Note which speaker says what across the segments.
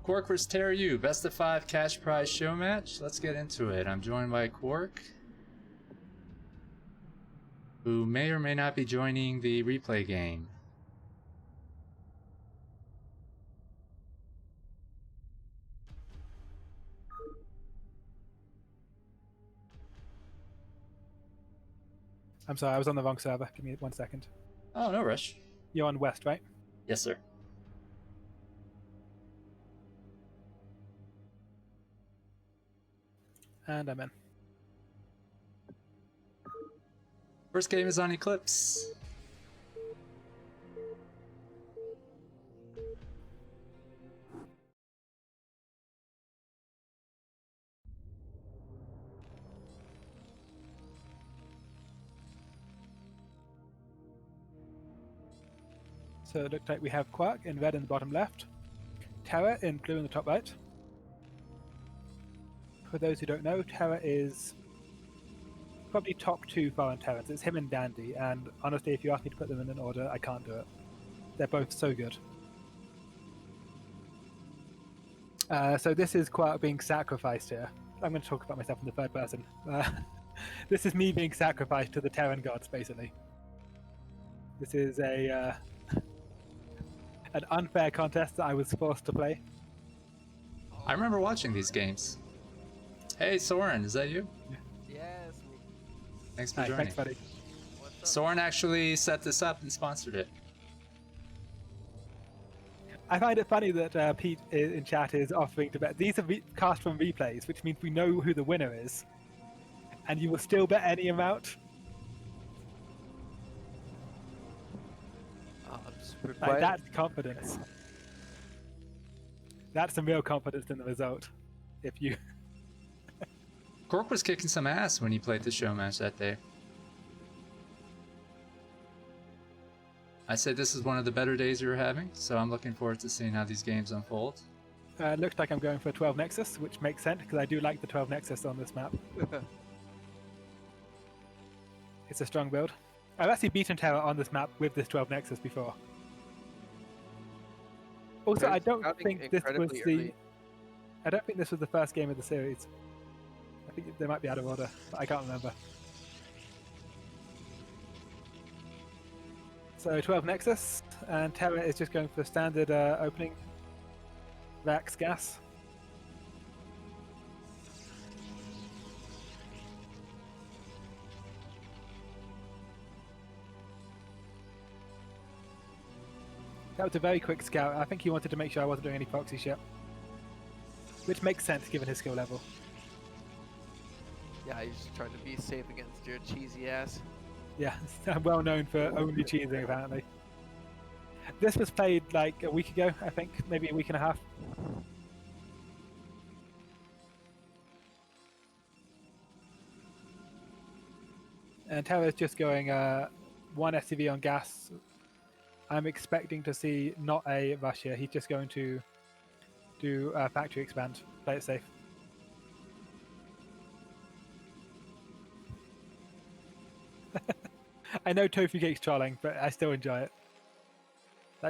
Speaker 1: Kwark vs. Terroru, best of 5 cash prize show match. Let's get into it. I'm joined by Kwark, who may or may not be joining the replay game.
Speaker 2: I'm sorry, I was on the wrong server. Give me 1 second.
Speaker 1: Oh, no rush.
Speaker 2: You're on West, right?
Speaker 1: Yes, sir.
Speaker 2: And I'm in.
Speaker 1: First game is on Eclipse.
Speaker 2: So it looks like we have Kwark in red in the bottom left, Terra in blue in the top right. For those who don't know, Terra is probably top 2 foreign Terrans. It's him and Dandy, and honestly, if you ask me to put them in an order, I can't do it. They're both so good. So this is Kwark being sacrificed here. I'm going to talk about myself in the third person. This is me being sacrificed to the Terran gods, basically. This is a an unfair contest that I was forced to play.
Speaker 1: I remember watching these games. Hey, Soren, is that you?
Speaker 3: Yes.
Speaker 1: Thanks for
Speaker 2: Hi,
Speaker 1: joining.
Speaker 2: thanks, buddy.
Speaker 3: What's up?
Speaker 1: Soren actually set this up and sponsored it.
Speaker 2: I find it funny that Pete in chat is offering to bet. These are cast from replays, which means we know who the winner is. And you will still bet any amount?
Speaker 3: I'm super
Speaker 2: Like,
Speaker 3: quiet.
Speaker 2: that's confidence. That's some real confidence in the result. If you...
Speaker 1: Kwark was kicking some ass when he played the show match that day. I said this is one of the better days we were having, so I'm looking forward to seeing how these games unfold.
Speaker 2: looks like I'm going for a 12 Nexus, which makes sense because I do like the 12 Nexus on this map. It's a strong build. I've actually beaten Terra on this map with this 12 Nexus before. Also, I don't think this was the... I don't think this was the first game of the series. I think they might be out of order, but I can't remember. So 12 Nexus, and Terra is just going for standard opening. Vax gas. That was a very quick scout. I think he wanted to make sure I wasn't doing any proxy shit. Which makes sense given his skill level.
Speaker 3: Yeah, he's just trying to be safe against your cheesy ass.
Speaker 2: Yeah, I'm well known for only cheesing apparently. This was played like a week ago, I think, maybe a week and a half. And Terra's just going 1 SCV on gas. I'm expecting to see not a rush here. He's just going to do a factory expand. Play it safe. I know Tofu Cake's trolling, but I still enjoy it.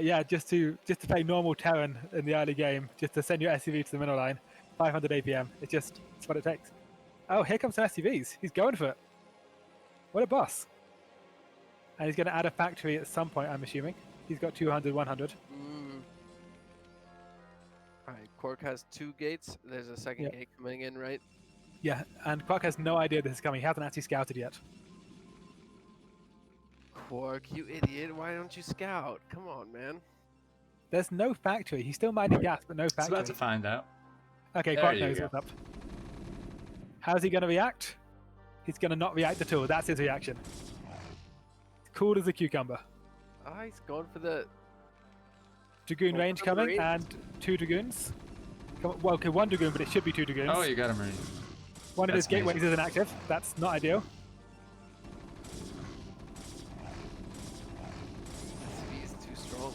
Speaker 2: Yeah, just to play normal Terran in the early game, just to send your SCV to the middle line, 500 APM. It's what it takes. Oh, here comes some SCVs. He's going for it. What a boss. And he's going to add a factory at some point, I'm assuming. He's got 200, 100.
Speaker 3: Alright, Kwark has 2 gates. There's a second gate coming in, right?
Speaker 2: Yeah, and Kwark has no idea this is coming. He hasn't actually scouted yet.
Speaker 3: Kwark, you idiot. Why don't you scout? Come on, man.
Speaker 2: There's no factory. He's still mining gas, but no
Speaker 1: It's
Speaker 2: factory.
Speaker 1: about to find out.
Speaker 2: Okay,
Speaker 1: There
Speaker 2: Kwark
Speaker 1: you
Speaker 2: knows
Speaker 1: go.
Speaker 2: what's up. How's he going to react? He's going to not react at all. That's his reaction. Cool as a cucumber.
Speaker 3: Ah, he's going for the...
Speaker 2: Dragoon
Speaker 3: Well,
Speaker 2: range
Speaker 3: for the
Speaker 2: coming,
Speaker 3: Marines.
Speaker 2: and 2 Dragoons. Well, okay, 1 Dragoon, but it should be 2 Dragoons.
Speaker 1: Oh, you got a Marine.
Speaker 2: One of his
Speaker 1: That's
Speaker 2: gateways isn't active. That's not ideal.
Speaker 3: SCV is too strong.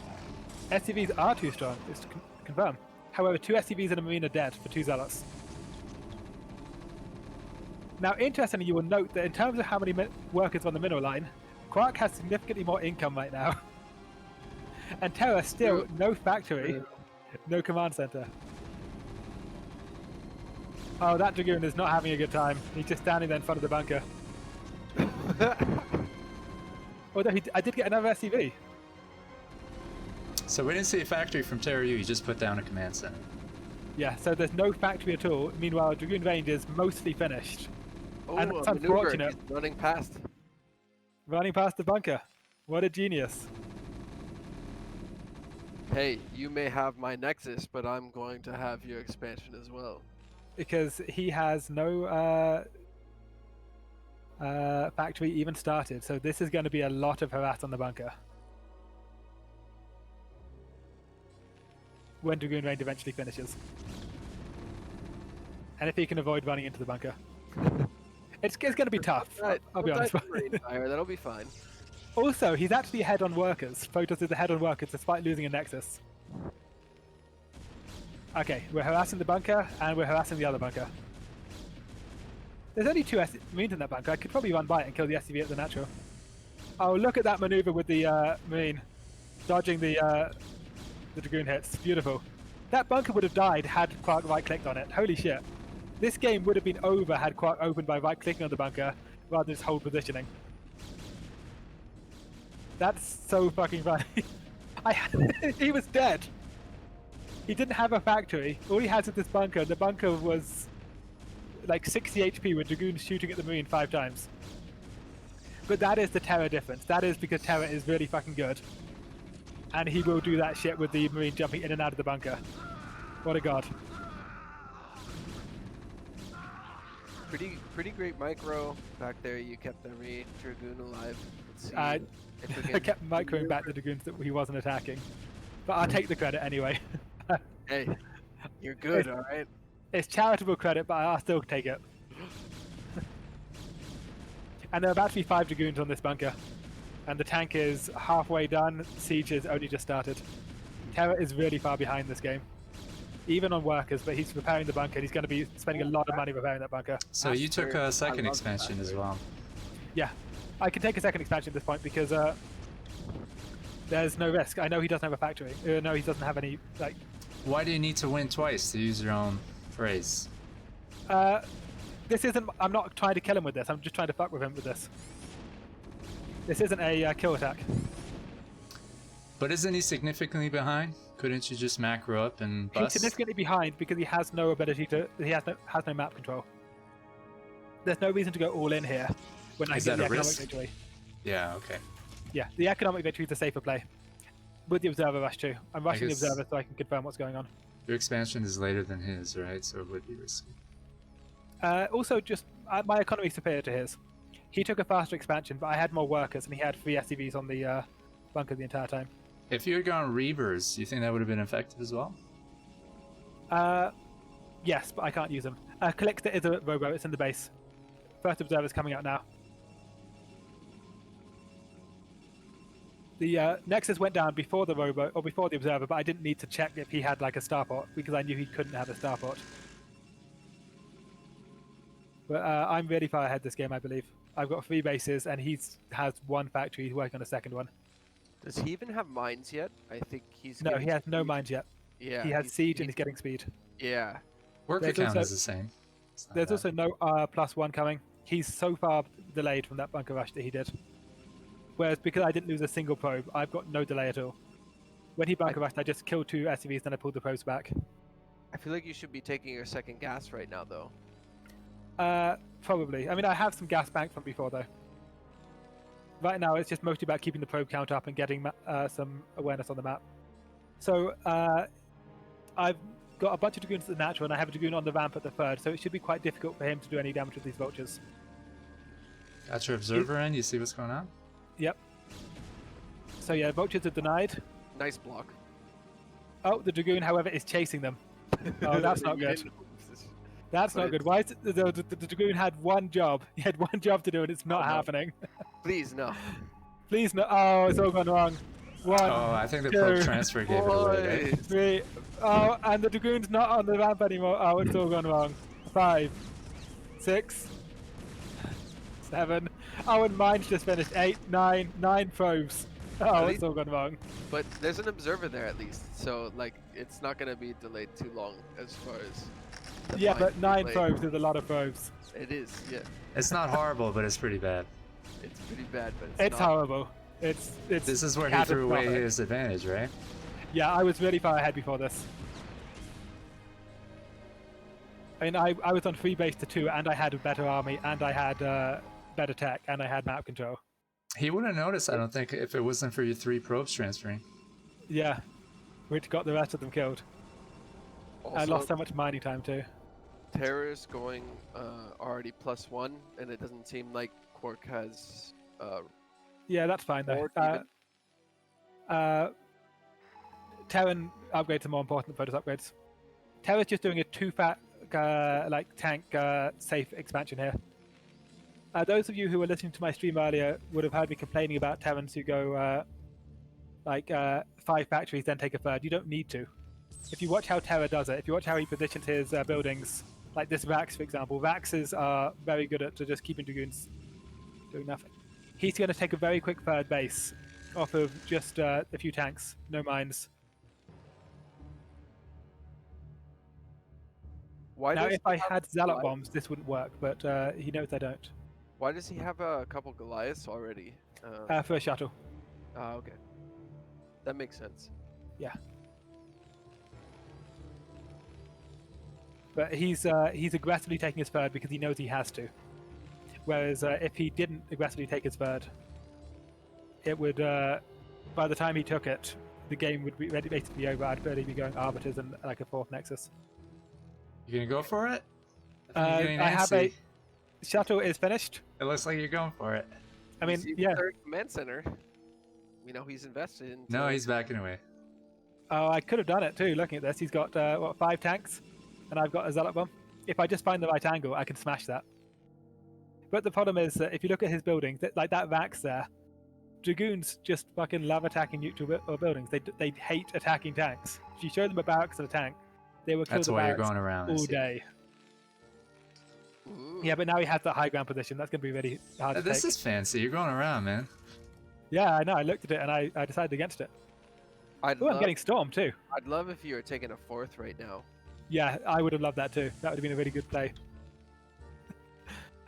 Speaker 2: SCVs are too strong, it's to confirm. However, 2 SCVs and a Marine are dead for 2 Zealots. Now, interestingly, you will note that in terms of how many workers on the mineral line, Kwark has significantly more income right now. And Terra still no factory, no command center. Oh, that Dragoon is not having a good time. He's just standing there in front of the bunker. Although I did get another SCV.
Speaker 1: So we didn't see a factory from Terroru, you just put down a command center.
Speaker 2: Yeah, so there's no factory at all. Meanwhile, Dragoon range is mostly finished.
Speaker 3: Oh,
Speaker 2: And
Speaker 3: a
Speaker 2: it's
Speaker 3: maneuver.
Speaker 2: unfortunate.
Speaker 3: He's running past.
Speaker 2: Running past the bunker. What a genius.
Speaker 3: Hey, you may have my Nexus, but I'm going to have your expansion as well.
Speaker 2: Because he has no factory even started. So this is going to be a lot of harass on the bunker. When Dragoon range eventually finishes. And if he can avoid running into the bunker. It's going to be tough, I'll be honest.
Speaker 3: That'll be fine.
Speaker 2: Also, he's actually ahead on workers. Photos is ahead on workers despite losing a Nexus. Okay, we're harassing the bunker, and we're harassing the other bunker. There's only 2 Marines in that bunker. I could probably run by it and kill the SCV at the natural. Oh, look at that maneuver with the Marine. Dodging the Dragoon hits. Beautiful. That bunker would have died had Kwark right-clicked on it. Holy shit. This game would have been over had Kwark opened by right-clicking on the bunker rather than just hold positioning. That's so fucking funny. He was dead. He didn't have a factory. All he has is this bunker. The bunker was like 60 HP with Dragoon shooting at the Marine 5 times. But that is the Terror difference. That is because Terror is really fucking good. And he will do that shit with the Marine jumping in and out of the bunker. What a god.
Speaker 3: Pretty great micro back there. You kept every Dragoon alive. Let's see
Speaker 2: I
Speaker 3: if we
Speaker 2: I
Speaker 3: can
Speaker 2: kept microing back the Dragoons that he wasn't attacking. But I'll take the credit anyway.
Speaker 3: Hey, you're good, alright?
Speaker 2: It's charitable credit, but I'll still take it. And there are about to be 5 Dragoons on this bunker. And the tank is halfway done. Siege has only just started. Terror is really far behind this game. Even on workers, but he's repairing the bunker. He's going to be spending a lot of money repairing that bunker.
Speaker 1: So you took a second expansion as well.
Speaker 2: Yeah. I can take a second expansion at this point because there's no risk. I know he doesn't have a factory. No, he doesn't have any, like...
Speaker 1: Why do you need to win twice, to use your own phrase?
Speaker 2: This isn't... I'm not trying to kill him with this. I'm just trying to fuck with him with this. This isn't a kill attack.
Speaker 1: But isn't he significantly behind? Couldn't you just macro up and bust?
Speaker 2: He's significantly behind because he has no ability to... He has no map control. There's no reason to go all in here when I get the economic victory.
Speaker 1: Yeah, okay.
Speaker 2: Yeah, the economic victory is a safer play. With the Observer rush too. I'm rushing the Observer so I can confirm what's going on.
Speaker 1: Your expansion is later than his, right? So it would be risky.
Speaker 2: Also, just my economy is superior to his. He took a faster expansion, but I had more workers and he had 3 SCVs on the bunker the entire time.
Speaker 1: If you had gone Reavers, do you think that would have been effective as well?
Speaker 2: Yes, but I can't use them. Collector is a robo, it's in the base. First Observer's coming out now. The Nexus went down before the robo, or before the Observer, but I didn't need to check if he had like a starport, because I knew he couldn't have a starport. But I'm really far ahead this game, I believe. I've got 3 bases, and he has 1 factory. He's working on a second one.
Speaker 3: Does he even have mines yet? I think he's...
Speaker 2: No, he has no mines yet.
Speaker 3: Yeah.
Speaker 2: He has siege and he's getting speed.
Speaker 3: Yeah.
Speaker 1: Worker count is the same.
Speaker 2: There's also no +1 coming. He's so far delayed from that bunker rush that he did. Whereas because I didn't lose a single probe, I've got no delay at all. When he bunker rushed, I just killed 2 SCVs, then I pulled the probes back.
Speaker 3: I feel like you should be taking your second gas right now, though.
Speaker 2: Probably. I mean, I have some gas banked from before, though. Right now, it's just mostly about keeping the probe count up and getting some awareness on the map. So, I've got a bunch of Dragoons at the natural, and I have a Dragoon on the ramp at the 3rd, so it should be quite difficult for him to do any damage with these vultures.
Speaker 1: Got your Observer in? You see what's going on?
Speaker 2: Yep. So yeah, vultures are denied.
Speaker 3: Nice block.
Speaker 2: Oh, the Dragoon, however, is chasing them. Oh, that's not good. That's not good. Why is it, the Dragoon had 1 job. He had 1 job to do, and it's not happening.
Speaker 3: Please, no.
Speaker 2: Please, no. Oh, it's all gone wrong. 1,
Speaker 1: Oh, I think the
Speaker 2: 2,
Speaker 1: probe transfer gave it away, right?
Speaker 2: 3. Oh, and the Dragoon's not on the ramp anymore. Oh, it's all gone wrong. 5, 6, 7. Oh, and mine's just finished. 8, 9 probes. Oh, it's all gone wrong.
Speaker 3: But there's an Observer there at least, so like it's not gonna be delayed too long as far as the
Speaker 2: Yeah,
Speaker 3: mind
Speaker 2: but 9
Speaker 3: relay.
Speaker 2: probes is a lot of probes.
Speaker 3: It is, yeah.
Speaker 1: It's not horrible, but it's pretty bad.
Speaker 3: It's pretty bad, but
Speaker 2: It's
Speaker 3: not.
Speaker 2: horrible. It's
Speaker 1: This is where he threw away
Speaker 2: catastrophic.
Speaker 1: his advantage, right?
Speaker 2: Yeah, I was really far ahead before this. I mean, I was on 3 base to 2, and I had a better army, and I had better tech, and I had map control.
Speaker 1: He wouldn't notice, I don't think, if it wasn't for your 3 probes transferring.
Speaker 2: Yeah, which got the rest of them killed.
Speaker 3: Also,
Speaker 2: I lost so much mining time too.
Speaker 3: Terror's going already +1, and it doesn't seem like Kwark has.
Speaker 2: Yeah, that's fine though.
Speaker 3: Or
Speaker 2: Terran upgrades are more important than Photos upgrades. Terra's just doing a 2-fat like tank safe expansion here. Those of you who were listening to my stream earlier would have heard me complaining about Terrans who go 5 factories then take a third. You don't need to. If you watch how Terra does it, if you watch how he positions his buildings, like this Vax for example, Vaxes are very good at just keeping Dragoons doing nothing. He's going to take a very quick third base off of just a few tanks, no mines.
Speaker 3: Why
Speaker 2: Now,
Speaker 3: does
Speaker 2: if
Speaker 3: he
Speaker 2: I
Speaker 3: have
Speaker 2: had Zealot
Speaker 3: Goliath-
Speaker 2: bombs, this wouldn't work, but he knows I don't.
Speaker 3: Why does he have a couple Goliaths already?
Speaker 2: For a shuttle.
Speaker 3: Okay. That makes sense.
Speaker 2: Yeah. But he's aggressively taking his third because he knows he has to. Whereas if he didn't aggressively take his third, it would, by the time he took it, the game would be basically be over. I'd barely be going Arbiters and like a 4th Nexus.
Speaker 1: You gonna go for it? I think you're getting
Speaker 2: I have a
Speaker 1: antsy.
Speaker 2: shuttle is finished.
Speaker 1: It looks like you're going for it.
Speaker 2: I mean,
Speaker 3: He's
Speaker 2: yeah.
Speaker 3: third command center. You know he's invested in.
Speaker 1: No, he's backing away.
Speaker 2: Oh, I could have done it too. Looking at this, he's got 5 tanks, and I've got a Zealot bomb. If I just find the right angle, I can smash that. But the problem is that if you look at his buildings, like that Vax there, Dragoons just fucking love attacking neutral buildings. They hate attacking tanks. If you show them a barracks and a tank, they will kill
Speaker 1: That's
Speaker 2: the
Speaker 1: why you're
Speaker 2: barracks
Speaker 1: going around. I
Speaker 2: all
Speaker 1: see.
Speaker 2: day.
Speaker 3: Ooh.
Speaker 2: Yeah, but now he has that high ground position. That's going to be really hard to
Speaker 1: This
Speaker 2: take.
Speaker 1: is fancy. You're going around, man.
Speaker 2: Yeah, I know. I looked at it and I decided against it.
Speaker 3: I'd
Speaker 2: Oh, I'm
Speaker 3: love,
Speaker 2: getting stormed too.
Speaker 3: I'd love if you were taking a 4th right now.
Speaker 2: Yeah, I would have loved that too. That would have been a really good play.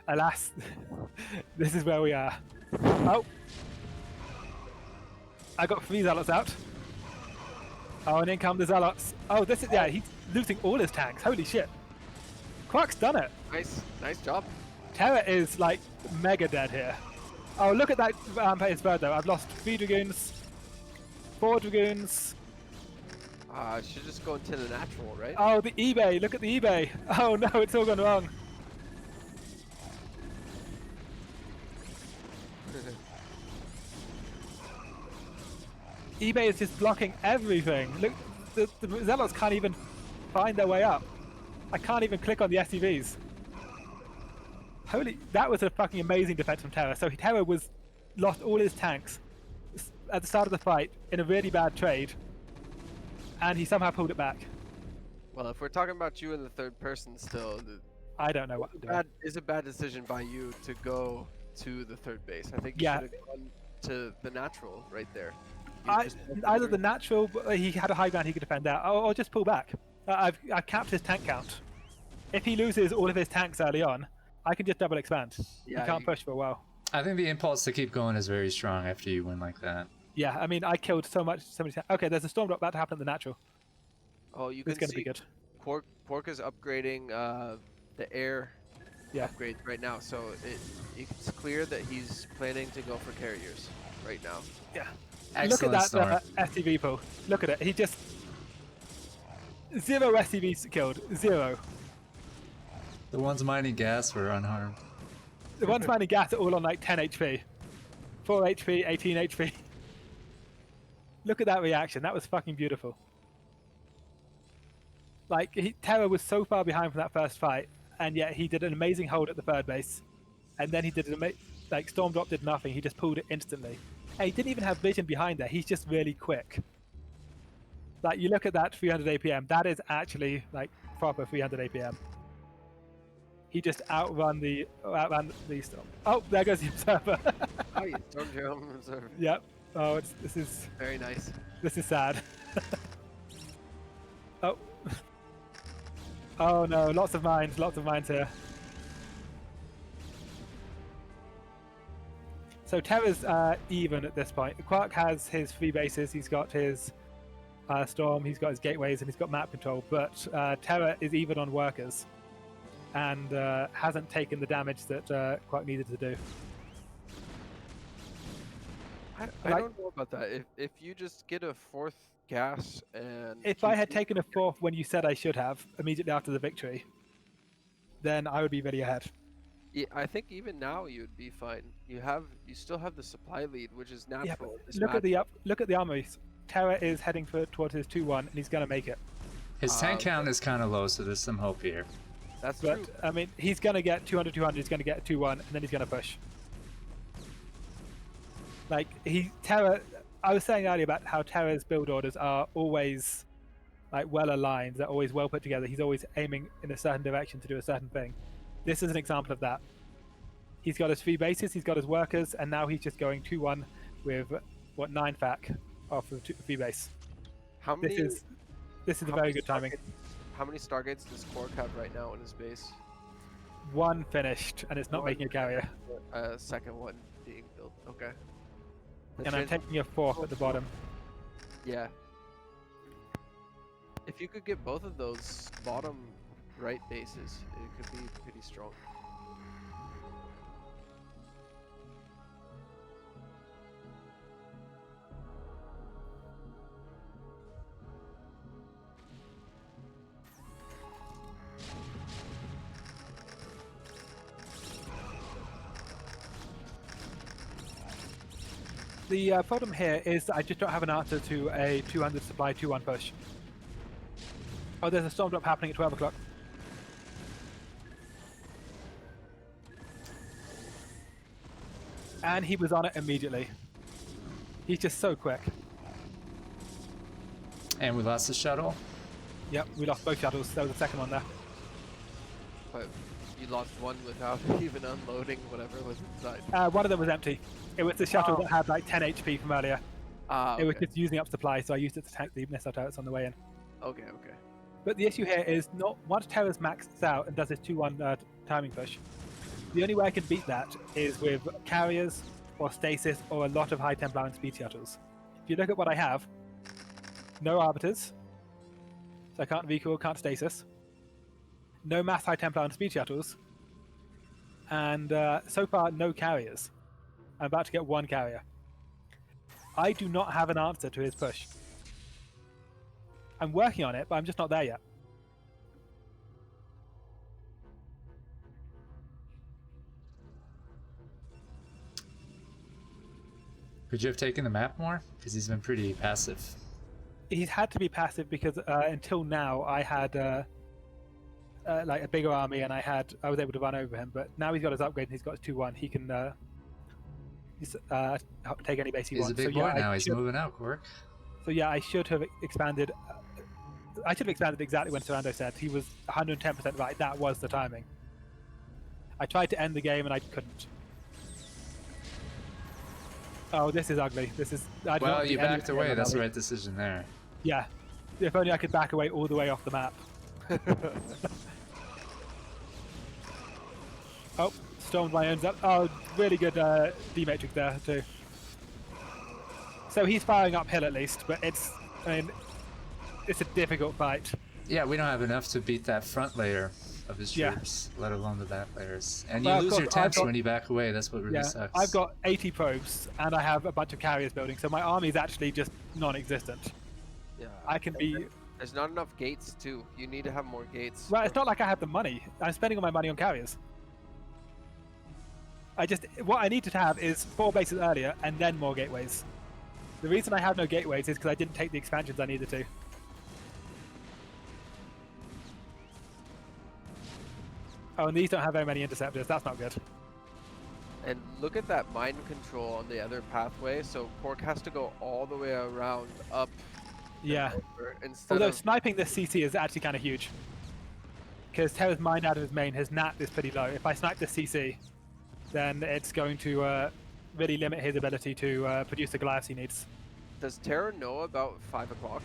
Speaker 2: Alas, this is where we are. Oh. I got 3 Zealots out. Oh, and in come the Zealots. Oh, this is, yeah, he's losing all his tanks. Holy shit. Kwark's done it.
Speaker 3: Nice job.
Speaker 2: Terra is like mega dead here. Oh, look at that his bird though. I've lost 3 Dragoons, 4 Dragoons.
Speaker 3: Should just go into the natural, right?
Speaker 2: Oh, the eBay. Look at the eBay. Oh no, it's all gone wrong. eBay is just blocking everything. Look, the Zealots can't even find their way up. I can't even click on the SUVs. Holy, that was a fucking amazing defense from Terra. So Terra lost all his tanks at the start of the fight in a really bad trade, and he somehow pulled it back.
Speaker 3: Well, if we're talking about you in the 3rd person still,
Speaker 2: I don't know what to do.
Speaker 3: is a bad decision by you to go to the 3rd base. I think you
Speaker 2: Yeah.
Speaker 3: should have gone to the natural right there. You just went
Speaker 2: Either
Speaker 3: through-
Speaker 2: the natural, he had a high ground he could defend that, or just pull back. I've capped his tank count. If he loses all of his tanks early on, I can just double expand.
Speaker 3: Yeah,
Speaker 2: you can't
Speaker 3: you-
Speaker 2: push for a while.
Speaker 1: I think the impulse to keep going is very strong after you win like that.
Speaker 2: Yeah, I mean, I killed so many tanks. Okay, there's a storm drop about to happen in the natural.
Speaker 3: Oh, you can
Speaker 2: It's going to
Speaker 3: see
Speaker 2: be good.
Speaker 3: Kwark is upgrading the air
Speaker 2: Yeah.
Speaker 3: upgrade right now, so it's clear that he's planning to go for carriers right now.
Speaker 2: Yeah.
Speaker 1: Excellent
Speaker 2: Look
Speaker 1: storm.
Speaker 2: at that SCV pull. Look at it. He just 0 SCVs killed. 0.
Speaker 1: The ones mining gas were unharmed.
Speaker 2: The ones mining gas are all on like 10 HP, 4 HP, 18 HP. Look at that reaction. That was fucking beautiful. Like, Terra was so far behind from that first fight, and yet he did an amazing hold at the 3rd base, and then he did like Storm Drop did nothing. He just pulled it instantly. And he didn't even have vision behind there. He's just really quick. Like, you look at that 300 APM. That is actually like proper 300 APM. He just outran the storm. Oh, there goes the observer.
Speaker 3: Oh, you stormed your own observer.
Speaker 2: Yep. Oh, this is
Speaker 3: Very nice.
Speaker 2: sad. Oh. Oh no, lots of mines here. So Terra's even at this point. Kwark has his 3 bases, he's got his Storm, he's got his gateways, and he's got map control, but Terra is even on workers and hasn't taken the damage that Kwark needed to do.
Speaker 3: I don't know about that. If you just get a 4th gas and
Speaker 2: if I had taken a 4th when you said I should have immediately after the victory, then I would be really ahead.
Speaker 3: Yeah, I think even now you'd be fine. You still have the supply lead, which is natural.
Speaker 2: Yeah, look at the armories. Terra is heading towards his 2-1, and he's gonna make it.
Speaker 1: His tank count is kind of low, so there's some hope here.
Speaker 3: That's
Speaker 2: but,
Speaker 3: true.
Speaker 2: I mean, he's gonna get 200-200. He's gonna get 2-1, and then he's gonna push. Like Terra. I was saying earlier about how Terra's build orders are always like well aligned. They're always well put together. He's always aiming in a certain direction to do a certain thing. This is an example of that. He's got his 3 bases, he's got his workers, and now he's just going 2-1 with 9 fac off of 3 base.
Speaker 3: How many?
Speaker 2: This is a very good timing.
Speaker 3: How many Stargates does Kwark have right now in his base?
Speaker 2: 1 finished, and it's not making a carrier.
Speaker 3: Second one being built. Okay.
Speaker 2: And I'm taking a 4th at the bottom.
Speaker 3: Yeah. If you could get both of those bottom right bases, it could be pretty strong.
Speaker 2: The problem here is that I just don't have an answer to a 200 supply 2-1 push. Oh, there's a storm drop happening at 12 o'clock. And he was on it immediately. He's just so quick.
Speaker 1: And we lost the shuttle.
Speaker 2: Yep, we lost both shuttles. That was the second one there.
Speaker 3: But you lost one without even unloading whatever was inside.
Speaker 2: One of them was empty. It was the shuttle that had like 10 HP from earlier.
Speaker 3: Okay.
Speaker 2: It was just using up supply, so I used it to tank the missile turrets on the way in.
Speaker 3: Okay.
Speaker 2: But the issue here is not once Terra's maxes out and does his 2-1 timing push, the only way I can beat that is with carriers or stasis or a lot of high tempo and speed shuttles. If you look at what I have, no arbiters, so I can't recall, can't stasis, no mass high tempo and speed shuttles, and so far no carriers. I'm about to get 1 carrier. I do not have an answer to his push. I'm working on it, but I'm just not there yet.
Speaker 1: Could you have taken the map more? Because he's been pretty passive.
Speaker 2: He's had to be passive because until now I had like a bigger army and I was able to run over him. But now he's got his upgrade and he's got his 2-1. He can take any base he wants.
Speaker 1: He's a big boy now. He's moving out, Kwark.
Speaker 2: So yeah, I should have expanded. I should have expanded exactly when Serrando said. He was 110% right. That was the timing. I tried to end the game and I couldn't. Oh, this is ugly. This is.
Speaker 1: Well, you backed away. That's the right decision there.
Speaker 2: Yeah. If only I could back away all the way off the map. Oh, stormed my own up. Oh, really good D-matrix there too. So he's firing uphill at least, but it's a difficult fight.
Speaker 1: Yeah, we don't have enough to beat that front layer of his troops, let alone the back layers. And you lose your temps when you back away. That's what really sucks.
Speaker 2: I've got 80 probes and I have a bunch of carriers building, so my army is actually just non-existent.
Speaker 3: Yeah.
Speaker 2: I can be.
Speaker 3: There's not enough gates too. You need to have more gates.
Speaker 2: Well, it's not like I have the money. I'm spending all my money on carriers. What I need to have is 4 bases earlier and then more gateways. The reason I have no gateways is because I didn't take the expansions I needed to. Oh, and these don't have very many interceptors. That's not good.
Speaker 3: And look at that mind control on the other pathway. So Kwark has to go all the way around up.
Speaker 2: Yeah.
Speaker 3: Although
Speaker 2: sniping this CC is actually kind of huge. Because Terra's mind out of his main, his nat is pretty low. If I snipe this CC, then it's going to really limit his ability to produce the Goliaths he needs.
Speaker 3: Does Terra know about 5 o'clock?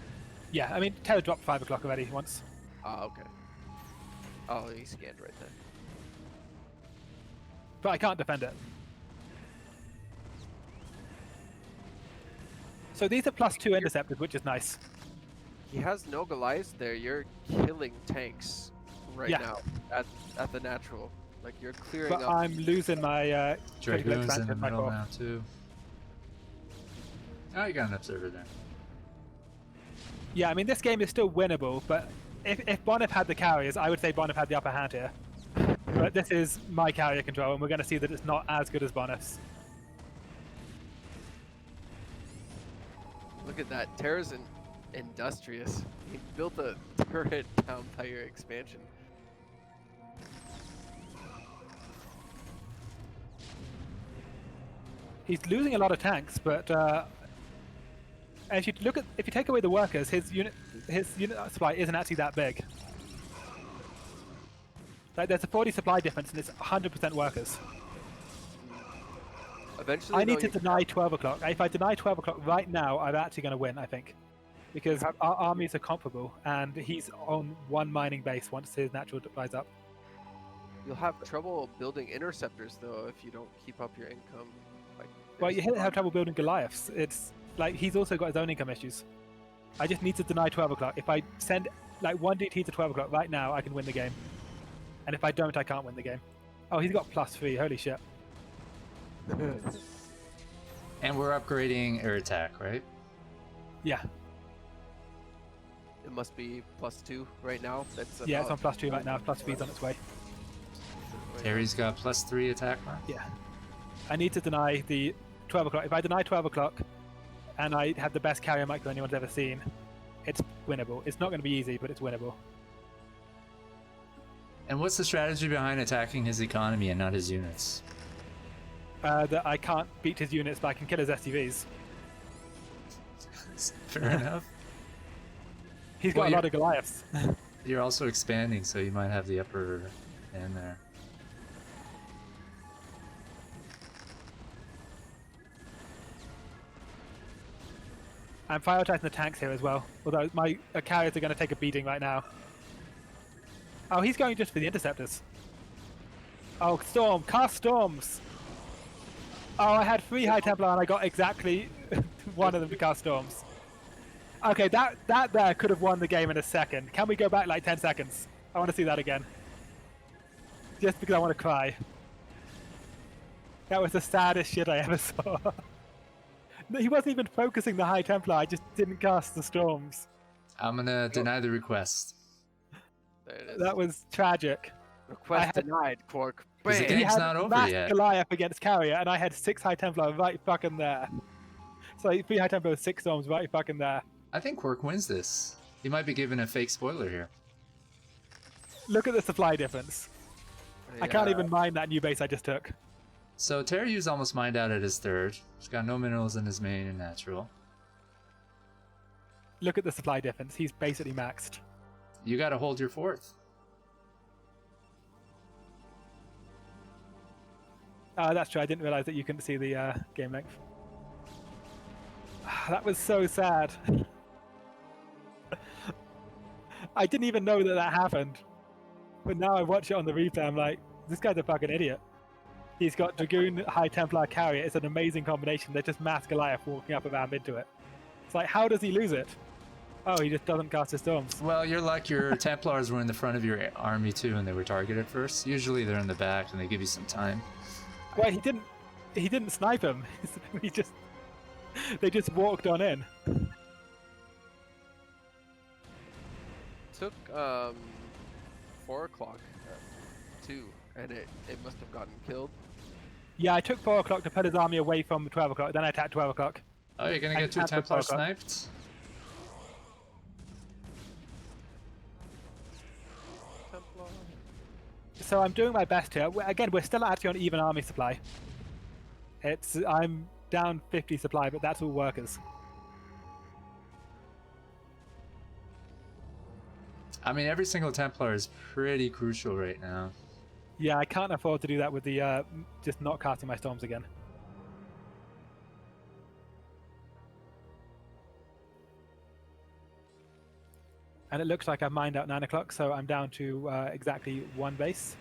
Speaker 2: Yeah, I mean, Terra dropped 5 o'clock already once.
Speaker 3: Ah, okay. Oh, he scanned right there.
Speaker 2: But I can't defend it. So these are +2 interceptors, which is nice.
Speaker 3: He has no Goliaths there. You're killing tanks right now at the natural. Like you're clearing
Speaker 2: but
Speaker 3: up.
Speaker 2: I'm losing my critical
Speaker 1: Dragoon's in the
Speaker 2: expansion, my
Speaker 1: middle
Speaker 2: core.
Speaker 1: now too. Oh, you got an observer there.
Speaker 2: Yeah, I mean this game is still winnable, but if Bo5 had the carriers, I would say Bo5 had the upper hand here. But this is my carrier control, and we're going to see that it's not as good as Bo5's.
Speaker 3: Look at that. Terra's industrious. He built a turret down by your expansion.
Speaker 2: He's losing a lot of tanks, but if you take away the workers, his unit supply isn't actually that big. Like there's a 40 supply difference, and it's 100% workers.
Speaker 3: Eventually,
Speaker 2: I need to deny 12 o'clock. If I deny 12 o'clock right now, I'm actually going to win, I think. Because our armies are comparable, and he's on one mining base once his natural dries up.
Speaker 3: You'll have trouble building interceptors, though, if you don't keep up your income. Like,
Speaker 2: Well, you have trouble building Goliaths. It's like he's also got his own income issues. I just need to deny 12 o'clock. If I send like one DT to 12 o'clock right now, I can win the game. And if I don't, I can't win the game. Oh, he's got +3. Holy shit.
Speaker 1: And we're upgrading air attack, right?
Speaker 2: Yeah.
Speaker 3: It must be +2 right now. That's
Speaker 2: Yeah, it's on +2 right now. +3's on its way.
Speaker 1: Terry's got +3 attack mark.
Speaker 2: Yeah. I need to deny the 12 o'clock. If I deny 12 o'clock and I have the best carrier micro anyone's ever seen, it's winnable. It's not going to be easy, but it's winnable.
Speaker 1: And what's the strategy behind attacking his economy and not his units?
Speaker 2: That I can't beat his units, but I can kill his SUVs.
Speaker 1: Fair enough.
Speaker 2: He's got a lot of Goliaths.
Speaker 1: You're also expanding, so you might have the upper hand there.
Speaker 2: I'm prioritizing the tanks here as well, although my carriers are going to take a beating right now. Oh, he's going just for the interceptors. Oh, Storm! Cast Storms! Oh, I had 3 High Templar and I got exactly one of them to cast Storms. Okay, that there could have won the game in a second. Can we go back like 10 seconds? I want to see that again. Just because I want to cry. That was the saddest shit I ever saw. He wasn't even focusing the High Templar, I just didn't cast the Storms.
Speaker 1: I'm gonna deny the request.
Speaker 3: There it is.
Speaker 2: That was tragic.
Speaker 3: Request denied, Kwark.
Speaker 1: Because the
Speaker 3: Bam!
Speaker 1: game's not over yet.
Speaker 2: Goliath against Carrier, and I had 6 High Templar right fucking there. So 3 High Templar with 6 Storms right fucking there.
Speaker 1: I think Kwark wins this. He might be given a fake spoiler here.
Speaker 2: Look at the supply difference.
Speaker 3: Yeah.
Speaker 2: I can't even mine that new base I just took.
Speaker 1: So Terroru's almost mined out at his third. He's got no minerals in his main and natural.
Speaker 2: Look at the supply difference. He's basically maxed.
Speaker 1: You gotta hold your fourth.
Speaker 2: That's true. I didn't realize that you couldn't see the game length. That was so sad. I didn't even know that happened. But now I watch it on the replay, I'm like, this guy's a fucking idiot. He's got Dragoon, High Templar, Carrier. It's an amazing combination. They're just mass Goliath walking up around into it. It's like, how does he lose it? Oh, he just doesn't cast his Storms.
Speaker 1: Well, you're lucky your Templars were in the front of your army too, and they were targeted first. Usually they're in the back, and they give you some time.
Speaker 2: Well, he didn't snipe him. They just walked on in.
Speaker 3: Took 4 o'clock too, and it must have gotten killed.
Speaker 2: Yeah, I took 4 o'clock to put his army away from 12 o'clock. Then I attacked 12 o'clock.
Speaker 1: Oh, you're gonna get 2 Templars sniped?
Speaker 3: Templar.
Speaker 2: So I'm doing my best here. Again, we're still actually on even army supply. I'm down 50 supply, but that's all workers.
Speaker 1: I mean, every single Templar is pretty crucial right now.
Speaker 2: Yeah, I can't afford to do that with the just not casting my Storms again. And it looks like I've mined out 9 o'clock, so I'm down to exactly 1 base.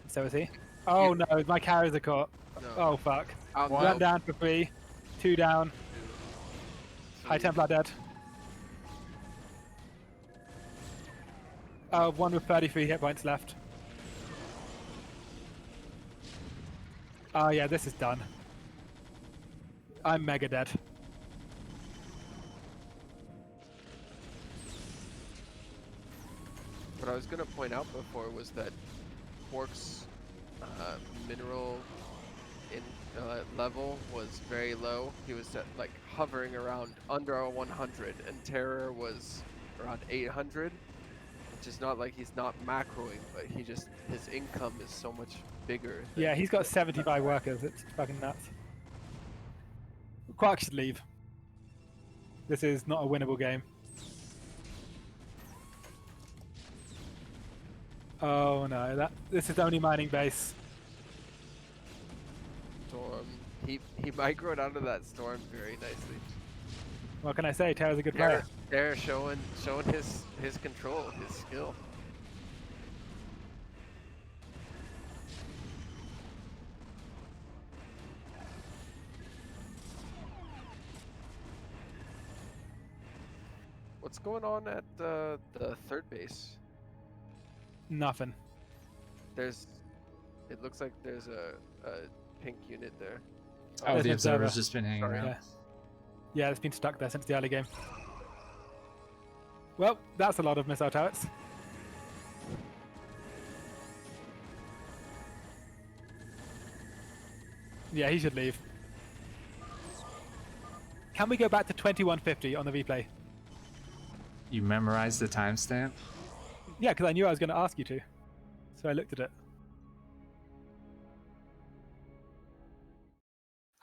Speaker 2: So is he. Oh no, my carriers are caught.
Speaker 3: No.
Speaker 2: Oh fuck.
Speaker 3: Oh,
Speaker 2: 1
Speaker 3: no.
Speaker 2: down for 3. 2 down.
Speaker 3: 2,
Speaker 2: High
Speaker 3: 3.
Speaker 2: Templar dead. 1 with 33 hit points left. Oh yeah, this is done. I'm mega dead.
Speaker 3: What I was going to point out before was that Kwark's mineral level was very low. He was at, like hovering around under 100, and Terror was around 800, which is not like he's not macroing, but his income is so much bigger.
Speaker 2: Yeah, he's got 75 workers. It's fucking nuts. Kwark should leave. This is not a winnable game. Oh no, this is only mining base.
Speaker 3: Storm. He microed out of that storm very nicely.
Speaker 2: What can I say? Terra's a good player.
Speaker 3: Terror showing his control, his skill. What's going on at the third base?
Speaker 2: Nothing.
Speaker 3: It looks like there's a pink unit there.
Speaker 1: Oh,
Speaker 2: There's
Speaker 1: the
Speaker 2: an
Speaker 1: observer's
Speaker 2: observer.
Speaker 1: just been hanging
Speaker 3: Sorry.
Speaker 1: around.
Speaker 2: Yeah, it's been stuck there since the early game. Well, that's a lot of missile turrets. Yeah, he should leave. Can we go back to 2150 on the replay?
Speaker 1: You memorized the timestamp?
Speaker 2: Yeah, because I knew I was going to ask you to. So I looked at it.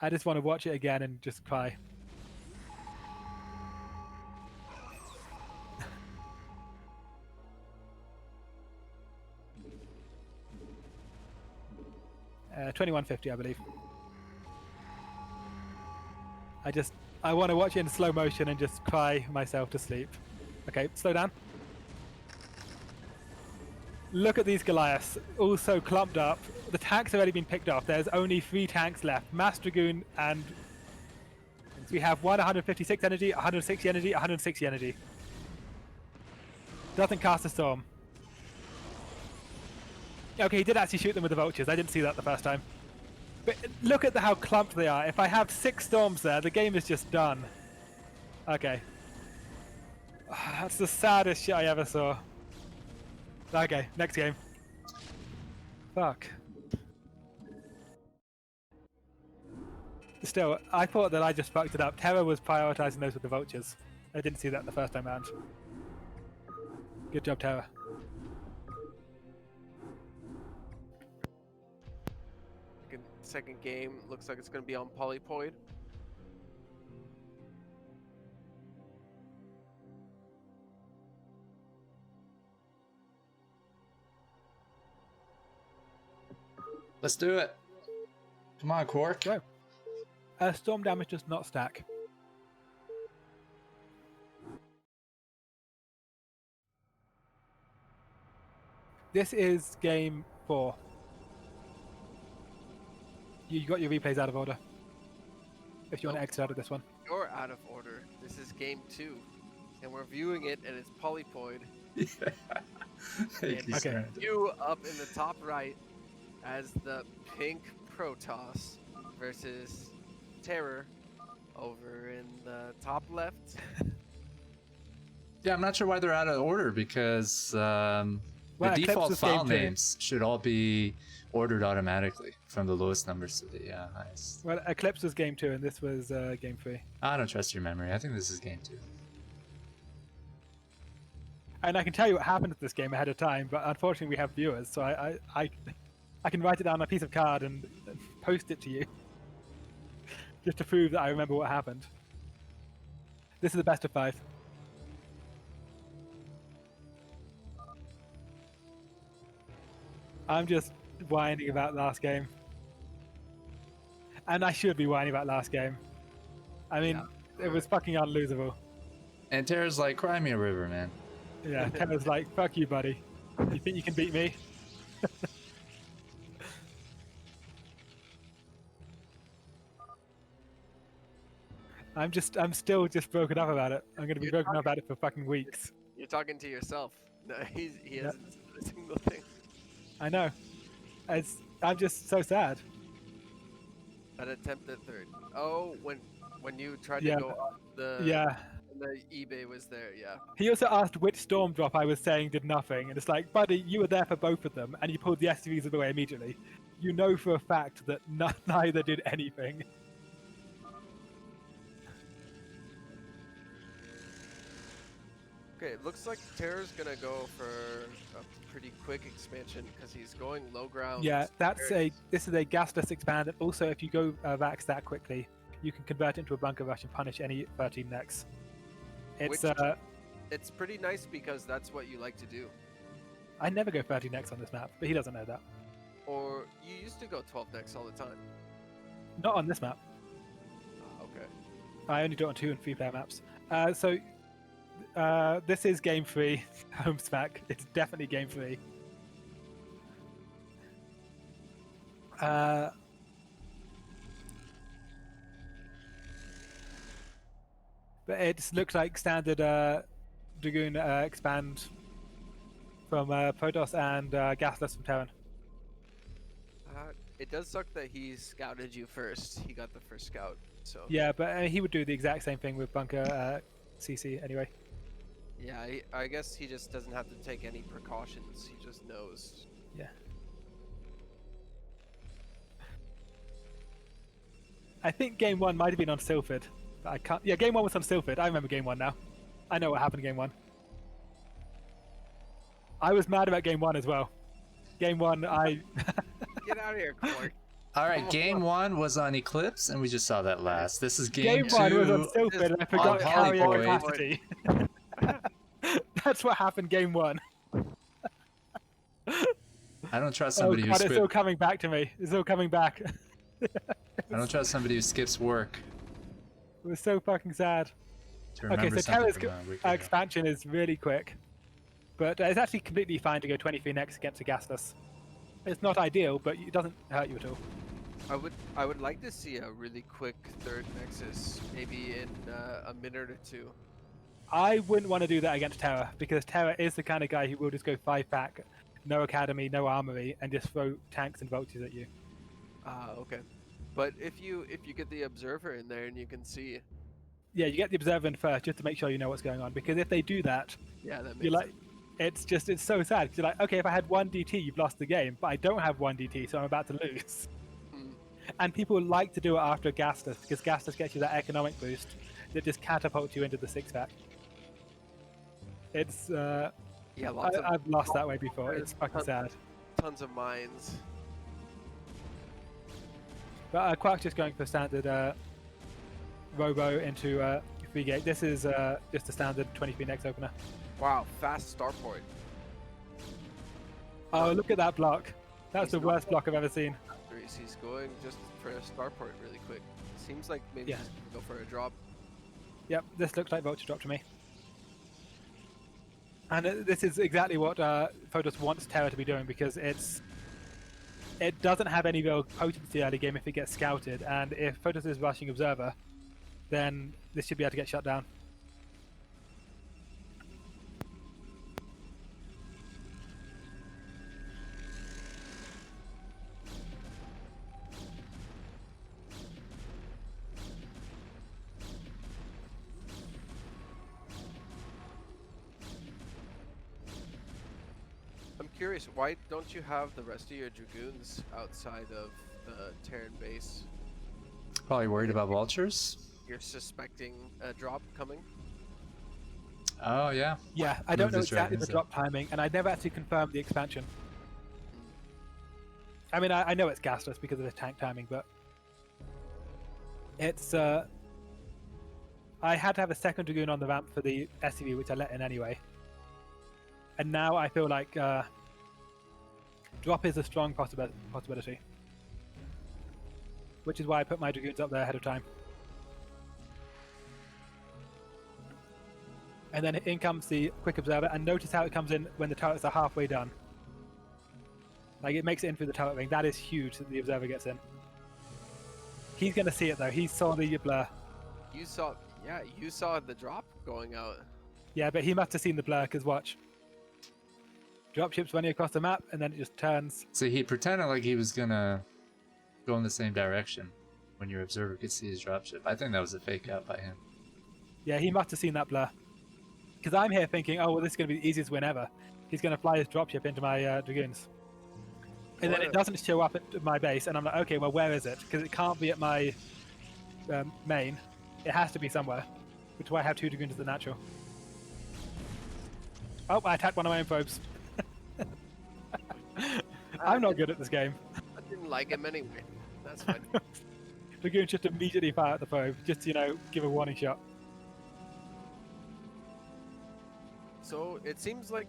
Speaker 2: I just want to watch it again and just cry. Uh, 2150, I believe. I want to watch it in slow motion and just cry myself to sleep. Okay, slow down. Look at these Goliaths, all so clumped up. The tanks have already been picked off. There's only 3 tanks left. Mass Dragoon and... we have 156 energy, 160 energy, 160 energy. Doesn't cast a storm. Okay, he did actually shoot them with the vultures. I didn't see that the first time. But look at how clumped they are. If I have 6 storms there, the game is just done. Okay. That's the saddest shit I ever saw. Okay, next game. Fuck. Still, I thought that I just fucked it up. Terror was prioritizing those with the vultures. I didn't see that the first time around. Good job, Terror.
Speaker 3: Second game looks like it's going to be on Polypoid.
Speaker 1: Let's do it. Come on, Kwark.
Speaker 2: Go. Storm damage does not stack. This is game 4. You got your replays out of order. If you want to exit out of this one.
Speaker 3: You're out of order. This is game 2. And we're viewing it, and it's Polypoid. And
Speaker 2: Okay.
Speaker 3: you up in the top right as the pink Protoss versus Terror over in the top left.
Speaker 1: Yeah, I'm not sure why they're out of order because the default file names should all be ordered automatically from the lowest numbers to the highest.
Speaker 2: Well, Eclipse was game 2 and this was game 3.
Speaker 1: I don't trust your memory. I think this is game 2.
Speaker 2: And I can tell you what happened at this game ahead of time, but unfortunately we have viewers, so I can write it down on a piece of card and post it to you. Just to prove that I remember what happened. This is the best of 5. I'm just whining about last game. And I should be whining about last game. I mean, it was fucking unlosable.
Speaker 1: And Terra's like, cry me a river, man.
Speaker 2: Yeah, Terra's like, fuck you, buddy. You think you can beat me? I'm still just broken up about it. I'm gonna be
Speaker 3: You're
Speaker 2: broken up
Speaker 3: talking,
Speaker 2: about it for fucking weeks.
Speaker 3: you're talking to yourself. No, he
Speaker 2: Yeah.
Speaker 3: hasn't said a single thing.
Speaker 2: I know. I'm just so sad.
Speaker 3: That attempt at third. Oh, when you tried
Speaker 2: Yeah.
Speaker 3: to go up
Speaker 2: Yeah.
Speaker 3: the eBay was there, yeah.
Speaker 2: He also asked which storm drop I was saying did nothing, and it's like, buddy, you were there for both of them, and you pulled the SUVs away immediately. You know for a fact that neither did anything.
Speaker 3: Okay, it looks like Terror's gonna go for a pretty quick expansion because he's going low ground.
Speaker 2: Yeah, this is a gasless expand, and also if you go Vax that quickly, you can convert it into a bunker rush and punish any 13 necks.
Speaker 3: It's pretty nice because that's what you like to do.
Speaker 2: I never go 13 necks on this map, but he doesn't know that.
Speaker 3: Or you used to go 12 decks all the time.
Speaker 2: Not on this map.
Speaker 3: Okay.
Speaker 2: I only do it on 2 and 3 player maps. This is game 3, home smack. It's definitely game 3. But it looks like standard Dragoon expand from Protoss and Gasless from Terran.
Speaker 3: It does suck that he scouted you first. He got the first scout, so.
Speaker 2: Yeah, but he would do the exact same thing with bunker CC anyway.
Speaker 3: Yeah, I guess he just doesn't have to take any precautions. He just knows.
Speaker 2: Yeah. I think game 1 might have been on Silphid. But I can't. Yeah, game 1 was on Silphid. I remember game 1 now. I know what happened in game 1. I was mad about game 1 as well. Game 1, I.
Speaker 3: Get out of here, Kwark.
Speaker 1: All right, game 1 was on Eclipse, and we just saw that last. This is game 2
Speaker 2: 1 was on Silphid, and I forgot carrier
Speaker 1: Polyvoid.
Speaker 2: capacity. That's what happened game 1.
Speaker 1: I don't trust
Speaker 2: Oh
Speaker 1: somebody
Speaker 2: god,
Speaker 1: who
Speaker 2: it's all coming back to me. It's all coming back.
Speaker 1: I don't trust somebody who skips work.
Speaker 2: It was so fucking sad.
Speaker 1: To
Speaker 2: Okay,
Speaker 1: remember
Speaker 2: so
Speaker 1: something
Speaker 2: Terra's
Speaker 1: from a week ago.
Speaker 2: expansion is really quick. But it's actually completely fine to go 23 necks against a gasless. It's not ideal, but it doesn't hurt you at all.
Speaker 3: I would like to see a really quick third Nexus, maybe in a minute or 2.
Speaker 2: I wouldn't want to do that against Terra, because Terra is the kind of guy who will just go 5-pack, no academy, no armory, and just throw tanks and vultures at you.
Speaker 3: Okay. But if you get the observer in there and you can see.
Speaker 2: Yeah, you get the observer in first just to make sure you know what's going on, because if they do that,
Speaker 3: Yeah, that makes
Speaker 2: you're like,
Speaker 3: sense.
Speaker 2: it's so sad. 'Cause you're like, okay, if I had 1 DT, you've lost the game, but I don't have 1 DT, so I'm about to lose. And people like to do it after gasless, because gasless gets you that economic boost that just catapults you into the 6-pack. It's
Speaker 3: Yeah,
Speaker 2: I've lost that way before. It's fucking sad.
Speaker 3: Tons of mines.
Speaker 2: But Kwark just going for standard Robo into 3 gate. This is just a standard 23 next opener.
Speaker 3: Wow, fast starport.
Speaker 2: Oh, look at that block. That's
Speaker 3: He's
Speaker 2: the
Speaker 3: not
Speaker 2: worst block I've ever seen.
Speaker 3: He's going just for a starport really quick. Seems like maybe
Speaker 2: Yeah.
Speaker 3: he's gonna go for a drop.
Speaker 2: Yep, this looks like Vulture drop to me. And this is exactly what Photos wants Terra to be doing, because it doesn't have any real potency early game if it gets scouted, and if Photos is rushing Observer, then this should be able to get shut down.
Speaker 3: I'm curious, why don't you have the rest of your Dragoons outside of the Terran base?
Speaker 1: Probably worried about vultures.
Speaker 3: You're suspecting a drop coming?
Speaker 1: Oh yeah.
Speaker 2: Yeah, I don't
Speaker 1: Move
Speaker 2: know
Speaker 1: the
Speaker 2: exactly the
Speaker 1: dragons
Speaker 2: drop timing, and I never actually confirmed the expansion. I mean, I know it's gasless because of the tank timing, but it's I had to have a second Dragoon on the ramp for the SUV, which I let in anyway. And now I feel like drop is a strong possibility. Which is why I put my Dragoons up there ahead of time. And then in comes the quick observer, and notice how it comes in when the turrets are halfway done. Like, it makes it in through the turret ring. That is huge that the observer gets in. He's going to see it, though. He saw the blur.
Speaker 3: You saw the drop going out.
Speaker 2: Yeah, but he must have seen the blur, because watch. Dropship's running across the map, and then it just turns.
Speaker 1: So he pretended like he was going to go in the same direction when your observer could see his dropship. I think that was a fake out by him.
Speaker 2: Yeah, he must have seen that blur. Because I'm here thinking, oh, well, this is going to be the easiest win ever. He's going to fly his dropship into my Dragoons. And then it doesn't show up at my base, and I'm like, okay, well, where is it? Because it can't be at my main. It has to be somewhere, which is why I have 2 Dragoons at the natural. Oh, I attacked one of my own phobes. I'm not good at this game.
Speaker 3: I didn't like him anyway. That's fine.
Speaker 2: Dragoons just immediately fire at the phobe, just to, give a warning shot.
Speaker 3: So it seems like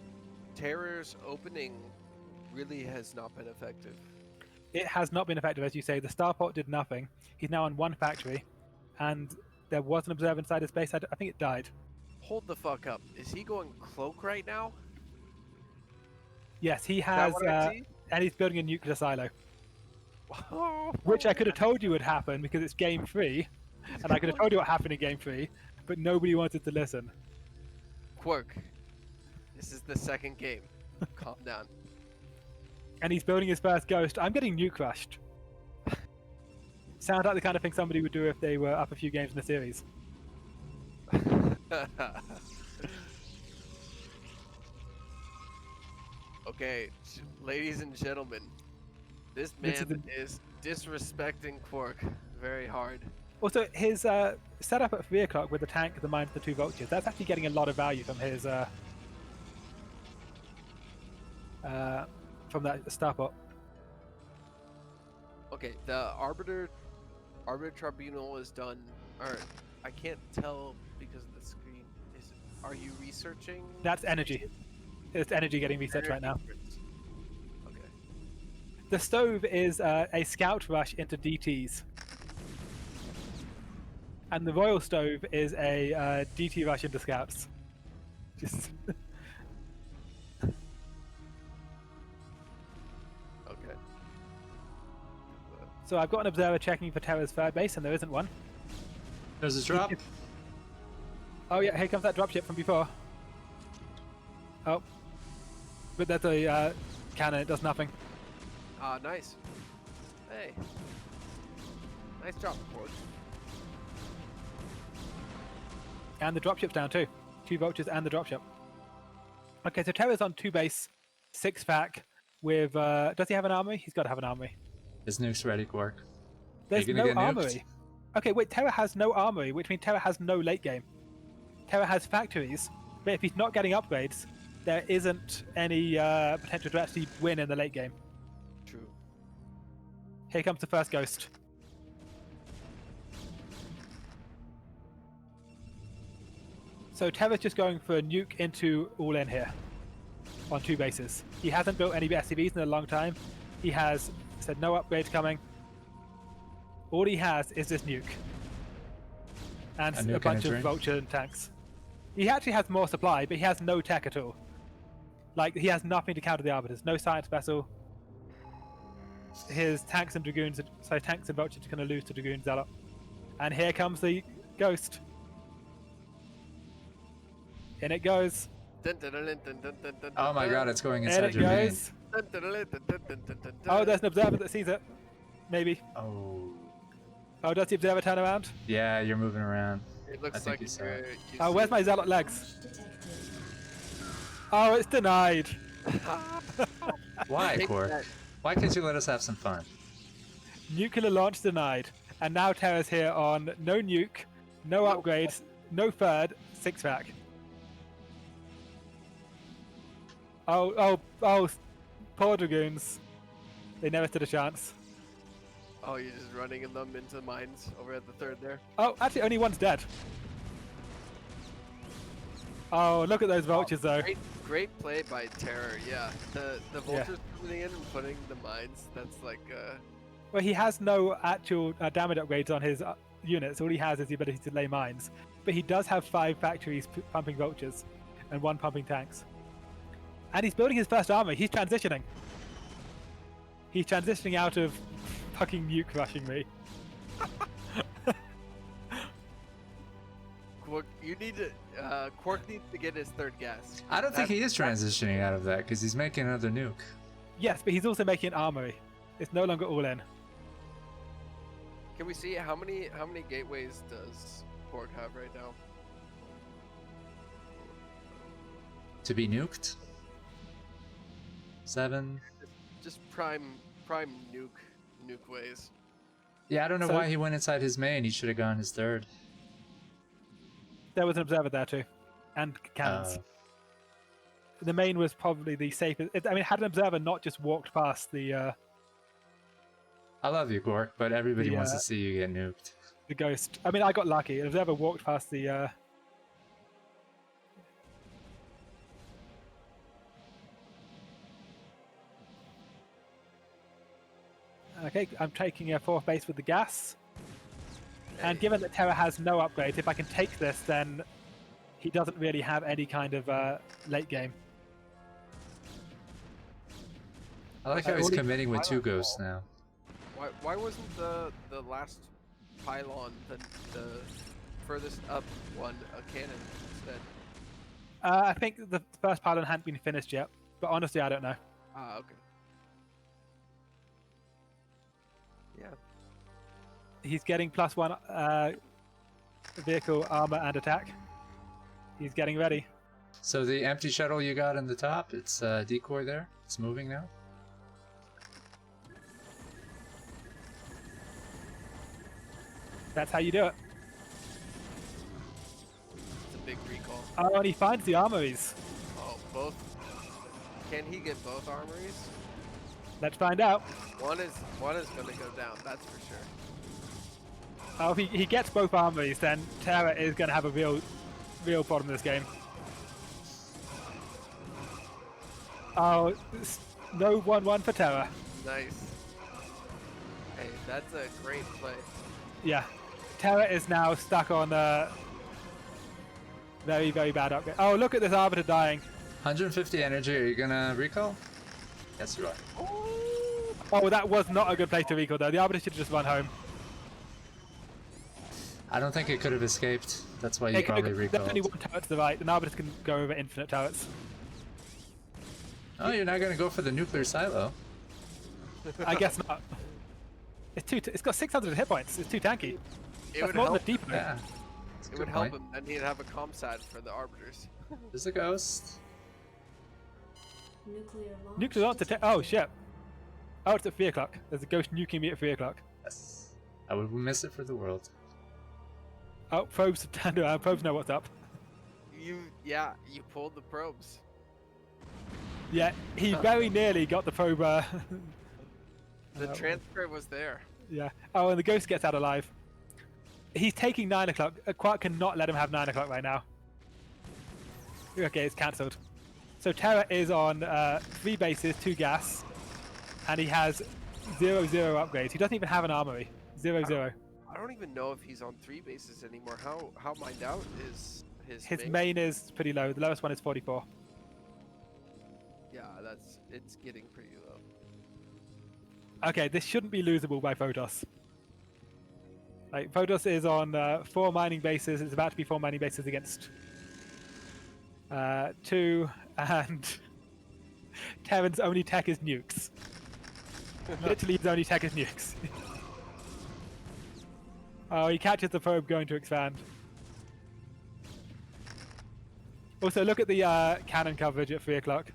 Speaker 3: Terror's opening really has not been effective.
Speaker 2: It has not been effective, as you say. The starport did nothing. He's now on 1 factory, and there was an observer inside his base. I think it died.
Speaker 3: Hold the fuck up. Is he going cloak right now?
Speaker 2: Yes, he
Speaker 3: Is that
Speaker 2: has,
Speaker 3: what I see?
Speaker 2: and he's building a nuclear silo. Which I could have told you would happen because it's game 3, and I could have told you what happened in game 3, but nobody wanted to listen.
Speaker 3: Kwark, this is the second game. Calm down.
Speaker 2: And he's building his first ghost. I'm getting nuke crushed. Sounds like the kind of thing somebody would do if they were up a few games in the series.
Speaker 3: Okay, ladies and gentlemen, this man is disrespecting Kwark very hard.
Speaker 2: Also, his setup at 3 o'clock with the tank, the mines, the 2 vultures, that's actually getting a lot of value from his from that starport.
Speaker 3: Okay, the Arbiter Tribunal is done. Or I can't tell because of the screen. Are you researching?
Speaker 2: That's energy. It's energy getting researched right now.
Speaker 3: Okay.
Speaker 2: The stove is a scout rush into DTs. And the royal stove is a DT rush into scouts. Just
Speaker 3: Okay.
Speaker 2: So I've got an observer checking for Terra's third base, and there isn't one.
Speaker 1: There's a drop.
Speaker 2: Oh yeah, here comes that dropship from before. Oh. But that's a cannon, it does nothing.
Speaker 3: Ah, nice. Hey. Nice job, Kwark.
Speaker 2: And the dropship's down too. 2 vultures and the dropship. Okay, so Terra's on 2 base, 6 pack with does he have an armory? He's got to have an armory.
Speaker 1: His nuke's ready, Kwark.
Speaker 2: There's no armory. Okay, wait, Terra has no armory, which means Terra has no late game. Terra has factories, but if he's not getting upgrades, there isn't any potential to actually win in the late game.
Speaker 3: True.
Speaker 2: Here comes the first ghost. So Terra's just going for a nuke into all in here on 2 bases. He hasn't built any SCVs in a long time. He has said no upgrades coming. All he has is this nuke. And a bunch of vulture and tanks. He actually has more supply, but he has no tech at all. Like, he has nothing to counter the arbiters. No science vessel. His tanks and dragoons, so tanks and vultures are going to lose to dragoon zealot. And here comes the ghost. In it goes.
Speaker 1: Oh my god, it's going inside
Speaker 2: In
Speaker 1: your
Speaker 2: it
Speaker 1: main.
Speaker 2: goes. Oh, there's an observer that sees it. Maybe.
Speaker 1: Oh.
Speaker 2: Oh, does the observer turn around?
Speaker 1: Yeah, you're moving around.
Speaker 3: It looks
Speaker 1: think
Speaker 3: like
Speaker 1: you saw
Speaker 3: you're,
Speaker 1: it.
Speaker 2: Oh, where's my zealot legs? Oh, it's denied.
Speaker 1: Why, Kwark? Why can't you let us have some fun?
Speaker 2: Nuclear launch denied. And now Terra's here on no nuke, no upgrades, no third, 6 pack. Oh, poor dragoons. They never stood a chance.
Speaker 3: Oh, you're just running them into the mines over at the 3rd there?
Speaker 2: Oh, actually, only one's dead. Oh, look at those vultures, though.
Speaker 3: Great play by Terror, yeah. The vultures coming in and putting the mines, that's like...
Speaker 2: Well, he has no actual damage upgrades on his units. All he has is the ability to lay mines. but he does have 5 factories pumping vultures and 1 pumping tanks. And he's building his first army. He's transitioning. He's transitioning out of fucking nuke rushing me.
Speaker 3: Kwark, you need to. Kwark needs to get his 3rd gas.
Speaker 1: I don't think he is transitioning out of that because he's making another nuke.
Speaker 2: Yes, but he's also making an armory. It's no longer all in.
Speaker 3: Can we see how many gateways does Kwark have right now?
Speaker 1: To be nuked? 7.
Speaker 3: Just prime nuke ways.
Speaker 1: Yeah, I don't know
Speaker 2: So-
Speaker 1: why he went inside his main. He should have gone his 3rd.
Speaker 2: There was an observer there too, and cannons. The main was probably the safest. I mean, had an observer not just walked past the
Speaker 1: I love you, Kwark, but everybody wants to
Speaker 2: Yeah.
Speaker 1: see you get nuked.
Speaker 2: ghost. I mean, I got lucky. An observer walked past the. Okay, I'm taking a 4th base with the gas. And
Speaker 3: Hey,
Speaker 2: given that Terra has no upgrades, if I can take this, then he doesn't really have any kind of late game.
Speaker 1: I like how he's
Speaker 2: already-
Speaker 1: committing with 2
Speaker 3: Pilot
Speaker 1: ghosts
Speaker 3: wall.
Speaker 1: now.
Speaker 3: why wasn't the last pylon the furthest up one a cannon instead?
Speaker 2: I think the first pylon hadn't been finished yet, but honestly, I don't know.
Speaker 3: Ah, okay. Yeah.
Speaker 2: He's getting +1 vehicle armor and attack. He's getting ready.
Speaker 1: So the empty shuttle you got in the top, it's decoy there. It's moving now.
Speaker 2: That's how you do it.
Speaker 3: It's a big recall.
Speaker 2: Oh, and he finds the armories.
Speaker 3: Oh, both. Can he get both armories?
Speaker 2: Let's find out.
Speaker 3: One is gonna go down. That's for sure.
Speaker 2: Oh, if he gets both armories, then Terra is going to have a real problem in this game. Oh, no 1-1 for Terra.
Speaker 3: Nice. Hey, that's a great play.
Speaker 2: Yeah, Terra is now stuck on very, very bad upgrade. Oh, look at this Arbiter dying.
Speaker 1: 150 energy. Are you gonna recall? Yes, you are.
Speaker 2: Oh, that was not a good place to recall though. The Arbiter should have just run home.
Speaker 1: I don't think it could have escaped. That's why you probably
Speaker 2: There's
Speaker 1: recalled.
Speaker 2: only 1 turret to the right. The Arbiter can go over infinite turrets.
Speaker 1: Oh, you're not gonna go for the nuclear silo.
Speaker 2: I guess not. It's got 600 hit points. It's too tanky.
Speaker 3: It
Speaker 2: That's
Speaker 3: would
Speaker 2: more
Speaker 3: help.
Speaker 2: than the depot.
Speaker 1: Yeah. That's a
Speaker 3: It
Speaker 1: good
Speaker 3: would help
Speaker 1: point.
Speaker 3: him. Then he'd have a comsat for the arbiters.
Speaker 1: There's a ghost.
Speaker 2: Nuclear launch oh shit. Oh, it's at 3 o'clock. There's a ghost nuking me at 3 o'clock.
Speaker 1: Yes. I would miss it for the world.
Speaker 2: Oh, probes turned around. Probes know what's up.
Speaker 3: You pulled the probes.
Speaker 2: Yeah, he very nearly got the probe.
Speaker 3: The transfer was there.
Speaker 2: Yeah. Oh, and the ghost gets out alive. He's taking 9 o'clock. Kwark cannot let him have 9 o'clock right now. Okay, it's cancelled. So Terra is on 3 bases, 2 gas, and he has 0 upgrades. He doesn't even have an armory. 0 0.
Speaker 3: I don't even know if he's on 3 bases anymore. How mined out is
Speaker 2: His main is pretty low. The lowest one is 44.
Speaker 3: Yeah, it's getting pretty low.
Speaker 2: Okay, this shouldn't be losable by Photos. Like, Photos is on 4 mining bases. It's about to be 4 mining bases against 2, and Terran's only tech is nukes. Literally, his only tech is nukes. Oh, he catches the probe going to expand. Also, look at the cannon coverage at 3 o'clock.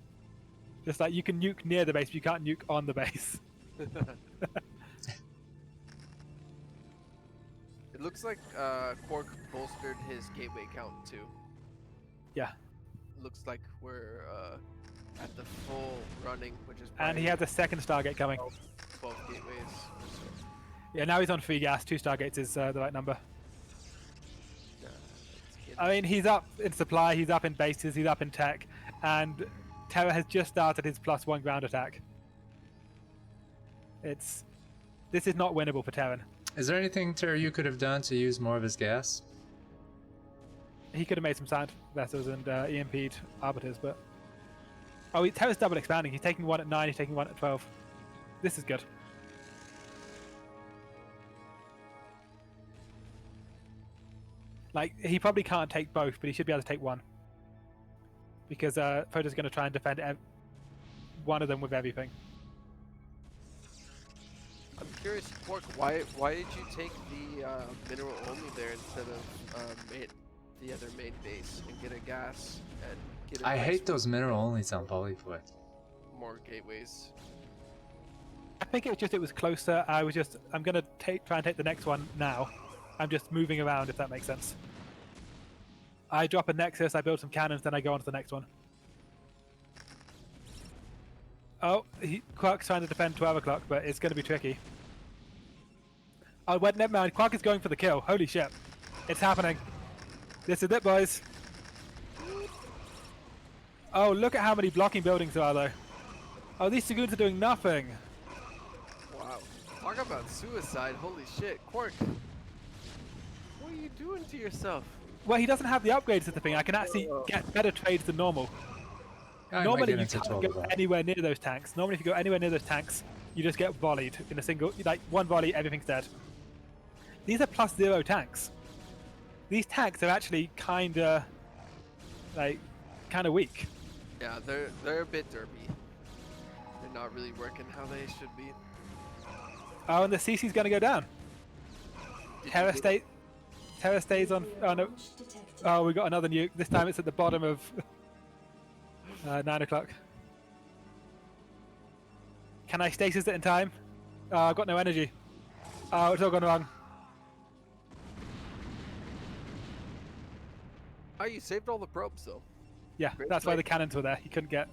Speaker 2: Just like, you can nuke near the base, but you can't nuke on the base.
Speaker 3: It looks like Kwark bolstered his gateway count too.
Speaker 2: Yeah.
Speaker 3: Looks like we're at the full running, which is
Speaker 2: And he
Speaker 3: probably
Speaker 2: has a second Stargate coming.
Speaker 3: 12 gateways. or so.
Speaker 2: Yeah, now he's on 3 gas. 2 Stargates is the right number.
Speaker 3: Yeah, it's getting-
Speaker 2: I mean, he's up in supply, he's up in bases, he's up in tech, and Terra has just started his +1 ground attack. This is not winnable for Terran.
Speaker 1: Is there anything Terroru could have done to use more of his gas?
Speaker 2: He could have made some sand vessels and EMP'd arbiters, but Terra's double expanding. He's taking one at 9. He's taking one at 12. This is good. Like, he probably can't take both, but he should be able to take one. Because Photo's going to try and defend one of them with everything.
Speaker 3: I'm curious, Kwark, why did you take the mineral only there instead of the other main base and get a gas and get a
Speaker 1: I hate those mineral onlys on Bo5.
Speaker 3: more gateways?
Speaker 2: I think it was closer. I'm going to try and take the next one now. I'm just moving around, if that makes sense. I drop a nexus, I build some cannons, then I go on to the next one. Oh, Kwark's trying to defend 12 o'clock, but it's going to be tricky. Oh, wait, never mind. Kwark is going for the kill. Holy shit. It's happening. This is it, boys. Oh, look at how many blocking buildings there are, though. Oh, these Sagoons are doing nothing.
Speaker 3: Wow. Talk about suicide. Holy shit. Kwark, what are you doing to yourself?
Speaker 2: Well, he doesn't have the upgrades to the thing. I can actually get better trades than normal. Normally, you can't go anywhere near those tanks. Normally, if you go anywhere near those tanks, you just get volleyed in a single, like one volley, everything's dead. These are +0 tanks. These tanks are actually kind of weak.
Speaker 3: Yeah, they're a bit derpy. They're not really working how they should be.
Speaker 2: Oh, and the CC's going to go down. Terra stays on. Oh no. Oh, we got another nuke. This time it's at the bottom of 9 o'clock. Can I stasis it in time? Oh, I've got no energy. Oh, it's all gone wrong.
Speaker 3: Oh, you saved all the probes though.
Speaker 2: Yeah,
Speaker 3: Great
Speaker 2: that's
Speaker 3: play.
Speaker 2: why the cannons were there. He couldn't get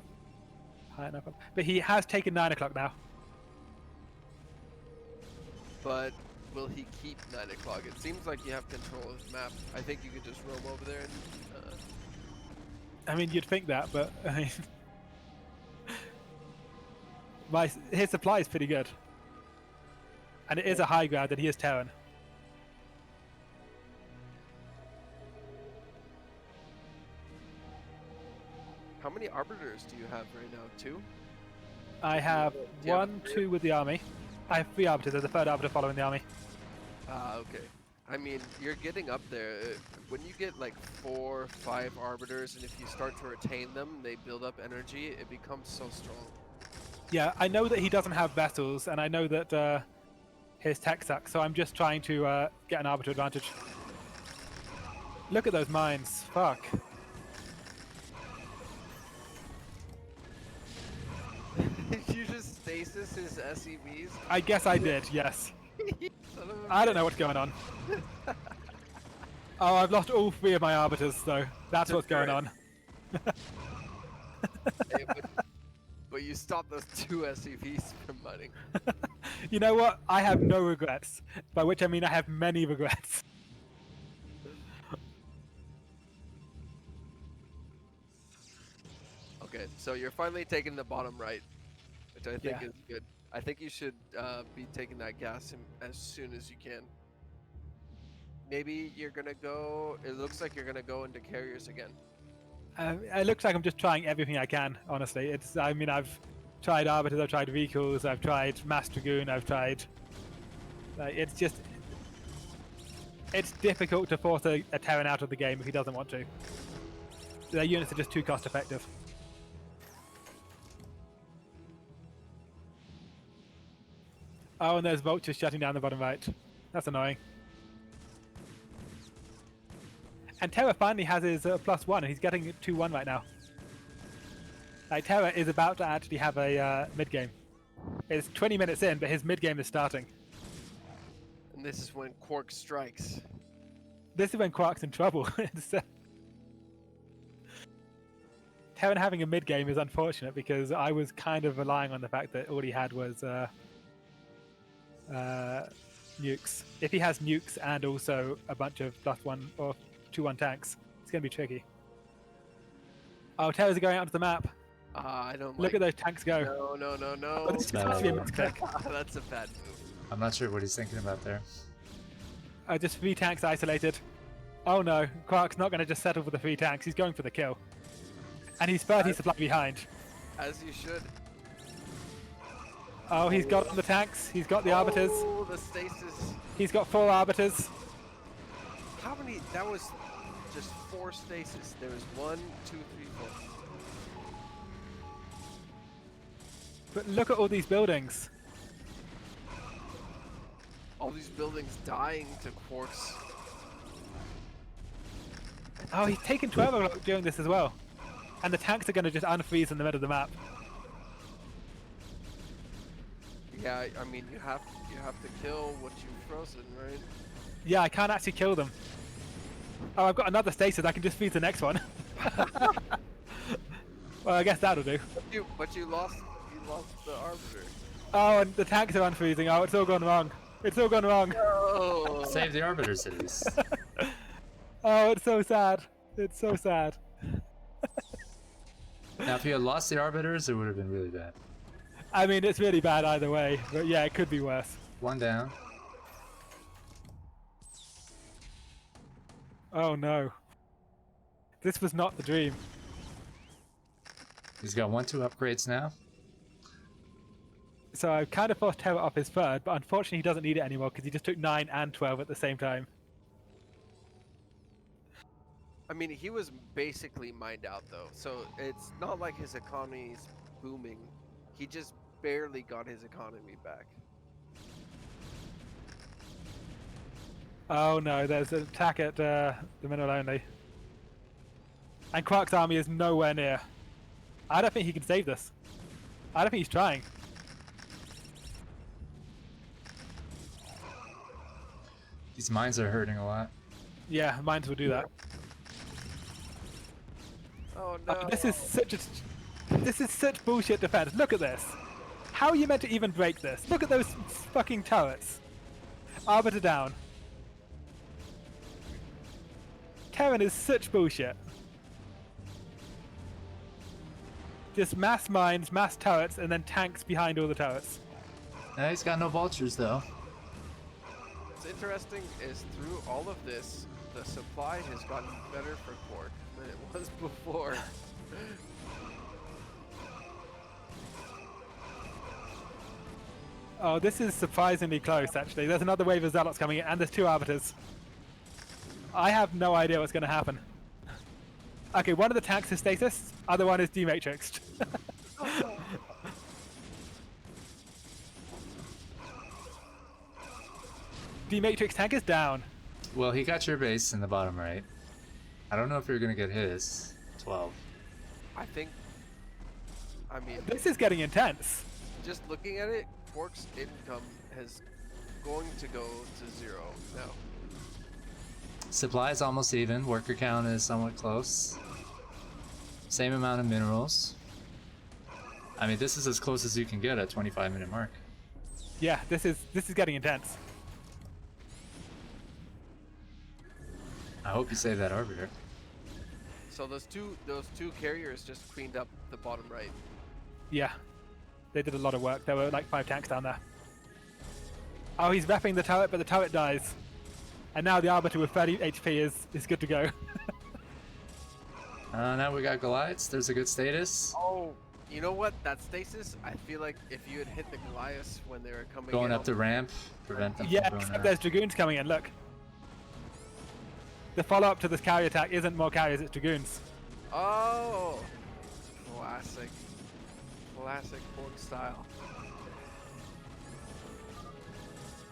Speaker 2: high enough up. But he has taken 9 o'clock now.
Speaker 3: But will he keep 9 o'clock? It seems like you have control of the map. I think you could just roam over there and...
Speaker 2: I mean, you'd think that, but I mean, his supply is pretty good. And it is a high ground, and he is Terran.
Speaker 3: How many arbiters do you have right now? 2?
Speaker 2: I have
Speaker 3: you have
Speaker 2: 1, 2 with the army. I have 3 arbiters. There's a 3rd arbiter following the army.
Speaker 3: Ah, okay. I mean, you're getting up there. When you get like 4, 5 arbiters, and if you start to retain them, they build up energy, it becomes so strong.
Speaker 2: Yeah, I know that he doesn't have vessels, and I know that his tech sucks, so I'm just trying to get an arbiter advantage. Look at those mines. Fuck.
Speaker 3: Did you just stasis his SEVs?
Speaker 2: I guess I did, yes.
Speaker 3: Son of a
Speaker 2: I don't know what's going on. Oh, I've lost all 3 of my arbiters, though. That's what's going on.
Speaker 3: Hey, but you stopped those 2 SEVs from mining.
Speaker 2: You know what? I have no regrets. By which I mean I have many regrets.
Speaker 3: Okay, so you're finally taking the bottom right, which I think
Speaker 2: Yeah.
Speaker 3: is good. I think you should be taking that gas as soon as you can. Maybe you're gonna go. It looks like you're gonna go into carriers again.
Speaker 2: It looks like I'm just trying everything I can, honestly. I mean, I've tried arbiters, I've tried vehicles, I've tried mass dragoon, I've tried... it's difficult to force a Terran out of the game if he doesn't want to. Their units are just too cost effective. Oh, and there's vultures shutting down the bottom right. That's annoying. And Terra finally has his +1, and he's getting 2-1 right now. Like, Terra is about to actually have a mid-game. It's 20 minutes in, but his mid-game is starting.
Speaker 3: And this is when Kwark strikes.
Speaker 2: This is when Kwark's in trouble. Terran having a mid-game is unfortunate, because I was kind of relying on the fact that all he had was nukes. If he has nukes and also a bunch of +1 or 2-1 tanks, it's going to be tricky. Oh, Terrors are going out to the map.
Speaker 3: I don't
Speaker 2: Look
Speaker 3: like...
Speaker 2: at those tanks go.
Speaker 3: No.
Speaker 2: Oh, this is supposed to be a misclick.
Speaker 3: That's a bad move.
Speaker 1: I'm not sure what he's thinking about there.
Speaker 2: Just 3 tanks isolated. Oh no, Kwark's not going to just settle for the 3 tanks. He's going for the kill. And he's 30 supply behind.
Speaker 3: As you should.
Speaker 2: Oh, he's got on the tanks. He's got the arbiters.
Speaker 3: Oh, the stasis.
Speaker 2: He's got 4 arbiters.
Speaker 3: How many? That was just 4 stasis. There was 1, 2, 3, 4.
Speaker 2: But look at all these buildings.
Speaker 3: All these buildings dying to Kwark's.
Speaker 2: Oh, he's taken 12 o'clock doing this as well. And the tanks are going to just unfreeze in the middle of the map.
Speaker 3: Yeah, I mean you have to kill what you've frozen, right?
Speaker 2: Yeah, I can't actually kill them. Oh, I've got another stasis. I can just freeze the next one. Well, I guess that'll do.
Speaker 3: But you lost the arbiter.
Speaker 2: Oh, and the tanks are unfreezing. Oh, it's all gone wrong. It's all gone wrong.
Speaker 3: Oh.
Speaker 1: Save the arbiters at least.
Speaker 2: Oh, it's so sad. It's so sad.
Speaker 1: Now, if you had lost the arbiters, it would have been really bad.
Speaker 2: I mean, it's really bad either way, but yeah, it could be worse.
Speaker 1: 1 down.
Speaker 2: Oh no. This was not the dream.
Speaker 1: He's got 1, 2 upgrades now.
Speaker 2: So I kind of forced Terror off his 3rd, but unfortunately he doesn't need it anymore because he just took 9 and 12 at the same time.
Speaker 3: I mean, he was basically mined out though, so it's not like his economy's booming. He just barely got his economy back.
Speaker 2: Oh no, there's an attack at the middle only. And Kwark's army is nowhere near. I don't think he can save this. I don't think he's trying.
Speaker 1: These mines are hurting a lot.
Speaker 2: Yeah, mines will do that.
Speaker 3: Oh no.
Speaker 2: This is such bullshit defense. Look at this. How are you meant to even break this? Look at those fucking turrets. Arbiter down. Terran is such bullshit. Just mass mines, mass turrets, and then tanks behind all the turrets.
Speaker 1: Now he's got no vultures though.
Speaker 3: What's interesting is through all of this, the supply has gotten better for Kwark than it was before.
Speaker 2: Oh, this is surprisingly close, actually. There's another wave of zealots coming in, and there's 2 arbiters. I have no idea what's going to happen. Okay, one of the tanks is status, other one is dematrixed. Dematrix tank is down.
Speaker 1: Well, he got your base in the bottom right. I don't know if you're gonna get his. 12.
Speaker 3: I mean,
Speaker 2: This is getting intense.
Speaker 3: just looking at it, Kwark's income is going to go to 0 now.
Speaker 1: Supply is almost even. Worker count is somewhat close. Same amount of minerals. I mean, this is as close as you can get at 25-minute mark.
Speaker 2: Yeah, this is getting intense.
Speaker 1: I hope you save that arbiter.
Speaker 3: So those two carriers just cleaned up the bottom right.
Speaker 2: Yeah, they did a lot of work. There were like 5 tanks down there. Oh, he's repping the turret, but the turret dies. And now the Arbiter with 30 HP is good to go.
Speaker 1: Now we got Goliaths. There's a good status.
Speaker 3: Oh, you know what? That stasis, I feel like if you had hit the Goliaths when they were coming
Speaker 1: Going
Speaker 3: in
Speaker 1: up the ramp, prevent them
Speaker 2: Yeah,
Speaker 1: from going
Speaker 2: except
Speaker 1: up.
Speaker 2: there's Dragoons coming in, look. The follow-up to this carrier attack isn't more carriers, it's Dragoons.
Speaker 3: Oh! Classic. Classic Kwark style.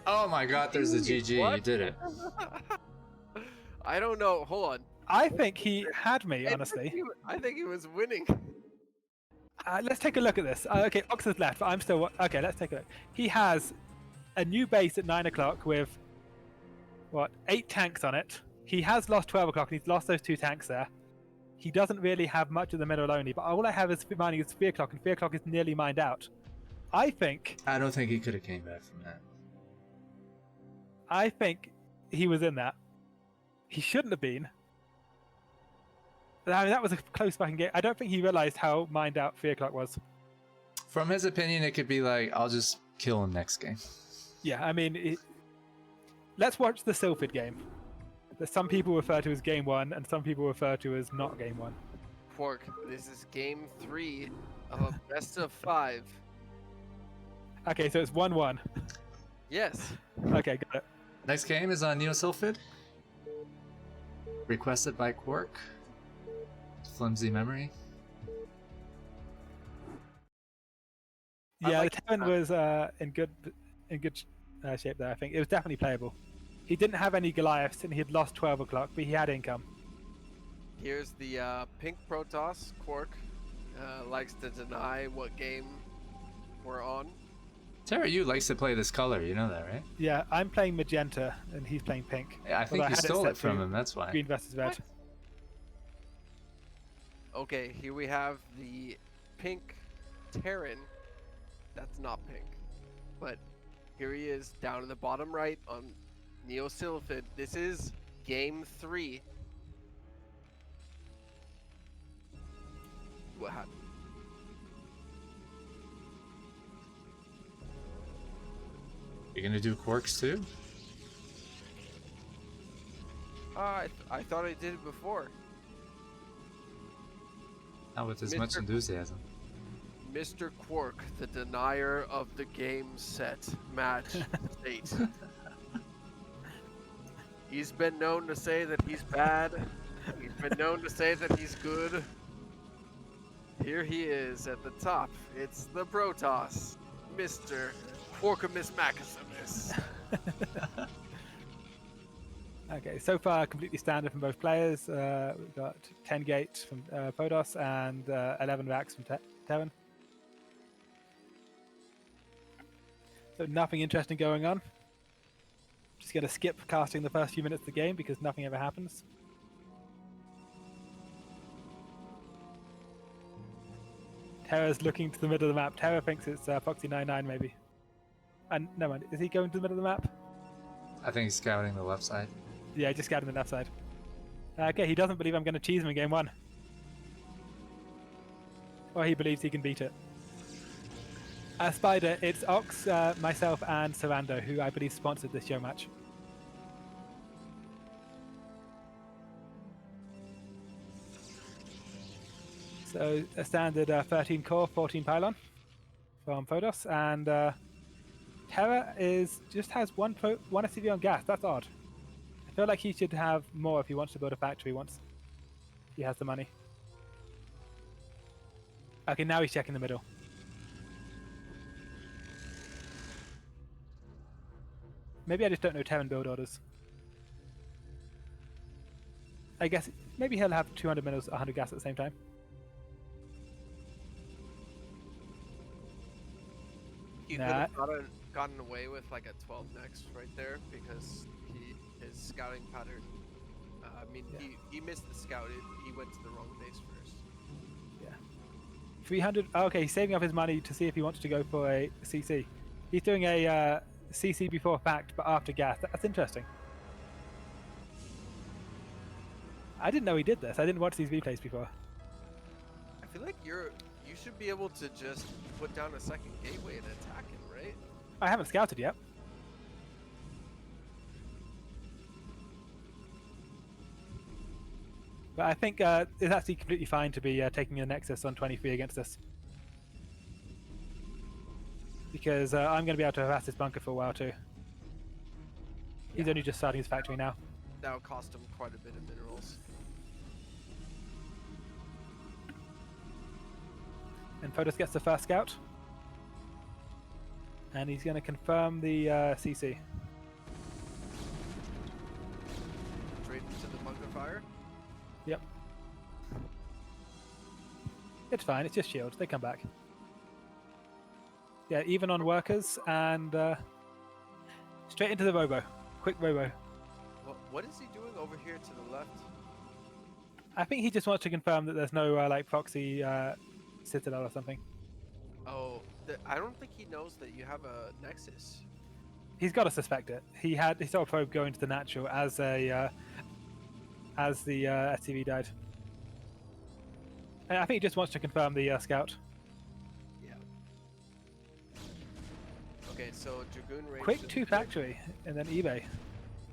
Speaker 1: Oh my god, there's the GG.
Speaker 3: What?
Speaker 1: You did it.
Speaker 3: I don't know. Hold on.
Speaker 2: I think he had me, honestly.
Speaker 3: I think he was winning.
Speaker 2: Let's take a look at this. Okay, Ox has left, but I'm still... Okay, let's take a look. He has a new base at 9 o'clock with, what, 8 tanks on it. He has lost 12 o'clock, and he's lost those 2 tanks there. He doesn't really have much of the middle only, but all I have is mining is 3 o'clock, and 3 o'clock is nearly mined out. I think
Speaker 1: I don't think he could have came back from that.
Speaker 2: he was in that. He shouldn't have been. I mean, that was a close fucking game. I don't think he realized how mined out 3 o'clock was.
Speaker 1: From his opinion, it could be like, I'll just kill him next game.
Speaker 2: Yeah, I mean, let's watch the Sylphid game. that some people refer to as game 1 and some people refer to as not game 1.
Speaker 3: Kwark, this is game 3 of a best of 5.
Speaker 2: Okay, so it's 1-1.
Speaker 3: Yes.
Speaker 2: Okay, got it.
Speaker 1: Next game is on Neo Sylphid. Requested by Kwark. Flimsy memory.
Speaker 2: Yeah,
Speaker 3: like
Speaker 2: the Terran was in good shape there. I think it was definitely playable. He didn't have any Goliaths and he had lost 12 o'clock, but he had income.
Speaker 3: Here's the pink Protoss. Kwark likes to deny what game we're on.
Speaker 1: Terroru likes to play this color, you know that, right?
Speaker 2: Yeah, I'm playing magenta and he's playing pink.
Speaker 1: Yeah, I think you stole it from him, that's why.
Speaker 2: Green versus red.
Speaker 3: What? Okay, here we have the pink Terran. That's not pink. But here he is down in the bottom right on Neo Sylphid. This is game 3. What happened?
Speaker 1: You're gonna do Quarks too?
Speaker 3: I thought I did it before.
Speaker 1: Not with as much enthusiasm.
Speaker 3: Mr. Kwark, the denier of the game set match state. He's been known to say that he's bad. He's been known to say that he's good. Here he is at the top. It's the Protoss, Mr. Quarkamus Maximus.
Speaker 2: Okay, so far completely standard from both players. We've got 10 gates from Protoss and 11 racks from Terran. So nothing interesting going on. Just going to skip casting the first few minutes of the game because nothing ever happens. Terra's looking to the middle of the map. Terra thinks it's Foxy99 maybe. And no mind, is he going to the middle of the map?
Speaker 1: I think he's scouting the left side.
Speaker 2: Yeah, just scouting the left side. Okay, he doesn't believe I'm going to cheese him in game 1. Or he believes he can beat it. Spider, it's Ox, myself, and Sarando, who I believe sponsored this show match. So a standard 13 core, 14 pylon from Protoss, and Terra just has one SCV on gas. That's odd. I feel like he should have more if he wants to build a factory once he has the money. Okay, now he's checking the middle. Maybe I just don't know Terran build orders. I guess maybe he'll have 200 minerals, 100 gas at the same time.
Speaker 3: You could have gotten away with like a 12 next right there because his scouting pattern. I mean, yeah. he missed the scout. He went to the wrong base first.
Speaker 2: Yeah. 300. Oh, okay, he's saving up his money to see if he wants to go for a CC. He's doing a CC before fact, but after gas. That's interesting. I didn't know he did this. I didn't watch these replays before.
Speaker 3: I feel like you should be able to just put down a second gateway and attack him, right?
Speaker 2: I haven't scouted yet. But I think it's actually completely fine to be taking a Nexus on 23 against us. Because I'm going to be able to harass this bunker for a while too. He's only just starting his factory now.
Speaker 3: That would cost him quite a bit of minerals.
Speaker 2: And Protoss gets the first scout. And he's going to confirm the CC.
Speaker 3: Straight into the bunker fire?
Speaker 2: Yep. It's fine, it's just shields, they come back. Yeah, even on workers, and straight into the robo. Quick robo.
Speaker 3: What is he doing over here to the left?
Speaker 2: I think he just wants to confirm that there's no like proxy citadel or something.
Speaker 3: Oh, I don't think he knows that you have a Nexus.
Speaker 2: He's got to suspect it. He saw a probe go into the natural as the SCV died. And I think he just wants to confirm the scout.
Speaker 3: Yeah. Okay, so Dragoon range.
Speaker 2: Quick 2 factory and then eBay.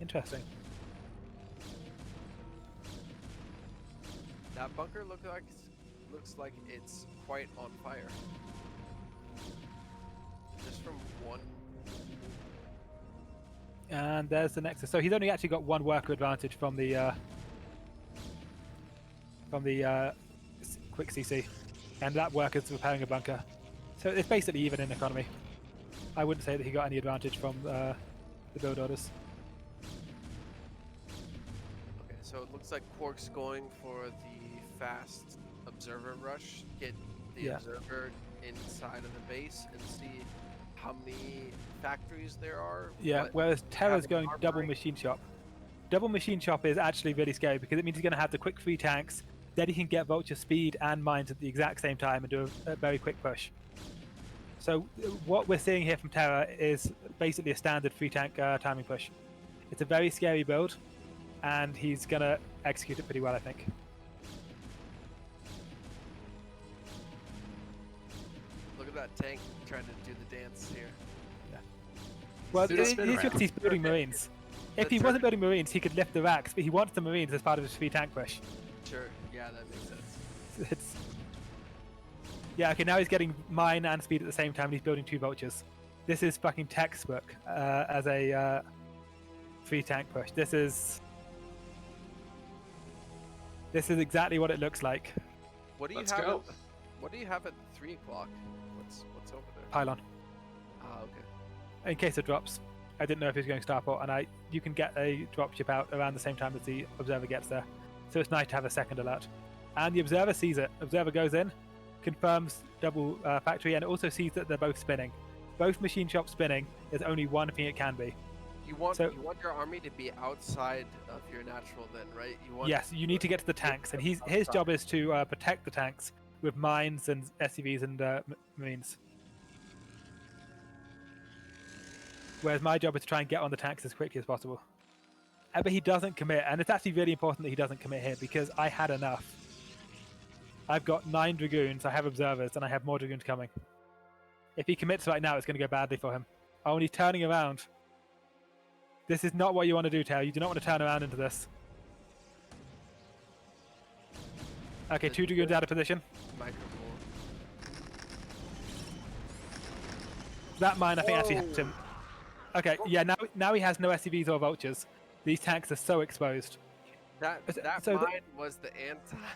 Speaker 2: Interesting.
Speaker 3: bunker looks like it's quite on fire. Just from one.
Speaker 2: And there's the Nexus. So he's only actually got one worker advantage from the quick CC, and that worker's repairing a bunker. So it's basically even in economy. I wouldn't say that he got any advantage from the build orders.
Speaker 3: Okay, so it looks like Kwark's going for the fast observer rush. Get the observer inside of the base and see how many factories there are.
Speaker 2: Yeah, whereas Terror's going double machine shop. Double machine shop is actually really scary because it means he's going to have the quick 3 tanks, then he can get vulture speed and mines at the exact same time and do a very quick push. So what we're seeing here from Terror is basically a standard 3 tank timing push. It's a very scary build, and he's going to execute it pretty well, I think.
Speaker 3: Look at that tank trying to do the dance here.
Speaker 2: Yeah. Well, it's because he's building Marines. If he wasn't building Marines, he could lift the racks, but he wants the Marines as part of his 3 tank push.
Speaker 3: Sure, yeah, that makes sense.
Speaker 2: Yeah, okay, now he's getting mine and speed at the same time, and he's building 2 vultures. This is fucking textbook as a 3 tank push. This is exactly what it looks like.
Speaker 3: What do you
Speaker 1: Let's
Speaker 3: have?
Speaker 1: go.
Speaker 3: What do you have at 3 o'clock? What's over there?
Speaker 2: Pylon.
Speaker 3: Ah, okay.
Speaker 2: In case of drops. I didn't know if he was going starport, and you can get a dropship out around the same time as the observer gets there. So it's nice to have a second alert. And the observer sees it. Observer goes in, confirms double factory, and it also sees that they're both spinning. Both machine shops spinning. There's only one thing it can be.
Speaker 3: You want your army to be outside of your natural, then, right?
Speaker 2: Yes, you need to get to the tanks, and his job is to protect the tanks with mines and SCVs and Marines. Whereas my job is to try and get on the tanks as quickly as possible. But he doesn't commit, and it's actually really important that he doesn't commit here because I had enough. I've got 9 Dragoons, I have observers, and I have more Dragoons coming. If he commits right now, it's going to go badly for him. Oh, and he's turning around. This is not what you want to do, Tail. You do not want to turn around into this. Okay, 2 Dragoons out of position. That mine, I think, actually helped him. Okay, yeah, now he has no SCVs or vultures. These tanks are so exposed.
Speaker 3: That mine was the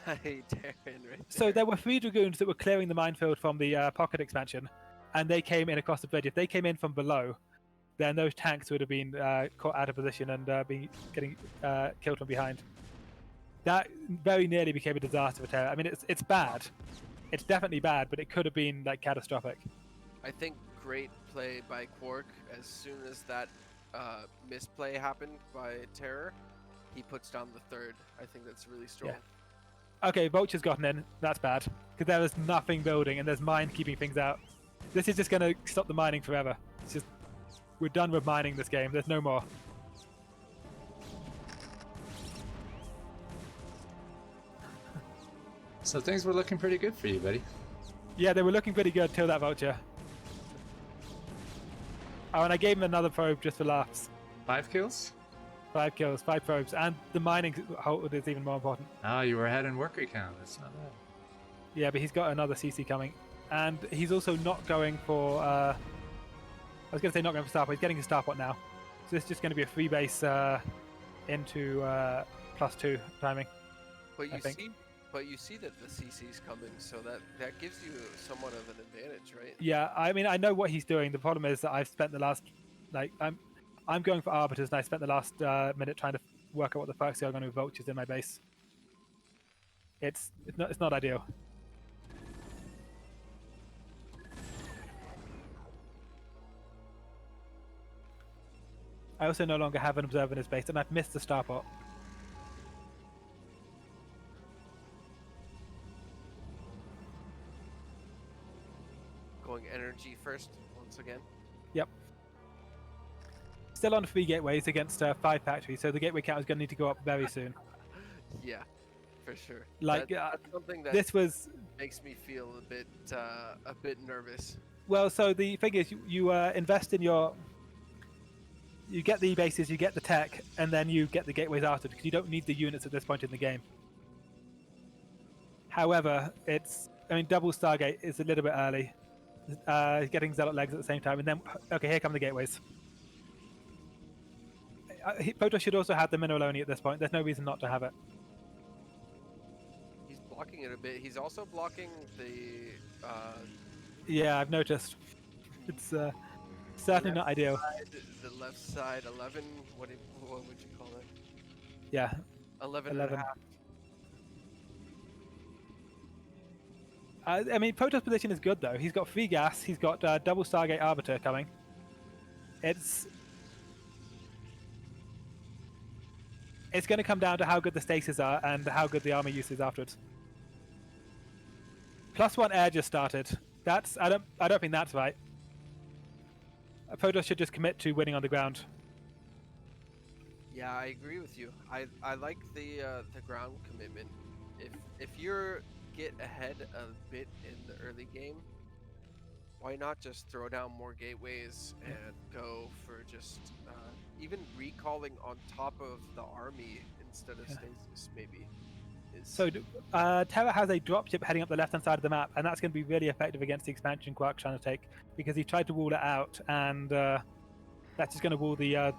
Speaker 3: anti-Terran right there.
Speaker 2: So there were 3 Dragoons that were clearing the minefield from the pocket expansion, and they came in across the bridge. If they came in from below, then those tanks would have been caught out of position and getting killed from behind. That very nearly became a disaster for Terra. I mean, it's bad. It's definitely bad, but it could have been like catastrophic.
Speaker 3: I think great play by Kwark. As soon as that misplay happened by Terror, he puts down the 3rd. I think that's really strong.
Speaker 2: Yeah. Okay, Vulture's gotten in. That's bad. Because there is nothing building and there's mine keeping things out. This is just going to stop the mining forever. It's just, we're done with mining this game. There's no more.
Speaker 1: So things were looking pretty good for you, buddy.
Speaker 2: Yeah, they were looking pretty good till that Vulture. Oh, and I gave him another probe just for laughs.
Speaker 1: 5 kills?
Speaker 2: 5 kills, 5 probes, and the mining hold is even more important.
Speaker 1: Ah, you were ahead in worker count. That's not bad.
Speaker 2: Yeah, but he's got another CC coming. And he's also not going for... I was going to say not going for starport. He's getting his starport now. So this is just going to be a free base into +2 timing.
Speaker 3: But you see that the CC's coming, so that gives you somewhat of an advantage, right?
Speaker 2: Yeah, I mean, I know what he's doing. The problem is that I've spent the last... I'm going for Arbiters, and I spent the last minute trying to work out what the fuck's going on with Vultures in my base. It's not ideal. I also no longer have an observer in his base, and I've missed the starport.
Speaker 3: Going energy first, once again.
Speaker 2: Yep. Still on 3 gateways against 5 factories, so the gateway count is going to need to go up very soon.
Speaker 3: Yeah, for sure.
Speaker 2: Like
Speaker 3: that's something that makes me feel a bit nervous.
Speaker 2: Well, so the thing is, you invest in your... You get the bases, you get the tech, and then you get the gateways after, because you don't need the units at this point in the game. However, double Stargate is a little bit early. Getting Zealot legs at the same time, and then okay, here come the gateways. Protoss should also have the mineral only at this point. There's no reason not to have it.
Speaker 3: He's blocking it a bit. He's also blocking the.
Speaker 2: Yeah, I've noticed. It's certainly not ideal.
Speaker 3: The left side, 11. What would you call it?
Speaker 2: Yeah.
Speaker 3: 11 and a half.
Speaker 2: I mean, Protoss position is good though. He's got free gas. He's got double Stargate Arbiter coming. It's going to come down to how good the stasis are and how good the armor use is afterwards. +1 air just started. I don't think that's right. Protoss should just commit to winning on the ground.
Speaker 3: Yeah, I agree with you. I like the ground commitment. If you're get ahead a bit in the early game, why not just throw down more gateways and go for just even recalling on top of the army instead of stasis maybe.
Speaker 2: So Terra has a dropship heading up the left hand side of the map, and that's going to be really effective against the expansion Kwark trying to take, because he tried to wall it out, and that's just going to wall the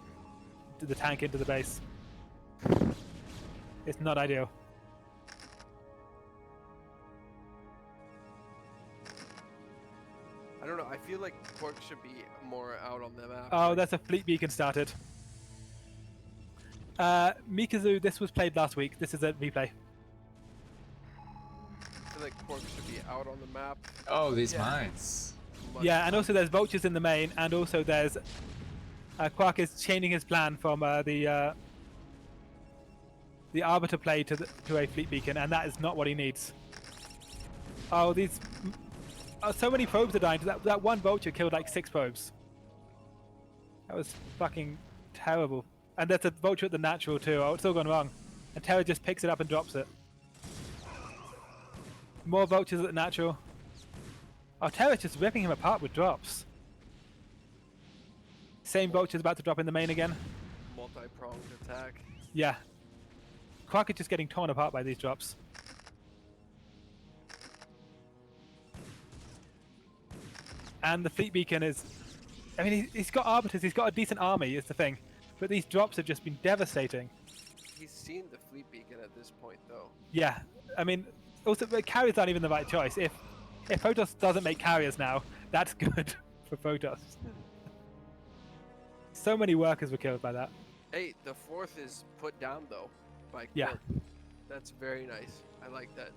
Speaker 2: tank into the base. It's not ideal.
Speaker 3: I don't know, I feel like Kwark should be more out on the map.
Speaker 2: Oh, that's a fleet beacon started. Mikazu, this was played last week. This is a replay.
Speaker 3: I feel like Kwark should be out on the map.
Speaker 1: Oh, these mines.
Speaker 2: Yeah, and also there's vultures in the main, and also there's Kwark is changing his plan from the Arbiter play to a fleet beacon, and that is not what he needs. Oh, these so many probes are dying. That one vulture killed like 6 probes. That was fucking terrible. And there's a vulture at the natural too. Oh, it's all gone wrong. And Terra just picks it up and drops it. More vultures at the natural. Oh, Terra's just ripping him apart with drops. Same vulture's about to drop in the main again.
Speaker 3: Multi-pronged attack.
Speaker 2: Yeah. Kwark is just getting torn apart by these drops. And the fleet beacon is... I mean, he's got arbiters, he's got a decent army, is the thing. But these drops have just been devastating.
Speaker 3: He's seen the fleet beacon at this point, though.
Speaker 2: Yeah. I mean, also, carriers aren't even the right choice. If Protoss doesn't make carriers now, that's good for Protoss. So many workers were killed by that.
Speaker 3: Hey, the 4th is put down, though, by Kwark.
Speaker 2: Yeah.
Speaker 3: That's very nice. I like that.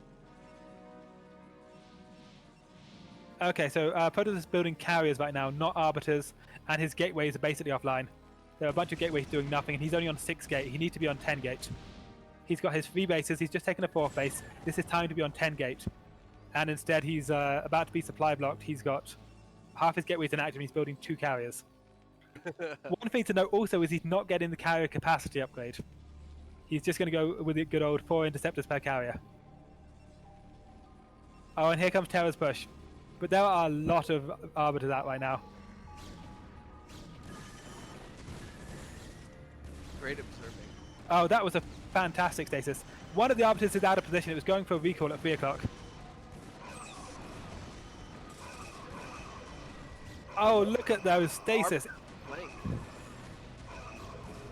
Speaker 2: Okay, so Protoss is building carriers right now, not arbiters, and his gateways are basically offline. There are a bunch of gateways doing nothing, and he's only on 6 gate. He needs to be on 10 gate. He's got his 3 bases. He's just taken a 4th base. This is time to be on 10 gate. And instead, he's about to be supply blocked. He's got half his gateways inactive, and he's building 2 carriers. One thing to note also is he's not getting the carrier capacity upgrade. He's just going to go with the good old 4 interceptors per carrier. Oh, and here comes Terra's push. But there are a lot of arbiters out right now.
Speaker 3: Great observing.
Speaker 2: Oh, that was a fantastic stasis. One of the arbiters is out of position. It was going for a recall at 3 o'clock. Oh, look at those stasis.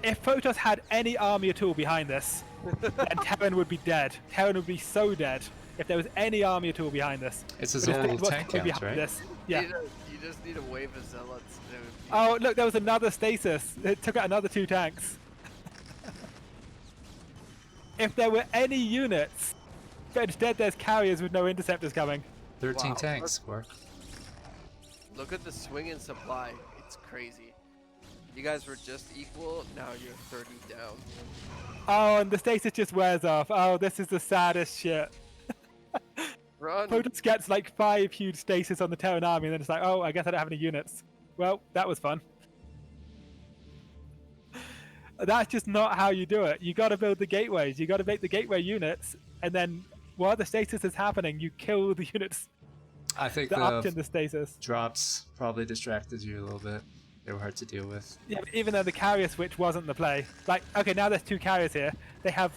Speaker 2: If Protoss had any army at all behind this, then Terran would be dead. Terran would be so dead if there was any army at all behind this.
Speaker 1: It's his old tank count, right?
Speaker 2: This, yeah.
Speaker 3: You just need a wave of zealots.
Speaker 2: Oh, look, there was another stasis. It took out another 2 tanks. If there were any units, but instead there's carriers with no interceptors coming.
Speaker 1: 13 tanks, Kwark.
Speaker 3: Look at the swing in supply. It's crazy. You guys were just equal, now you're 30 down.
Speaker 2: Oh, and the stasis just wears off. Oh, this is the saddest shit.
Speaker 3: Run!
Speaker 2: Protoss gets like 5 huge stasis on the Terran army, and then it's like, oh, I guess I don't have any units. Well, that was fun. That's just not how you do it. You got to build the gateways. You got to make the gateway units, and then while the stasis is happening, you kill the units
Speaker 1: I think
Speaker 2: that opt in the stasis.
Speaker 1: Drops probably distracted you a little bit. They were hard to deal with.
Speaker 2: Yeah, but even though the carrier switch wasn't the play. Like, okay, now there's 2 carriers here. They have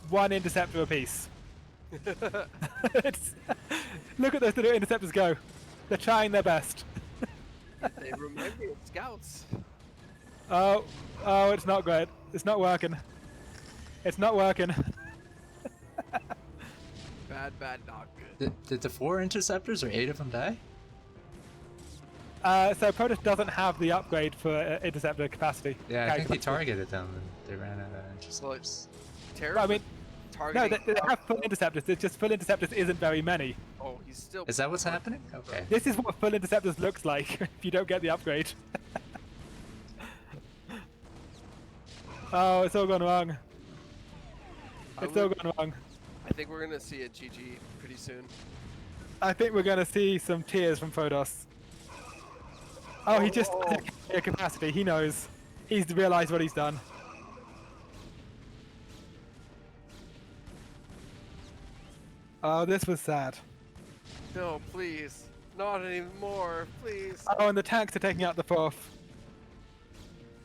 Speaker 2: 1 interceptor apiece. Look at those little interceptors go. They're trying their best.
Speaker 3: They remind me of scouts.
Speaker 2: Oh, it's not great. It's not working. It's not working.
Speaker 3: Bad, not good.
Speaker 1: Did the 4 interceptors or 8 of them die?
Speaker 2: So Protoss doesn't have the upgrade for interceptor capacity.
Speaker 1: Yeah, I think he targeted them and they ran out of interceptors.
Speaker 3: Terror.
Speaker 2: Well, I mean, no,
Speaker 3: targeting.
Speaker 2: they have full interceptors. It's just full interceptors isn't very many.
Speaker 3: Oh, he's still.
Speaker 1: Is that what's happening? Okay.
Speaker 2: This is what full interceptors looks like if you don't get the upgrade. Oh, it's all gone wrong. It's all gone wrong.
Speaker 3: I think we're gonna see a GG pretty soon.
Speaker 2: I think we're going to see some tears from Protoss. Oh, he just has a capacity. He knows. He's realized what he's done. Oh, this was sad.
Speaker 3: No, please, not anymore, please.
Speaker 2: Oh, and the tanks are taking out the 4th.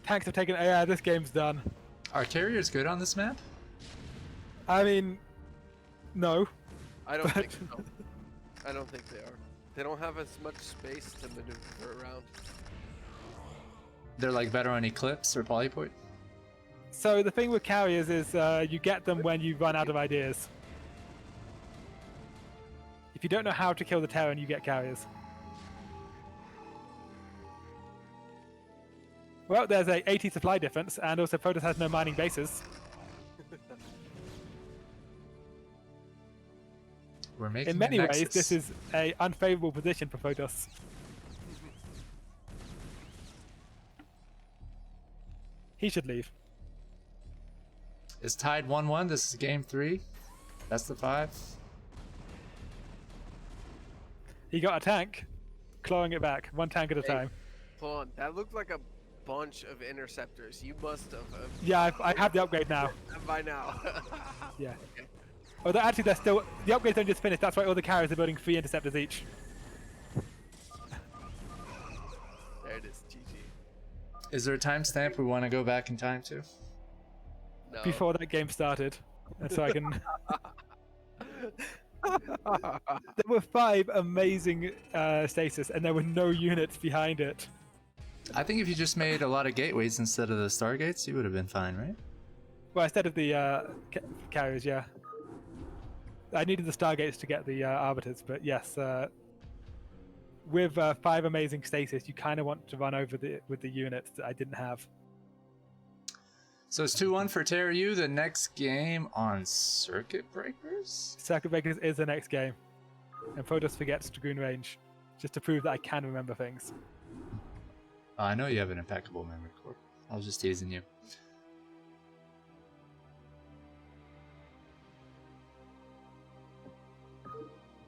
Speaker 2: Tanks have taken. Yeah, this game's done.
Speaker 1: Are carriers good on this map?
Speaker 2: I mean, no.
Speaker 3: I don't think so. I don't think they are. They don't have as much space to maneuver around.
Speaker 1: They're like better on Eclipse or Polyport?
Speaker 2: So the thing with carriers is you get them when you run out of ideas. If you don't know how to kill the Terran, you get carriers. Well, there's a 80 supply difference, and also Protoss has no mining bases.
Speaker 1: We're making
Speaker 2: In many
Speaker 1: a
Speaker 2: ways,
Speaker 1: nexus.
Speaker 2: this is an unfavorable position for Protoss. He should leave.
Speaker 1: It's tied 1-1. This is game 3. That's the 5.
Speaker 2: He got a tank, clawing it back, one tank at a time.
Speaker 3: Hold on, that looked like a bunch of interceptors. You must have.
Speaker 2: Yeah, I have the upgrade now.
Speaker 3: By now.
Speaker 2: Yeah.
Speaker 3: Okay.
Speaker 2: Oh, actually, they're still. The upgrades don't just finished. That's why all the carriers are building 3 interceptors each.
Speaker 3: There it is, GG.
Speaker 1: Is there a timestamp we want to go back in time to?
Speaker 3: No.
Speaker 2: Before that game started, and so I can. There were 5 amazing stasis, and there were no units behind it.
Speaker 1: I think if you just made a lot of gateways instead of the stargates, you would have been fine, right?
Speaker 2: Well, instead of the carriers, yeah. I needed the stargates to get the arbiters, but yes, with 5 amazing stasis, you kind of want to run over with the units that I didn't have.
Speaker 1: So it's 2-1 for Terroru. The next game on Circuit Breakers?
Speaker 2: Circuit Breakers is the next game, and Protoss forgets Dragoon Range, just to prove that I can remember things.
Speaker 1: Oh, I know you have an impeccable memory, Kwark. I was just teasing you.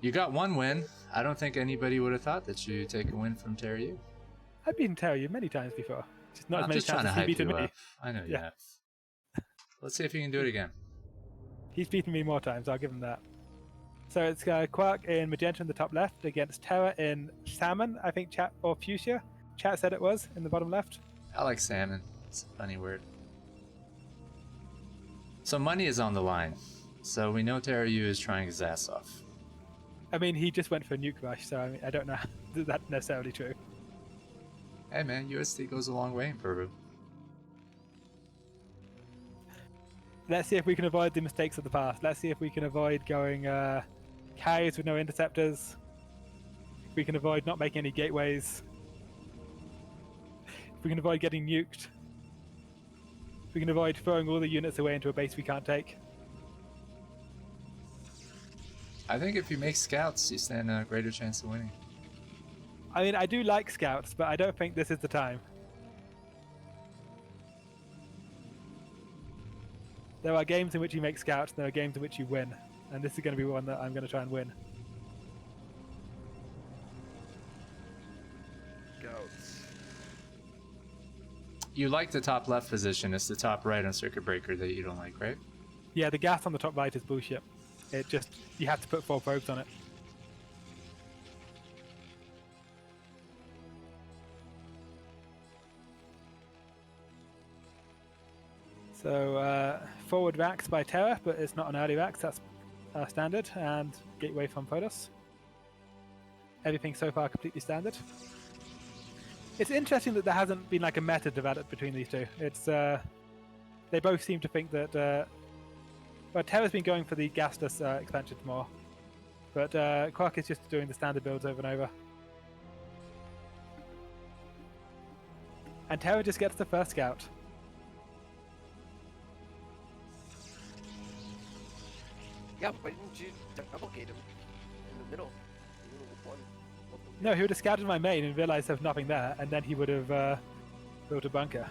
Speaker 1: You got 1 win. I don't think anybody would have thought that you'd take a win from Terroru.
Speaker 2: I've beaten Terroru many times before, just not
Speaker 1: I'm
Speaker 2: as many
Speaker 1: just trying
Speaker 2: times
Speaker 1: to
Speaker 2: as he's
Speaker 1: hype you
Speaker 2: beaten me.
Speaker 1: up. I know you
Speaker 2: Yeah.
Speaker 1: have. Let's see if you can do it again.
Speaker 2: He's beaten me more times, I'll give him that. So it's Kwark in magenta in the top left against Terra in salmon, I think, chat, or fuchsia. Chat said it was in the bottom left.
Speaker 1: I like salmon. It's a funny word. So money is on the line. So we know Terroru is trying his ass off.
Speaker 2: I mean, he just went for a nuke rush, so I mean, I don't know if that's necessarily true.
Speaker 1: Hey man, USD goes a long way in Peru.
Speaker 2: Let's see if we can avoid the mistakes of the past. Let's see if we can avoid going carriers with no interceptors. If we can avoid not making any gateways. If we can avoid getting nuked. If we can avoid throwing all the units away into a base we can't take.
Speaker 1: I think if you make scouts, you stand a greater chance of winning.
Speaker 2: I mean, I do like scouts, but I don't think this is the time. There are games in which you make scouts, and there are games in which you win. And this is going to be one that I'm going to try and win.
Speaker 3: Scouts.
Speaker 1: You like the top left position. It's the top right on Circuit Breaker that you don't like, right?
Speaker 2: Yeah, the gas on the top right is bullshit. It just, you have to put 4 probes on it. So, forward racks by Terra, but it's not an early racks. That's standard, and gateway from Protoss. Everything so far completely standard. It's interesting that there hasn't been like a meta developed between these two. It's they both seem to think that well, Terra's been going for the gasless expansions more, but Kwark is just doing the standard builds over and over. And Terra just gets the first scout.
Speaker 3: Yeah, why didn't you duplicate him in the middle? You would have won.
Speaker 2: No, he would have scouted my main and realized there's nothing there, and then he would have built a bunker.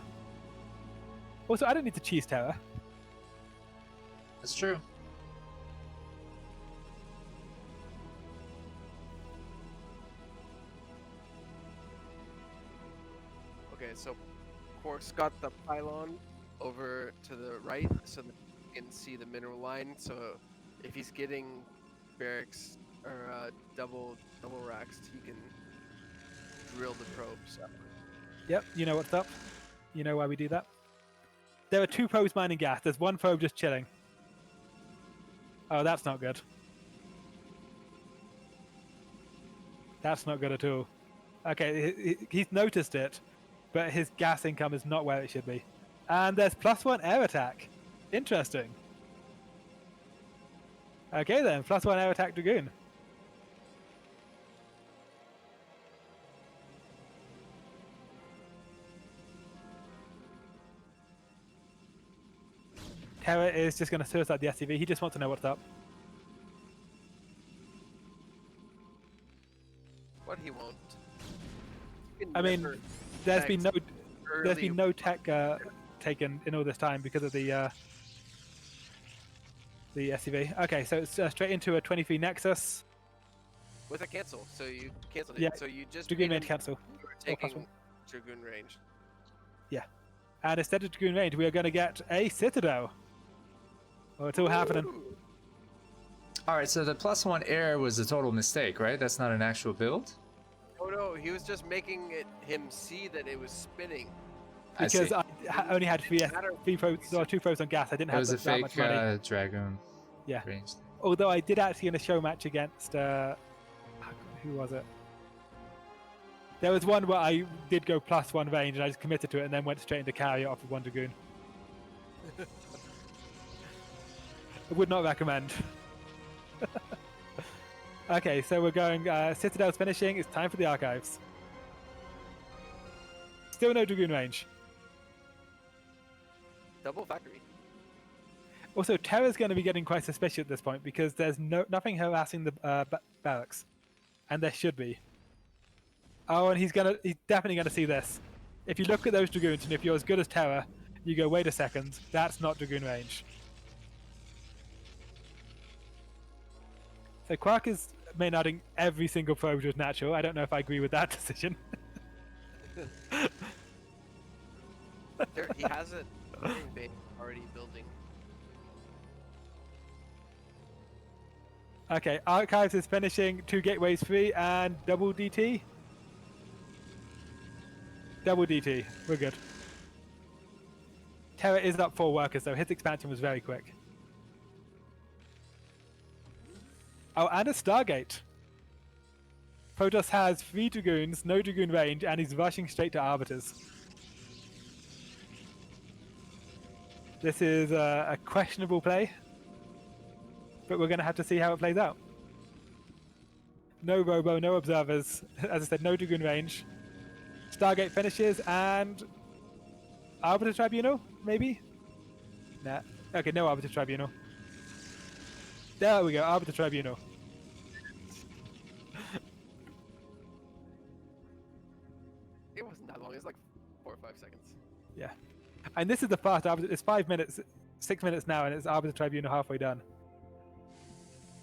Speaker 2: Also, I don't need to cheese Terra.
Speaker 1: That's true.
Speaker 3: Okay, so Kwark's got the pylon over to the right so that you can see the mineral line. So if he's getting barracks or double racks, he can drill the probes.
Speaker 2: Yep, you know what's up. You know why we do that. There are 2 probes mining gas. There's 1 probe just chilling. Oh, that's not good. That's not good at all. Okay, he's noticed it, but his gas income is not where it should be. And there's +1 air attack. Interesting. Okay then, +1 air attack Dragoon. Terra is just going to suicide the SCV. He just wants to know what's up.
Speaker 3: But he won't.
Speaker 2: I mean, there's been no tech taken in all this time because of the SCV. Okay, so it's straight into a 23 Nexus.
Speaker 3: With a cancel, so you canceled it.
Speaker 2: Yeah,
Speaker 3: So you just
Speaker 2: Dragoon
Speaker 3: made
Speaker 2: range
Speaker 3: him-
Speaker 2: cancel.
Speaker 3: You were taking Dragoon range.
Speaker 2: Yeah. And instead of Dragoon range, we are going to get a Citadel. Oh, it's all happening.
Speaker 3: Ooh.
Speaker 1: All right, so the +1 air was a total mistake, right? That's not an actual build.
Speaker 3: Oh no, he was just making him see that it was spinning.
Speaker 1: I see.
Speaker 2: Because I only had 3 probes, or 2 probes on gas. I didn't
Speaker 1: It
Speaker 2: have
Speaker 1: was a
Speaker 2: that
Speaker 1: fake
Speaker 2: much money.
Speaker 1: dragoon
Speaker 2: Yeah.
Speaker 1: range.
Speaker 2: Although I did actually in a show match against who was it? There was one where I did go +1 range and I just committed to it and then went straight into carry off with 1 Dragoon. I would not recommend. Okay, so we're going Citadel's finishing. It's time for the archives. Still no Dragoon range.
Speaker 3: Double factory.
Speaker 2: Also, Terra's going to be getting quite suspicious at this point because there's nothing harassing the barracks, and there should be. Oh, and he's definitely going to see this. If you look at those Dragoons, and if you're as good as Terra, you go, wait a second, that's not Dragoon range. So Kwark is main-adding every single probe was natural. I don't know if I agree with that decision.
Speaker 3: He has a building base already building.
Speaker 2: Okay, Archives is finishing, 2 gateways free, and double DT. Double DT, we're good. Terra is up 4 workers though, his expansion was very quick. Oh, and a Stargate. Protoss has 3 Dragoons, no Dragoon range, and he's rushing straight to Arbiters. This is a questionable play, but we're going to have to see how it plays out. No Robo, no Observers, as I said, no Dragoon range. Stargate finishes, and Arbiter Tribunal, maybe? Nah. Okay, no Arbiter Tribunal. There we go, Arbiter Tribunal.
Speaker 3: It wasn't that long. It was like 4 or 5 seconds.
Speaker 2: Yeah. And this is the fast Arbiter. It's 5 minutes, 6 minutes now, and it's Arbiter Tribunal halfway done.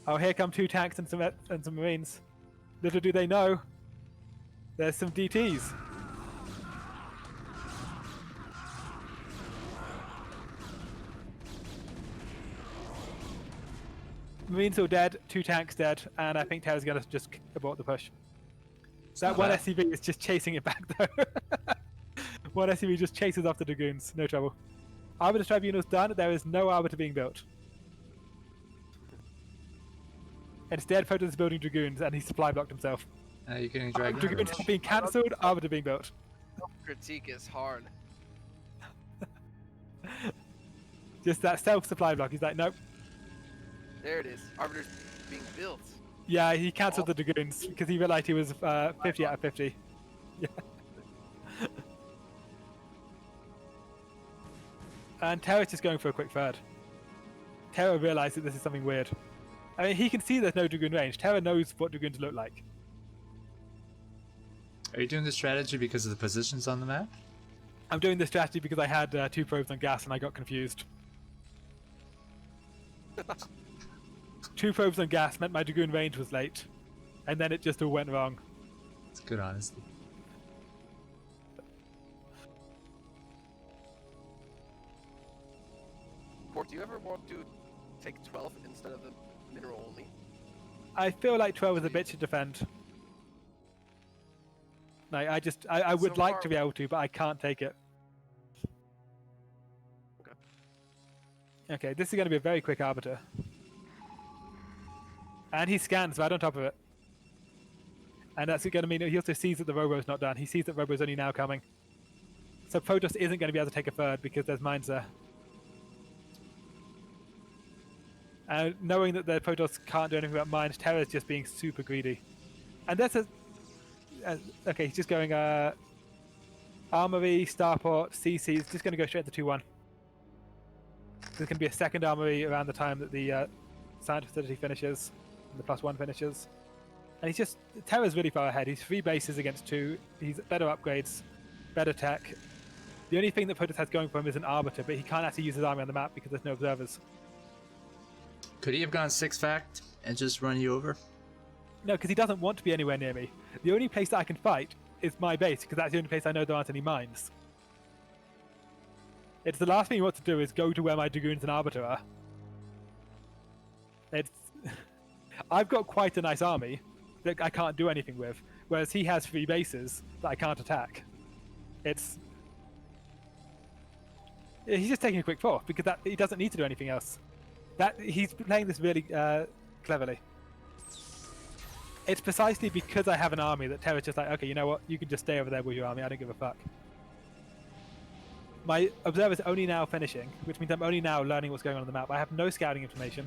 Speaker 2: Oh, here come 2 tanks and some Marines. Little do they know, there's some DTs. Marines all dead, 2 tanks dead, and I think Terra's going to just abort the push. That one SCV is just chasing it back though. One SCV just chases off the Dragoons, no trouble. Arbiter Tribunal's done, there is no Arbiter being built. Instead, Protoss is building Dragoons, and he supply blocked himself.
Speaker 1: You're getting dragged
Speaker 2: Dragoons
Speaker 1: into
Speaker 2: being cancelled, Arbiter being built.
Speaker 3: Critique is hard.
Speaker 2: Just that self-supply block. He's like, nope.
Speaker 3: There it is. Arbiter's being built.
Speaker 2: Yeah, he cancelled the Dragoons because he realized he was 50 out of 50. Yeah. And Terra's just going for a quick third. Terra realized that this is something weird. I mean, he can see there's no Dragoon range. Terra knows what Dragoons look like.
Speaker 1: Are you doing this strategy because of the positions on the map?
Speaker 2: I'm doing this strategy because I had 2 probes on gas and I got confused. 2 probes on gas meant my Dragoon range was late, and then it just all went wrong.
Speaker 1: It's good honesty.
Speaker 3: Kwark, do you ever want to take 12 instead of the mineral only?
Speaker 2: I feel like 12 is a bit to defend. Like, I would
Speaker 3: So
Speaker 2: like
Speaker 3: far-
Speaker 2: to be able to, but I can't take it.
Speaker 3: Okay.
Speaker 2: Okay, this is going to be a very quick Arbiter. And he scans right on top of it. And that's going to mean that he also sees that the Robo's not done. He sees that Robo's only now coming. So Protoss isn't going to be able to take a third because there's mines there. And knowing that the Protoss can't do anything about mines, Terra's just being super greedy. And that's a... okay, he's just going Armory, Starport, CC. He's just going to go straight to 2-1. There's going to be a second Armory around the time that the science facility finishes. And the +1 finishes. And he's just... Terra's really far ahead. He's 3 bases against 2. He's better upgrades, better tech. The only thing that Protoss has going for him is an Arbiter, but he can't actually use his army on the map because there's no observers.
Speaker 1: Could he have gone 6-fact and just run you over?
Speaker 2: No, because he doesn't want to be anywhere near me. The only place that I can fight is my base, because that's the only place I know there aren't any mines. It's the last thing you want to do is go to where my Dragoons and Arbiter are. It's... I've got quite a nice army that I can't do anything with, whereas he has 3 bases that I can't attack. It's... He's just taking a quick fourth, because he doesn't need to do anything else. He's playing this really cleverly. It's precisely because I have an army that Terra's just like, okay, you know what? You can just stay over there with your army. I don't give a fuck. My observer's only now finishing, which means I'm only now learning what's going on the map. I have no scouting information.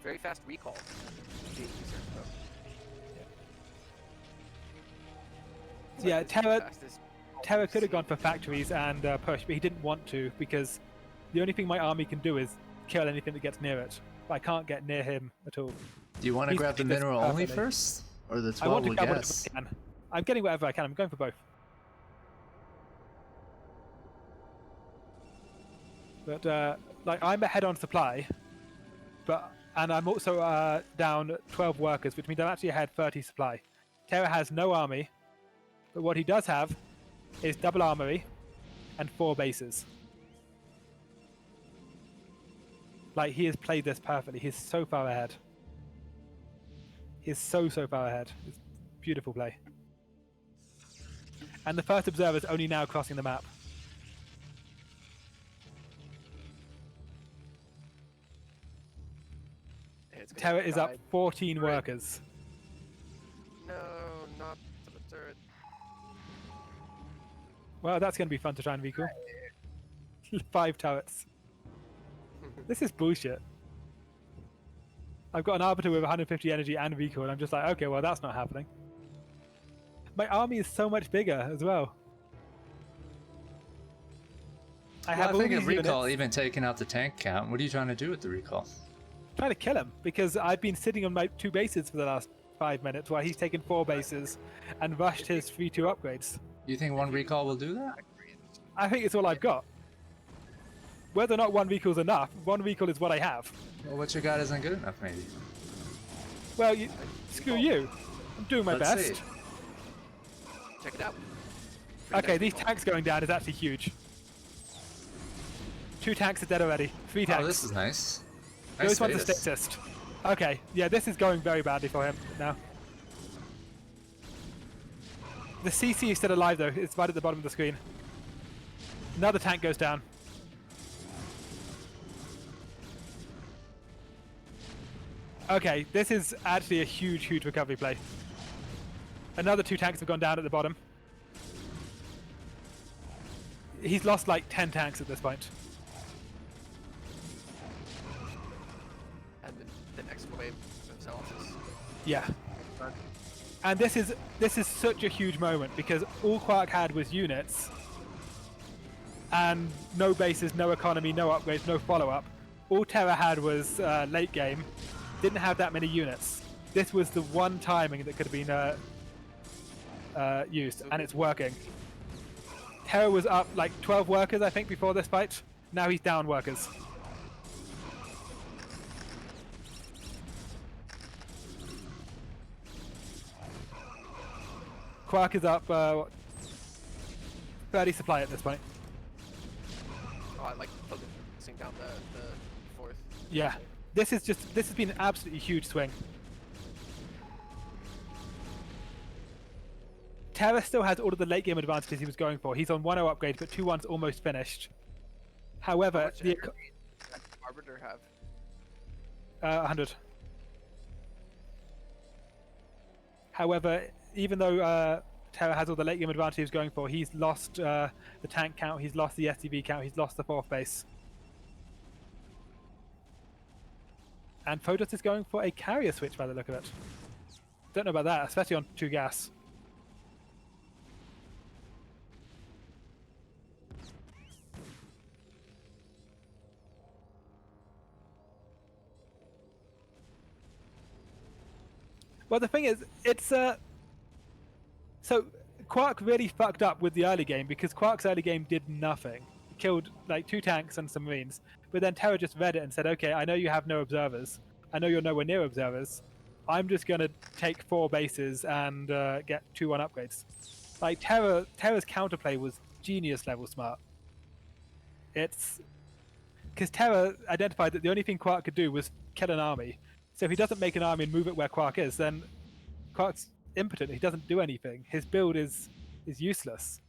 Speaker 3: Very fast recall.
Speaker 2: Yeah, Terra could have gone for factories and push, but he didn't want to because the only thing my army can do is kill anything that gets near it. But I can't get near him at all.
Speaker 1: Do you want to grab the mineral only first? Or the 12
Speaker 2: I want to
Speaker 1: with
Speaker 2: grab
Speaker 1: gas?
Speaker 2: whatever I can. I'm getting whatever I can. I'm going for both. But like I'm ahead on supply, and I'm also down 12 workers, which means I'm actually ahead 30 supply. Terra has no army, but what he does have is double armory and 4 bases. Like he has played this perfectly. He's so far ahead. He's so far ahead. It's beautiful play. And the first observer is only now crossing the map. Terra is up 14 workers.
Speaker 3: No, not to the turret.
Speaker 2: Well, that's going to be fun to try and recall. 5 turrets. This is bullshit. I've got an Arbiter with 150 energy and recall, and I'm just like, okay, well, that's not happening. My army is so much bigger as well.
Speaker 1: I think of recall even taking out the tank count. What are you trying to do with the recall?
Speaker 2: Trying to kill him, because I've been sitting on my 2 bases for the last 5 minutes while he's taken 4 bases and rushed his 3-2 upgrades.
Speaker 1: You think 1 recall will do that?
Speaker 2: I think it's all I've got. Whether or not 1 recall is enough, 1 recall is what I have.
Speaker 1: Well, what you got isn't good enough, maybe.
Speaker 2: Well, screw you. I'm doing my
Speaker 1: Let's
Speaker 2: best.
Speaker 1: see.
Speaker 3: Check it out.
Speaker 2: Okay, these tanks going down is actually huge. 2 tanks are dead already. 3 tanks.
Speaker 1: Oh, this is nice.
Speaker 2: Those
Speaker 1: Nice
Speaker 2: ones are
Speaker 1: status.
Speaker 2: statist. Okay, yeah, this is going very badly for him now. The CC is still alive though, it's right at the bottom of the screen. Another tank goes down. Okay, this is actually a huge recovery play. Another 2 tanks have gone down at the bottom. He's lost like 10 tanks at this point.
Speaker 3: And then the next wave themselves is
Speaker 2: Yeah.
Speaker 3: done.
Speaker 2: And this is such a huge moment because all Kwark had was units and no bases, no economy, no upgrades, no follow-up. All Terra had was late game, didn't have that many units. This was the one timing that could have been used, and it's working. Terra was up like 12 workers, I think, before this fight. Now he's down workers. Kwark is up 30 supply at this point.
Speaker 3: Oh, I like focusing down the fourth.
Speaker 2: Yeah, this has been an absolutely huge swing. Terra still has all of the late game advantages he was going for. He's on 1-0 upgrade, but 2-1's almost finished. However,
Speaker 3: How much
Speaker 2: the
Speaker 3: energy does Arbiter have?
Speaker 2: 100. However, even though Terra has all the late game advantage he was going for, he's lost the tank count, he's lost the SCV count, he's lost the 4th base. And Photos is going for a carrier switch by the look of it. Don't know about that, especially on 2 gas. Well, the thing is, it's so Kwark really fucked up with the early game because Kwark's early game did nothing. He killed like 2 tanks and some marines, but then Terra just read it and said, "Okay, I know you have no observers. I know you're nowhere near observers. I'm just gonna take 4 bases and get 2-1 upgrades." Like Terra's counterplay was genius level smart. It's because Terra identified that the only thing Kwark could do was kill an army. So if he doesn't make an army and move it where Kwark is, then Kwark's impotent. He doesn't do anything. His build is useless.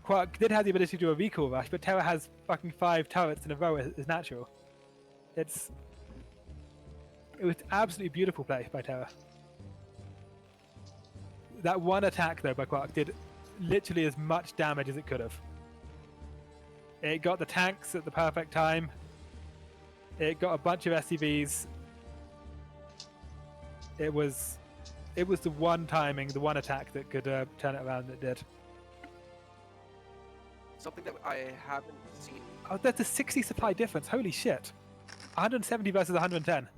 Speaker 2: Kwark did have the ability to do a recall rush, but Terra has fucking 5 turrets in a row is natural. It was absolutely beautiful play by Terra. That one attack though by Kwark did literally as much damage as it could have. It got the tanks at the perfect time. It got a bunch of SCVs. It was the one timing, the one attack that could turn it around. That did.
Speaker 3: Something that I haven't seen.
Speaker 2: Oh, that's a 60 supply difference. Holy shit! 170 versus 110.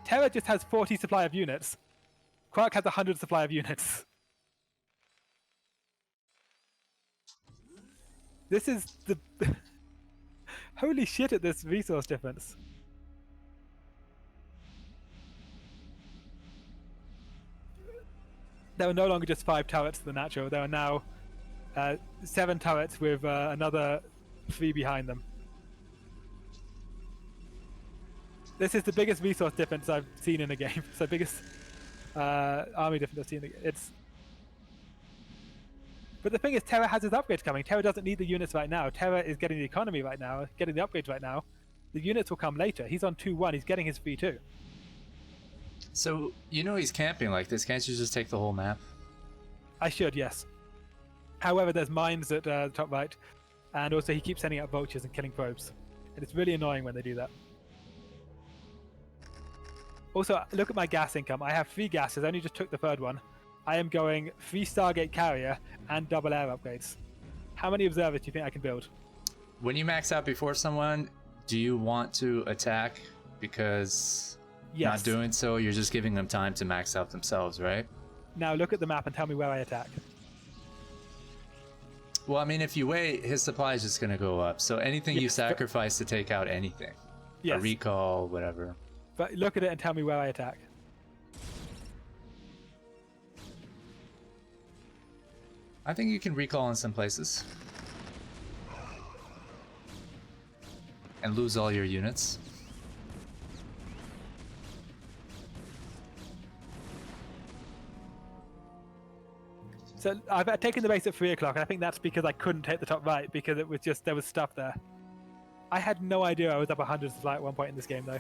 Speaker 2: Terra just has 40 supply of units. Kwark has 100 supply of units. This is the holy shit at this resource difference. There were no longer just 5 turrets to the natural. There are now 7 turrets with another 3 behind them. This is the biggest resource difference I've seen in a game. It's the biggest army difference I've seen in a game. But the thing is, Terra has his upgrades coming. Terra doesn't need the units right now. Terra is getting the economy right now, getting the upgrades right now. The units will come later. He's on 2-1. He's getting his V2.
Speaker 1: So, you know he's camping like this. Can't you just take the whole map?
Speaker 2: I should, yes. However, there's mines at the top right. And also he keeps sending out vultures and killing probes. And it's really annoying when they do that. Also, look at my gas income. I have 3 gases. I only just took the 3rd one. I am going 3 Stargate carrier and double air upgrades. How many observers do you think I can build?
Speaker 1: When you max out before someone, do you want to attack? Because
Speaker 2: Yes.
Speaker 1: not doing so, you're just giving them time to max out themselves, right?
Speaker 2: Now look at the map and tell me where I attack.
Speaker 1: Well, I mean, if you wait, his supply is just going to go up. So anything you
Speaker 2: Yes, but-
Speaker 1: sacrifice to take out anything.
Speaker 2: Yes.
Speaker 1: A recall, whatever.
Speaker 2: But look at it and tell me where I attack.
Speaker 1: I think you can recall in some places. And lose all your units.
Speaker 2: So I've taken the base at 3 o'clock, and I think that's because I couldn't take the top right because it was just there was stuff there. I had no idea I was up 100 supply at one point in this game, though.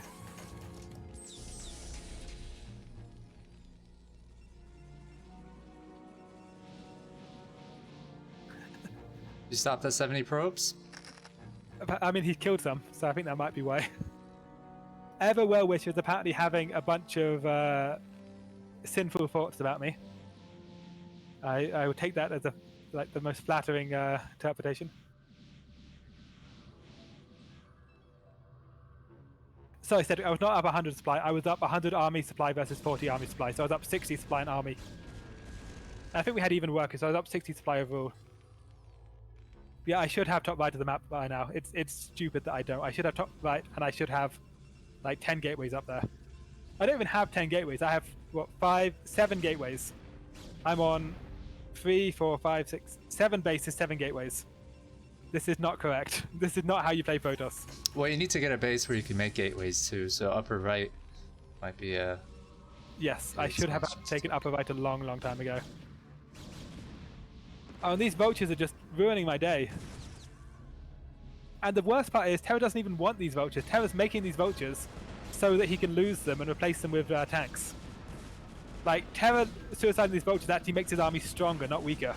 Speaker 1: You stopped at 70 probes?
Speaker 2: I mean, he killed some, so I think that might be why. Ever Well-Wish is apparently having a bunch of sinful thoughts about me. I would take that as the most flattering interpretation. So I said I was not up 100 supply. I was up 100 army supply versus 40 army supply. So I was up 60 supply in army. And I think we had even workers, so I was up 60 supply overall. Yeah, I should have top right of the map by now. It's stupid that I don't. I should have top right, and I should have like 10 gateways up there. I don't even have 10 gateways. I have what 7 gateways. I'm on 3, 4, 5, 6, 7 bases, 7 gateways. This is not correct. This is not how you play Protoss.
Speaker 1: Well, you need to get a base where you can make gateways too. So upper right might be a.
Speaker 2: Yes, I should have taken upper right a long, long time ago. Oh, and these vultures are just ruining my day. And the worst part is Terra doesn't even want these vultures. Terra's making these vultures so that he can lose them and replace them with tanks. Like, Terra suiciding these vultures actually makes his army stronger, not weaker.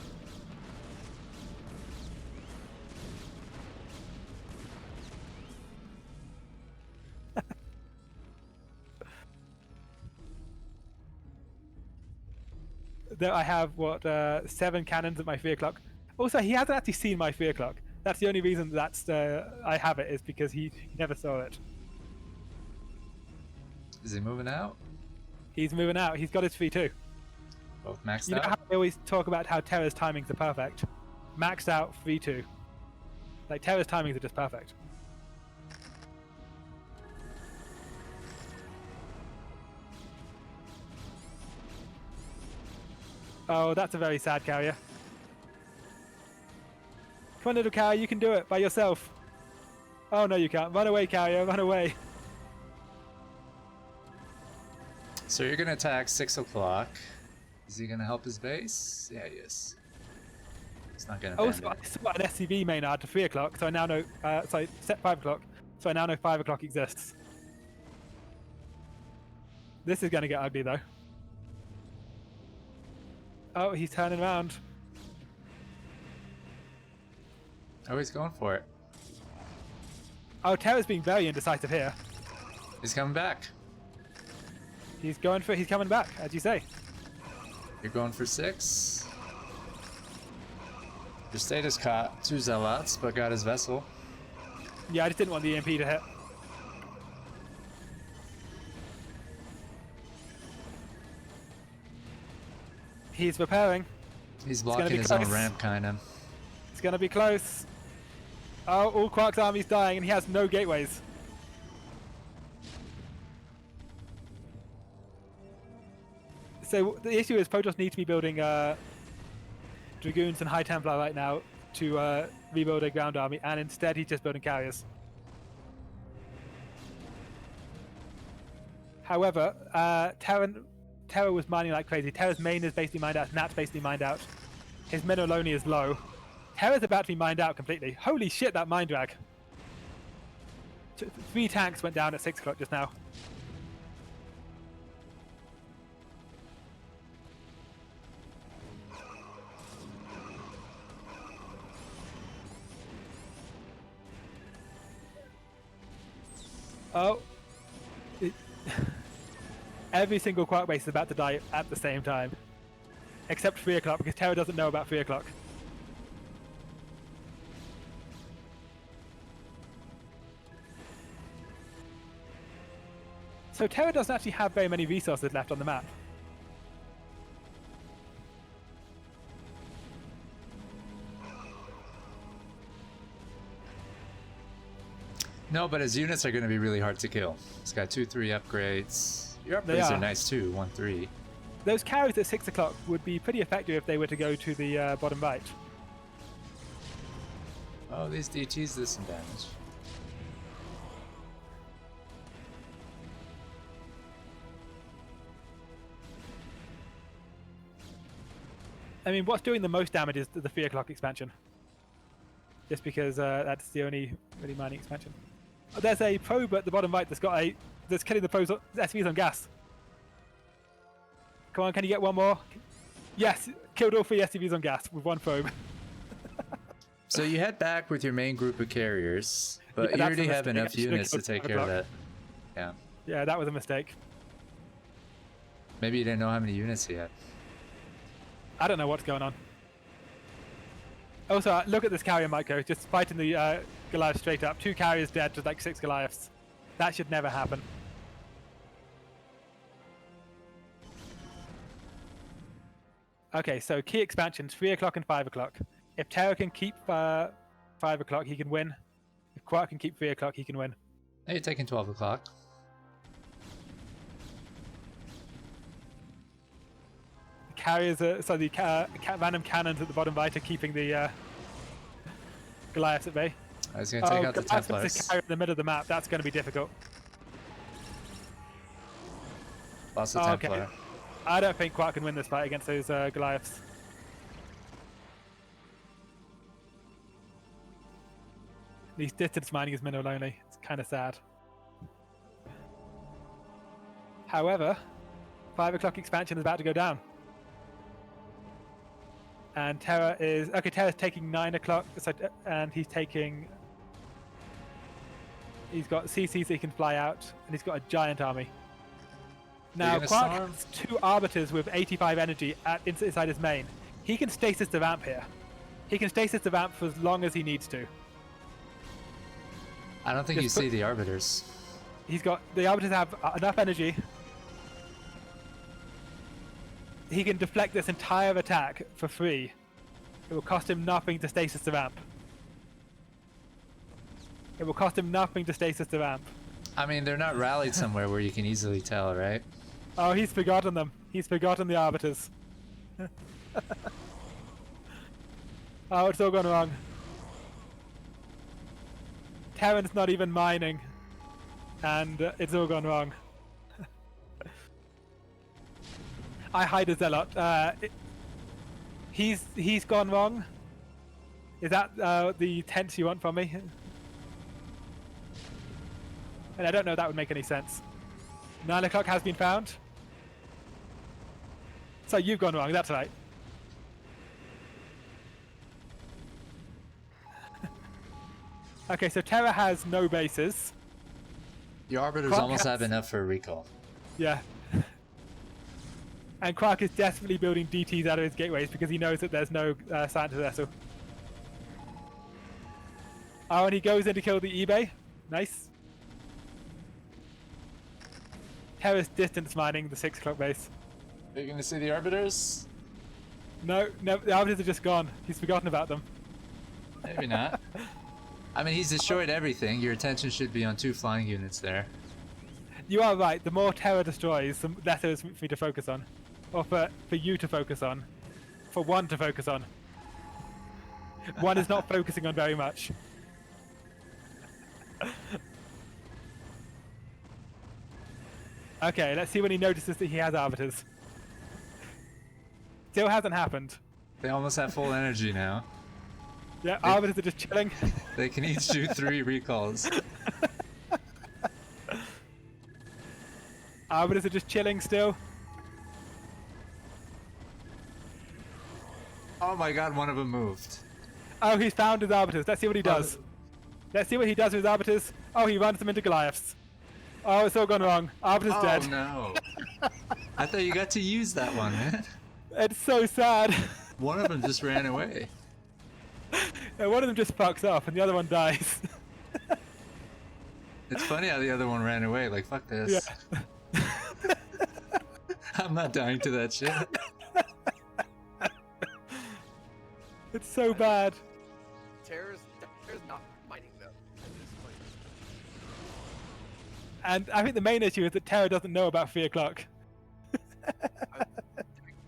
Speaker 2: There I have, what, 7 cannons at my 3 o'clock. Also, he hasn't actually seen my 3 o'clock. That's the only reason that's I have it, is because he never saw it.
Speaker 1: Is he moving out?
Speaker 2: He's moving out. He's got his 3-2.
Speaker 1: Both maxed
Speaker 2: You know
Speaker 1: out?
Speaker 2: how they always talk about how Terra's timings are perfect? Maxed out 3-2. Like, Terra's timings are just perfect. Oh, that's a very sad carrier. Come on, little carrier, you can do it by yourself. Oh, no, you can't. Run away, carrier, run away.
Speaker 1: So you're gonna attack 6 o'clock. Is he gonna help his base? Yeah, he is. He's not gonna abandon
Speaker 2: Also,
Speaker 1: it.
Speaker 2: I saw an SCV maynard to 3 o'clock, so I now know. Sorry, set 5 o'clock, so I now know 5 o'clock exists. This is gonna get ugly, though. Oh, he's turning around.
Speaker 1: Oh, he's going for it.
Speaker 2: Oh, Terra's being very indecisive here.
Speaker 1: He's coming back.
Speaker 2: He's coming back, as you say.
Speaker 1: You're going for 6. Your status caught 2 zealots, but got his vessel.
Speaker 2: Yeah, I just didn't want the EMP to hit. He's repairing.
Speaker 1: He's blocking his own
Speaker 2: close.
Speaker 1: ramp, kinda.
Speaker 2: It's gonna be close. Oh, all Kwark's army's dying, and he has no gateways. So the issue is Protoss need to be building Dragoons and High Templar right now to rebuild a ground army, and instead he's just building carriers. However, Terra was mining like crazy. Terra's main is basically mined out, Nat's basically mined out. His min alone is low. Terra's about to be mined out completely. Holy shit, that mine drag. 3 tanks went down at 6 o'clock just now. Oh. Every single Kwark base is about to die at the same time. Except 3 o'clock, because Terra doesn't know about 3 o'clock. So Terra doesn't actually have very many resources left on the map.
Speaker 1: No, but his units are going to be really hard to kill. He's got 2-3 upgrades. Your upgrades are nice too, 1-3.
Speaker 2: Those carries at 6 o'clock would be pretty effective if they were to go to the bottom right.
Speaker 1: Oh, these DTs did some damage.
Speaker 2: I mean, what's doing the most damage is the 3 o'clock expansion. just because that's the only really mining expansion. Oh, there's a probe at the bottom right that's killing the probes. SCVs on gas. Come on, can you get one more? Yes, killed all 3 SCVs on gas with 1 probe.
Speaker 1: So you head back with your main group of carriers, but
Speaker 2: Yeah,
Speaker 1: you
Speaker 2: that's a
Speaker 1: already have
Speaker 2: mistake.
Speaker 1: enough
Speaker 2: I should've
Speaker 1: units to
Speaker 2: killed
Speaker 1: take
Speaker 2: 5
Speaker 1: care of
Speaker 2: o'clock.
Speaker 1: that. Yeah.
Speaker 2: Yeah, that was a mistake.
Speaker 1: Maybe you didn't know how many units he had.
Speaker 2: I don't know what's going on. Also, look at this carrier, Micro, just fighting the Goliath straight up. 2 carriers dead to like 6 Goliaths. That should never happen. Okay, so key expansions, 3 o'clock and 5 o'clock. If Terror can keep 5 o'clock, he can win. If Kwark can keep 3 o'clock, he can win.
Speaker 1: Hey, you're taking 12 o'clock.
Speaker 2: The carriers so the random cannons at the bottom right are keeping the Goliaths at bay.
Speaker 1: I was going to take out the
Speaker 2: Goliath with
Speaker 1: Templars.
Speaker 2: the carrier in the middle of the map, that's going to be difficult.
Speaker 1: Lost the
Speaker 2: Okay.
Speaker 1: Templar.
Speaker 2: I don't think Kwark can win this fight against those Goliaths. These distance mining is minimal only. It's kind of sad. However, 5 o'clock expansion is about to go down. And Terra is... Okay, Terra's taking 9 o'clock, and he's taking... He's got CCs that he can fly out, and he's got a giant army. Now,
Speaker 1: gonna
Speaker 2: Kwark
Speaker 1: storm?
Speaker 2: has 2 Arbiters with 85 energy inside his main. He can stasis the ramp here. He can stasis the ramp for as long as he needs to.
Speaker 1: I don't think
Speaker 2: Just
Speaker 1: you see the Arbiters.
Speaker 2: He's got... The Arbiters have enough energy. He can deflect this entire attack for free. It will cost him nothing to stasis the ramp. It will cost him nothing to stasis the ramp.
Speaker 1: I mean, they're not rallied somewhere where you can easily tell, right?
Speaker 2: Oh, he's forgotten them. He's forgotten the Arbiters. Oh, it's all gone wrong. Terran's not even mining. And it's all gone wrong. I hide a Zealot. He's gone wrong. Is that the tense you want from me? And I don't know if that would make any sense. 9 o'clock has been found. So you've gone wrong, that's right. Okay, so Terra has no bases.
Speaker 1: Your Arbiters
Speaker 2: Kwark
Speaker 1: almost
Speaker 2: has-
Speaker 1: have enough for a recall.
Speaker 2: Yeah. And Kwark is desperately building DTs out of his gateways because he knows that there's no Santa vessel. Oh, and he goes in to kill the eBay. Nice. Terra's distance mining the 6 o'clock base.
Speaker 1: Are you going to see the Arbiters?
Speaker 2: No, the Arbiters are just gone. He's forgotten about them.
Speaker 1: Maybe not. I mean, he's destroyed everything. Your attention should be on 2 flying units there.
Speaker 2: You are right. The more Terra destroys, the less there is for me to focus on. Or for you to focus on. For one to focus on. One is not focusing on very much. Okay, let's see when he notices that he has Arbiters. Still hasn't happened.
Speaker 1: They almost have full energy now.
Speaker 2: Yeah, Arbiters are just chilling.
Speaker 1: They can each do 3 recalls.
Speaker 2: Arbiters are just chilling still.
Speaker 1: Oh my god, one of them moved.
Speaker 2: Oh, he's found his Arbiters. Let's see what he does. Let's see what he does with his Arbiters. Oh, he runs them into Goliaths. Oh, it's all gone wrong. Arbiter's dead.
Speaker 1: Oh no. I thought you got to use that one, man.
Speaker 2: It's so sad.
Speaker 1: One of them just ran away.
Speaker 2: And one of them just fucks off and the other one dies.
Speaker 1: It's funny how the other one ran away, like, fuck this.
Speaker 2: Yeah.
Speaker 1: I'm not dying to that shit.
Speaker 2: It's so bad.
Speaker 3: Terra's not mining them at this point.
Speaker 2: And I think the main issue is that Terra doesn't know about 3 o'clock.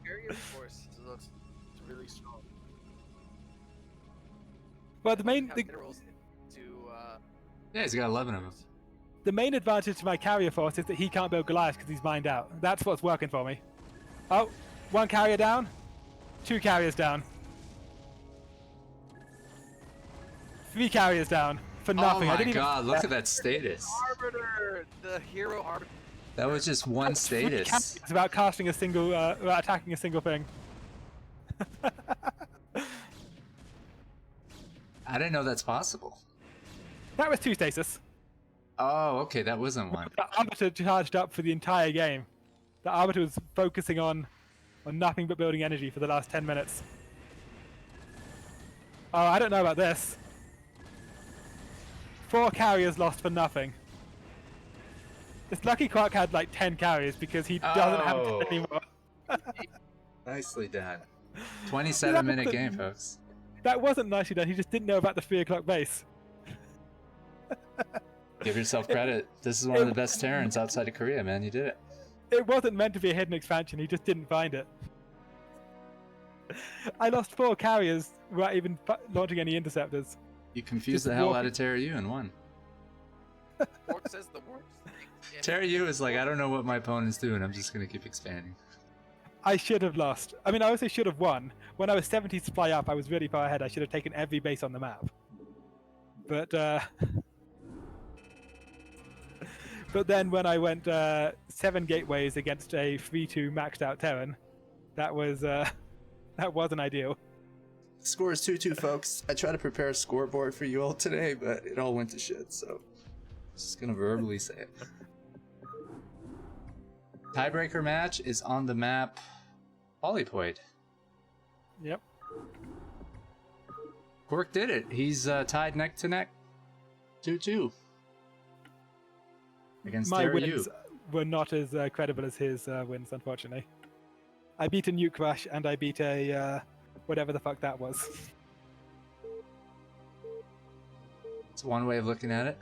Speaker 3: Carrier force looks really strong.
Speaker 2: Well, the main
Speaker 3: Have minerals to
Speaker 1: Yeah, he's got 11 of them.
Speaker 2: the main advantage to my carrier force is that he can't build Goliath because he's mined out. That's what's working for me. Oh, 1 carrier down, 2 carriers down. 3 carriers down for nothing.
Speaker 1: Oh
Speaker 2: I
Speaker 1: my
Speaker 2: didn't
Speaker 1: god, look at that status.
Speaker 3: Arbiter, the hero arbiter.
Speaker 1: That was just one status.
Speaker 2: It's about casting a single, about attacking a single thing.
Speaker 1: I didn't know that's possible.
Speaker 2: That was 2 stasis.
Speaker 1: Oh, okay, that wasn't one.
Speaker 2: The Arbiter charged up for the entire game. The Arbiter was focusing on nothing but building energy for the last 10 minutes. Oh, I don't know about this. 4 carriers lost for nothing. It's lucky Kwark had like 10 carriers because he doesn't have it anymore.
Speaker 1: Nicely done. 27-minute game, folks.
Speaker 2: That wasn't nicely done. He just didn't know about the 3 o'clock base.
Speaker 1: Give yourself credit. This is one of the best Terrans outside of Korea, man. You did it.
Speaker 2: It wasn't meant to be a hidden expansion. He just didn't find it. I lost 4 carriers without even launching any interceptors.
Speaker 1: You confused the hell out of Terroru and won.
Speaker 3: Kwark says the worst thing.
Speaker 1: Terroru is like, I don't know what my opponent's doing. I'm just going to keep expanding.
Speaker 2: I should have lost. I mean, I also should have won. When I was 70 supply up, I was really far ahead. I should have taken every base on the map. But but then when I went 7 gateways against a 3-2 maxed out Terran, that wasn't ideal.
Speaker 1: The score is 2-2, folks. I tried to prepare a scoreboard for you all today, but it all went to shit, so I'm just going to verbally say it. Tiebreaker match is on the map Polypoid.
Speaker 2: Yep.
Speaker 1: Kwark did it. He's tied neck to neck. 2-2. Against
Speaker 2: My
Speaker 1: Terroru.
Speaker 2: wins were not as credible as his wins, unfortunately. I beat a nuke crash and I beat a whatever the fuck that was.
Speaker 1: It's one way of looking at it.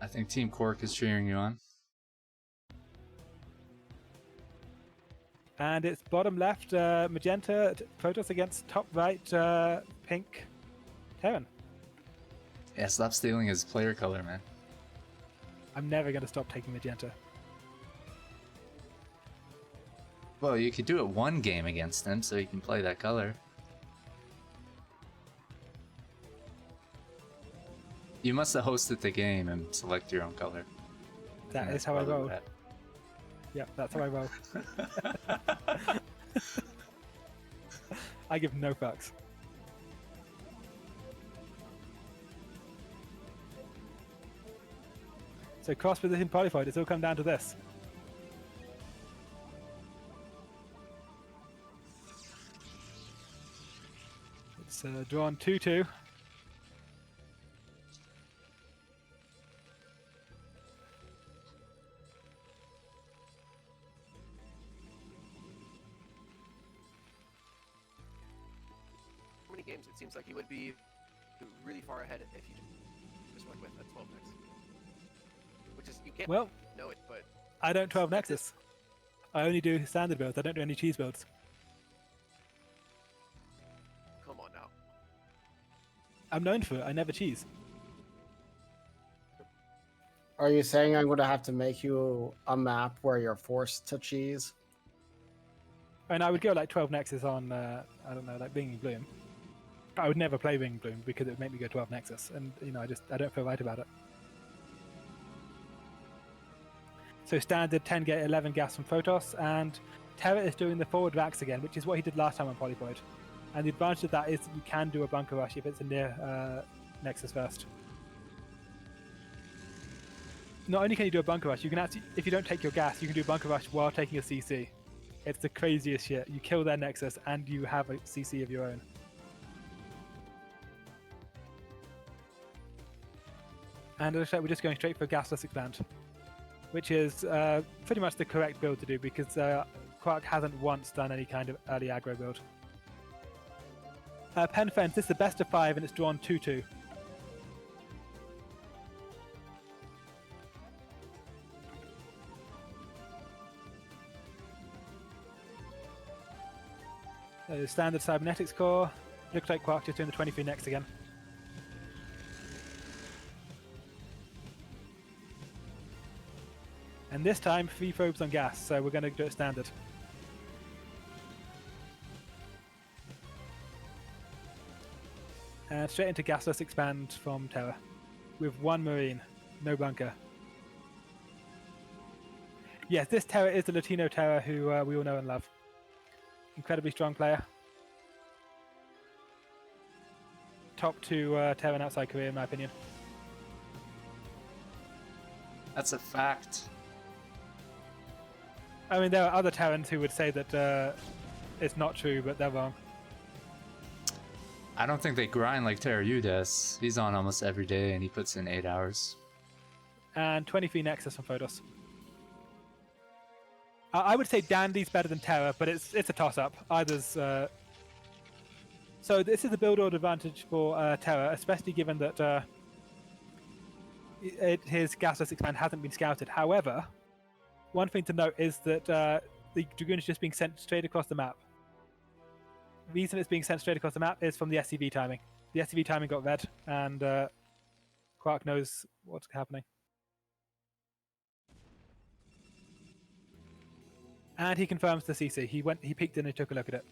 Speaker 1: I think Team Kwark is cheering you on.
Speaker 2: And it's bottom left, magenta Protoss against top right, pink Terran.
Speaker 1: Yeah, stop stealing his player color, man.
Speaker 2: I'm never going to stop taking magenta.
Speaker 1: Well, you could do it one game against him so you can play that color. You must have hosted the game and select your own color.
Speaker 2: That is how I roll. Yeah, that's how I roll. I give no fucks. So cross position qualified, it's all come down to this. It's drawn 2-2.
Speaker 3: Games, it seems like you would be really far ahead if you just went with a 12 next. Which is, you can't know it, but...
Speaker 2: I don't 12 Nexus. I only do standard builds, I don't do any cheese builds.
Speaker 3: Come on now.
Speaker 2: I'm known for it, I never cheese.
Speaker 4: Are you saying I'm going to have to make you a map where you're forced to cheese?
Speaker 2: And I would go like 12 Nexus on, I don't know, like Bing Bloom. I would never play Ring Bloom because it would make me go 12 Nexus, and you know, I don't feel right about it. So standard 10 gate 11 gas from Protoss, and Terra is doing the forward racks again, which is what he did last time on Polypoid. And the advantage of that is you can do a bunker rush if it's a near Nexus first. Not only can you do a bunker rush, you can actually, if you don't take your gas, you can do a bunker rush while taking a CC. It's the craziest shit. You kill their Nexus and you have a CC of your own. And it looks like we're just going straight for gasless expand, which is pretty much the correct build to do because Kwark hasn't once done any kind of early aggro build. Pen Fence, this is the best of 5 and it's drawn 2-2. Standard cybernetics core. Looks like Kwark just doing the 23 next again. And this time, 3 probes on gas, so we're going to do it standard. And straight into gasless expand from Terror. With 1 Marine, no bunker. Yes, this Terror is the Latino Terror who we all know and love. Incredibly strong player. Top 2 Terran outside Korea, in my opinion.
Speaker 1: That's a fact.
Speaker 2: I mean, there are other Terrans who would say that it's not true, but they're wrong.
Speaker 1: I don't think they grind like Terroru does. He's on almost every day and he puts in 8 hours.
Speaker 2: And 23 Nexus from Photos. I would say Dandy's better than Terror, but it's a toss-up. Either's... So this is a build order advantage for Terror, especially given that his gasless expand hasn't been scouted. However, one thing to note is that the Dragoon is just being sent straight across the map. The reason it's being sent straight across the map is from the SCV timing. The SCV timing got read, and Kwark knows what's happening. And he confirms the CC. He peeked in and took a look at it.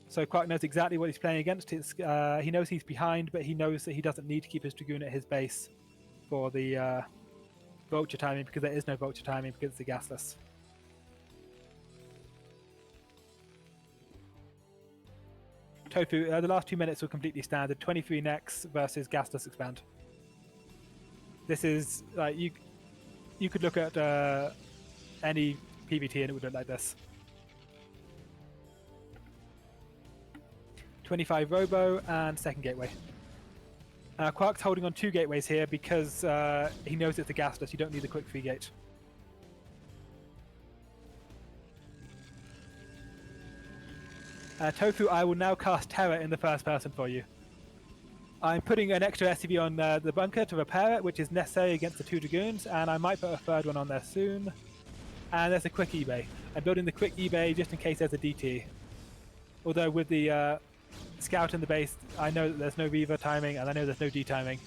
Speaker 2: So Kwark knows exactly what he's playing against. He knows he's behind, but he knows that he doesn't need to keep his Dragoon at his base for the vulture timing, because there is no vulture timing because it's the gasless. Tofu, the last 2 minutes were completely standard. 23 Nex versus gasless expand. This is like you could look at any PVT and it would look like this. 25 Robo and second gateway. Kwark's holding on 2 gateways here because he knows it's a gasless. You don't need the quick 3 gate. Tofu, I will now cast Terror in the first person for you. I'm putting an extra SCV on the bunker to repair it, which is necessary against the 2 Dragoons, and I might put a third one on there soon. And there's a quick eBay. I'm building the quick eBay just in case there's a DT. Although with the scout in the base, I know that there's no Reaver timing, and I know there's no D timing.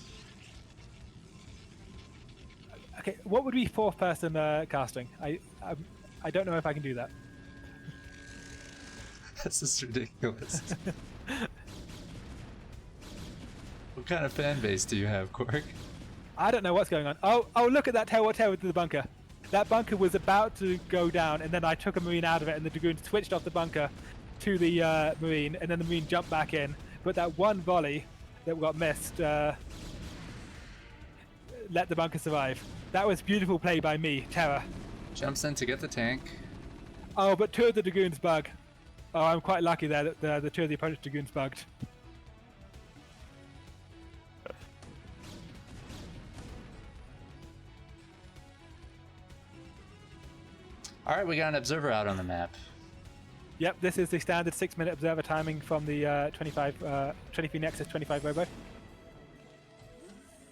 Speaker 2: Okay, what would be 4th person casting? I don't know if I can do that.
Speaker 1: That's just ridiculous. What kind of fan base do you have, Kwark?
Speaker 2: I don't know what's going on. Oh, look at that Terror to the bunker. That bunker was about to go down, and then I took a Marine out of it, and the Dragoon switched off the bunker to the Marine, and then the Marine jumped back in. But that one volley that got missed let the bunker survive. That was beautiful play by me, Terror.
Speaker 1: Jumps in to get the tank.
Speaker 2: Oh, but 2 of the Dragoons bug. Oh, I'm quite lucky there that the 2 of the opponent's Dragoons bugged.
Speaker 1: Alright, we got an observer out on the map.
Speaker 2: Yep, this is the standard 6-minute observer timing from the 23 Nexus 25 Robo.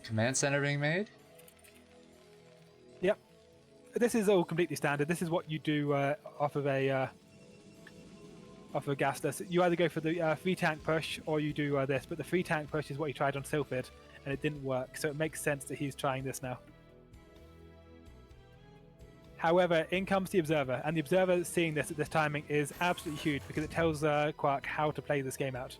Speaker 1: Command center being made?
Speaker 2: Yep. This is all completely standard. This is what you do off of a gasless. You either go for the 3 tank push or you do this, but the 3 tank push is what he tried on Sylphid, and it didn't work, so it makes sense that he's trying this now. However, in comes the Observer, and the Observer seeing this at this timing is absolutely huge because it tells Kwark how to play this game out.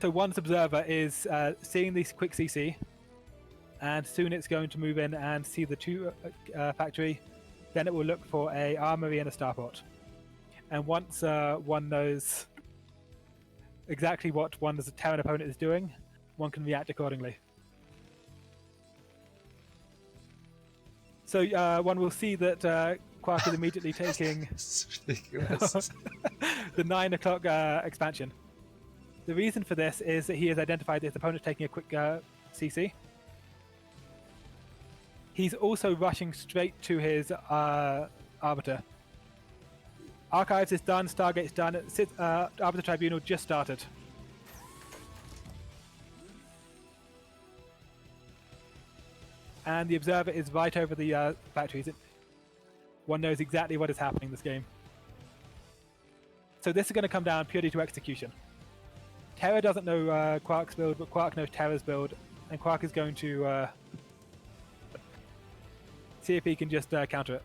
Speaker 2: So one's Observer is seeing this quick CC, and soon it's going to move in and see the 2 factory. Then it will look for a armory and a starport. And once one knows exactly what one's Terran opponent is doing, one can react accordingly. So one will see that Kwark is immediately taking the 9 o'clock expansion. The reason for this is that he has identified that his opponent is taking a quick CC. He's also rushing straight to his Arbiter. Archives is done, Stargate's done, Arbiter Tribunal just started. And the Observer is right over the factories. One knows exactly what is happening in this game. So this is going to come down purely to execution. Terror doesn't know Kwark's build, but Kwark knows Terror's build, and Kwark is going to see if he can just counter it.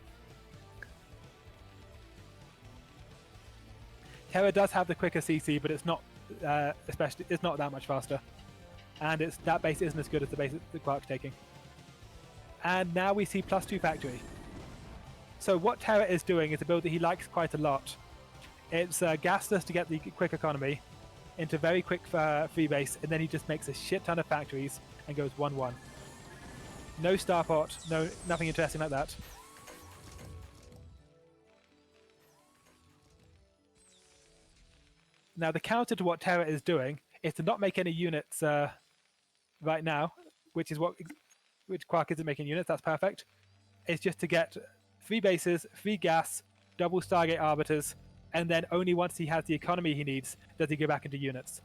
Speaker 2: Terra does have the quicker CC, but it's not it's not that much faster, and that base isn't as good as the base that Kwark's taking. And now we see +2 factory. So what Terra is doing is a build that he likes quite a lot. It's gasless to get the quick economy into very quick free base, and then he just makes a shit ton of factories and goes 1-1. No starport, nothing interesting like that. Now the counter to what Terra is doing is to not make any units right now, which Kwark isn't making units. That's perfect. It's just to get 3 bases, 3 gas, double Stargate Arbiters, and then only once he has the economy he needs does he go back into units.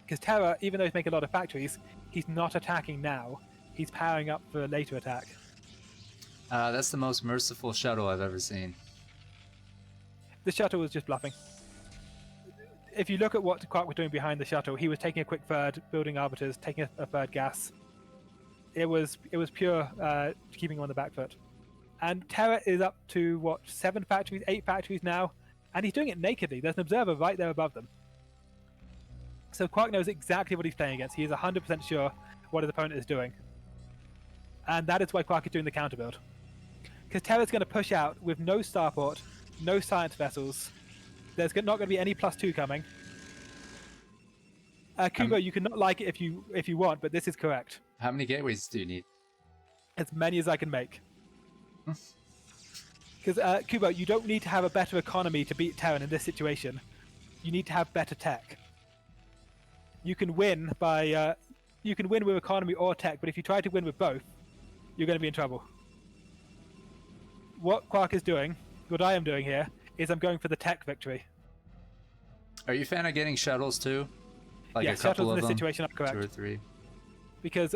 Speaker 2: Because Terra, even though he's making a lot of factories, he's not attacking now. He's powering up for a later attack.
Speaker 1: That's the most merciful shuttle I've ever seen.
Speaker 2: The shuttle was just bluffing. If you look at what Kwark was doing behind the shuttle, he was taking a quick third, building arbiters, taking a third gas. It was pure keeping him on the back foot. And Terra is up to, what, 7 factories, 8 factories now? And he's doing it nakedly. There's an observer right there above them. So Kwark knows exactly what he's playing against. He is 100% sure what his opponent is doing. And that is why Kwark is doing the counter build. Because Terra's going to push out with no starport, no science vessels. There's not going to be any +2 coming. Kubo, you can not like it if you want, but this is correct.
Speaker 1: How many gateways do you need?
Speaker 2: As many as I can make. Because Kubo, you don't need to have a better economy to beat Terran in this situation. You need to have better tech. You can win by you can win with economy or tech, but if you try to win with both, you're going to be in trouble. What Kwark is doing, what I am doing here, is I'm going for the tech victory.
Speaker 1: Are you a fan of getting shuttles too? Like
Speaker 2: yeah,
Speaker 1: a couple
Speaker 2: shuttles
Speaker 1: of
Speaker 2: in this
Speaker 1: them?
Speaker 2: situation are correct.
Speaker 1: 2 or 3.
Speaker 2: Because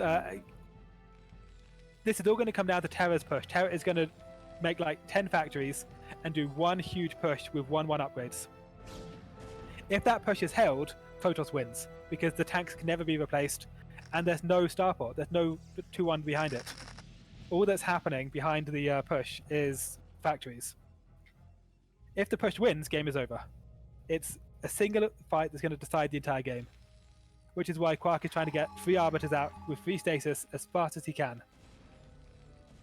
Speaker 2: this is all going to come down to Terra's push. Terra is going to make like 10 factories and do one huge push with 1-1 upgrades. If that push is held, Protoss wins, because the tanks can never be replaced, and there's no starport, there's no 2-1 behind it. All that's happening behind the push is factories. If the push wins, game is over. It's a single fight that's going to decide the entire game, which is why Kwark is trying to get 3 arbiters out with 3 stasis as fast as he can.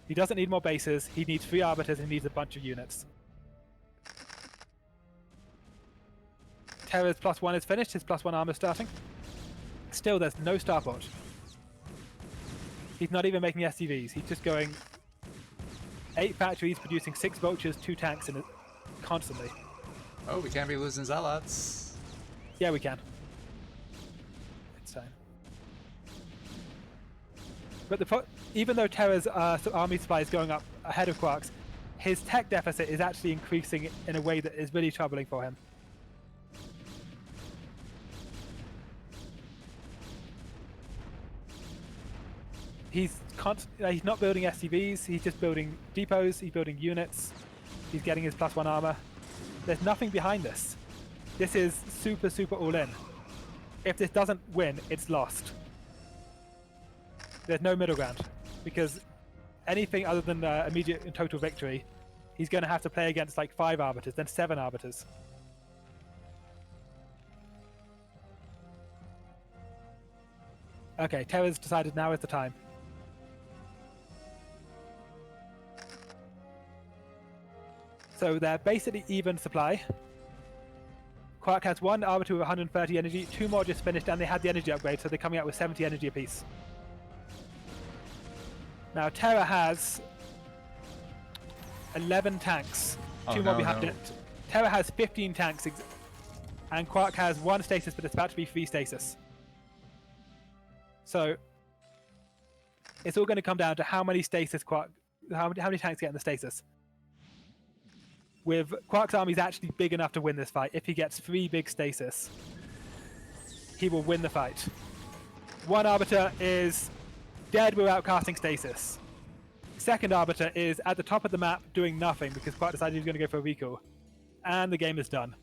Speaker 2: He doesn't need more bases, he needs 3 arbiters and he needs a bunch of units. Terra's +1 is finished, his +1 armor starting. Still, there's no starport. He's not even making SCVs, he's just going 8 factories producing 6 vultures, 2 tanks constantly.
Speaker 1: Oh, we can't be losing zealots.
Speaker 2: Yeah, we can. It's fine. But even though Terra's army supply is going up ahead of Kwark's, his tech deficit is actually increasing in a way that is really troubling for him. He's not building SCVs, he's just building depots, he's building units, he's getting his +1 armor. There's nothing behind this. This is super, super all in. If this doesn't win, it's lost. There's no middle ground, because anything other than immediate and total victory, he's going to have to play against like 5 arbiters, then 7 arbiters. Okay, Terra's decided now is the time. So they're basically even supply. Kwark has 1 arbiter with 130 energy, 2 more just finished, and they had the energy upgrade, so they're coming out with 70 energy apiece. Now Terra has 11 tanks, 2 more behind it. Terra has 15 tanks, and Kwark has 1 stasis, but it's about to be 3 stasis. So it's all going to come down to how many stasis how many tanks get in the stasis. With Kwark's army is actually big enough to win this fight. If he gets 3 big stasis, he will win the fight. 1 arbiter is dead without casting stasis. 2nd arbiter is at the top of the map doing nothing because Kwark decided he was going to go for a recall. And the game is done.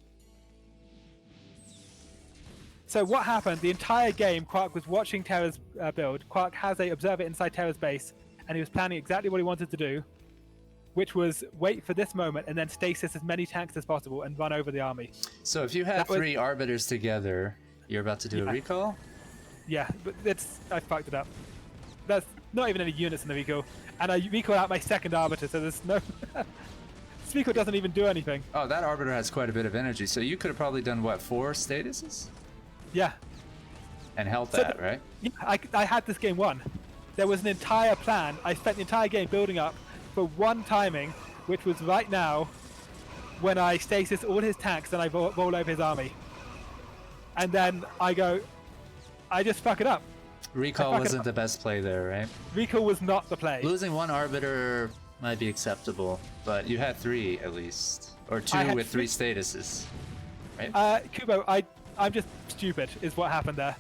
Speaker 2: So what happened? The entire game, Kwark was watching Terra's build. Kwark has an observer inside Terra's base, and he was planning exactly what he wanted to do. which was wait for this moment and then stasis as many tanks as possible and run over the army.
Speaker 1: So if you had three arbiters together, you're about to do a recall?
Speaker 2: Yeah, but I fucked it up. There's not even any units in the recall, and I recall out my second arbiter, so there's no... This recall doesn't even do anything.
Speaker 1: Oh, that arbiter has quite a bit of energy, so you could have probably done, what, 4 statuses?
Speaker 2: Yeah.
Speaker 1: And held that, right?
Speaker 2: Yeah, I had this game won. There was an entire plan. I spent the entire game building up for one timing, which was right now, when I stasis all his tanks and I roll over his army. And then I just fuck it up.
Speaker 1: Recall wasn't the best play there, right?
Speaker 2: Recall was not the play.
Speaker 1: Losing one arbiter might be acceptable, but you had 3 at least. Or 2 with 3 statuses, right?
Speaker 2: Kubo, I'm just stupid, is what happened there.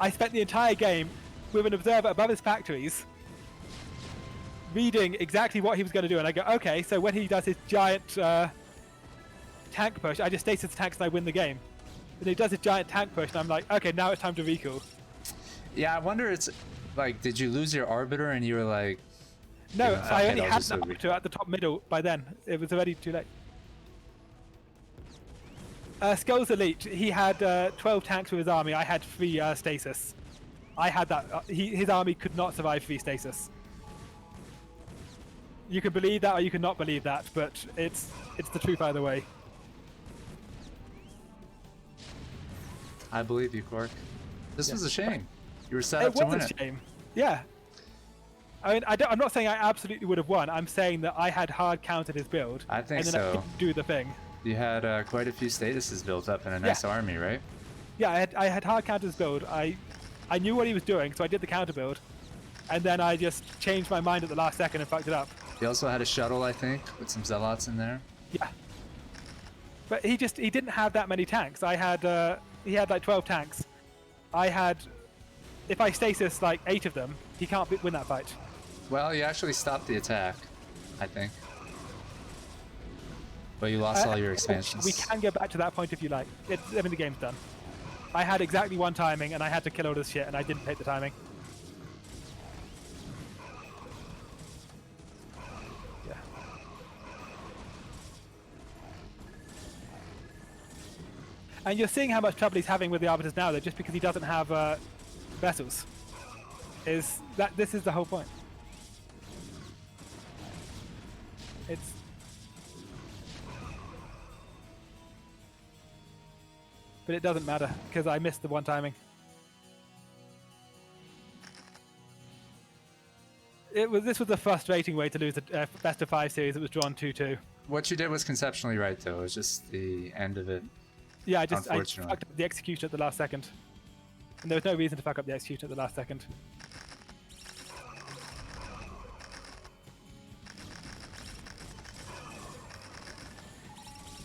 Speaker 2: I spent the entire game with an observer above his factories, reading exactly what he was going to do, and I go, okay, so when he does his giant tank push, I just stasis the tanks and I win the game. And he does his giant tank push, and I'm like, okay, now it's time to recall.
Speaker 1: Yeah, I wonder, it's like, did you lose your arbiter and you were like...
Speaker 2: No, I only had an arbiter at the top middle by then. It was already too late. Skull's Elite, he had 12 tanks with his army. I had 3 stasis. I had that. His army could not survive 3 stasis. You can believe that or you can not believe that, but it's the truth either way.
Speaker 1: I believe you, Kwark. This was a shame. You were set up to win it.
Speaker 2: It was a shame. Yeah. I mean, I'm not saying I absolutely would have won. I'm saying that I had hard countered his build.
Speaker 1: I think
Speaker 2: and then
Speaker 1: so.
Speaker 2: I didn't do the thing.
Speaker 1: You had quite a few statuses built up in a nice army, right?
Speaker 2: Yeah, I had hard countered his build. I knew what he was doing, so I did the counter build. And then I just changed my mind at the last second and fucked it up.
Speaker 1: He also had a shuttle, I think, with some zealots in there.
Speaker 2: Yeah. But he didn't have that many tanks. He had like 12 tanks. If I stasis like 8 of them, he can't win that fight.
Speaker 1: Well, you actually stopped the attack, I think. But you lost all your expansions.
Speaker 2: We can go back to that point if you like. I mean, the game's done. I had exactly one timing, and I had to kill all this shit, and I didn't take the timing. Yeah. And you're seeing how much trouble he's having with the arbiters now, though, just because he doesn't have vessels. This is the whole point. But it doesn't matter, because I missed the one timing. This was a frustrating way to lose a best of 5 series that was drawn 2-2.
Speaker 1: What you did was conceptually right, though. It was just the end of it.
Speaker 2: Yeah, I fucked up the execution at the last second. And there was no reason to fuck up the execution at the last second.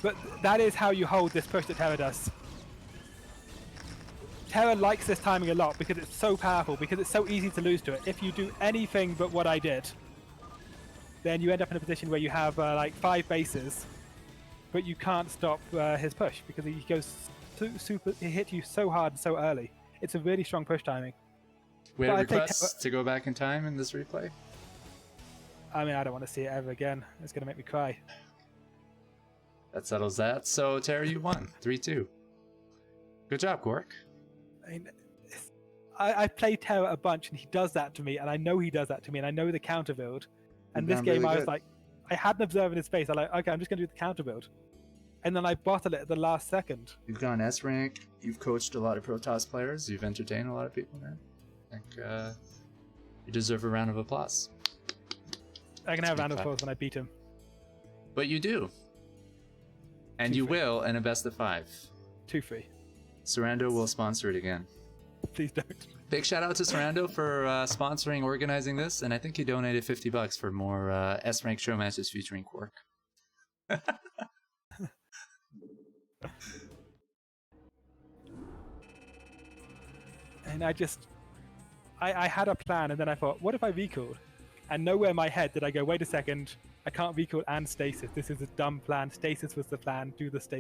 Speaker 2: But that is how you hold this push that Terra does. Terra likes this timing a lot because it's so powerful, because it's so easy to lose to it. If you do anything but what I did, then you end up in a position where you have like 5 bases, but you can't stop his push because he goes he hits you so hard so early. It's a really strong push timing.
Speaker 1: We had requests to go back in time in this replay?
Speaker 2: I mean, I don't want to see it ever again. It's going to make me cry.
Speaker 1: That settles that. So, Terra, you won. 3-2. Good job, Kwark.
Speaker 2: I mean, I play Terra a bunch, and he does that to me, and I know he does that to me, and I know the counter build. And this game, I was like, I had an observer in his face. I'm like, okay, I'm just going to do the counter build. And then I bottle it at the last second.
Speaker 1: You've gone S rank. You've coached a lot of Protoss players. You've entertained a lot of people, man. I think you deserve a round of applause.
Speaker 2: I can have a round of applause when I beat him.
Speaker 1: But you do. And you will in a best of 5.
Speaker 2: 2-3.
Speaker 1: Sarando will sponsor it again.
Speaker 2: Please don't.
Speaker 1: Big shout out to Sarando for sponsoring, organizing this, and I think he donated $50 for more S-rank show matches featuring Kwark.
Speaker 2: And I had a plan, and then I thought, what if I recalled? And nowhere in my head did I go, wait a second, I can't recall and stasis. This is a dumb plan. Stasis was the plan. Do the stasis.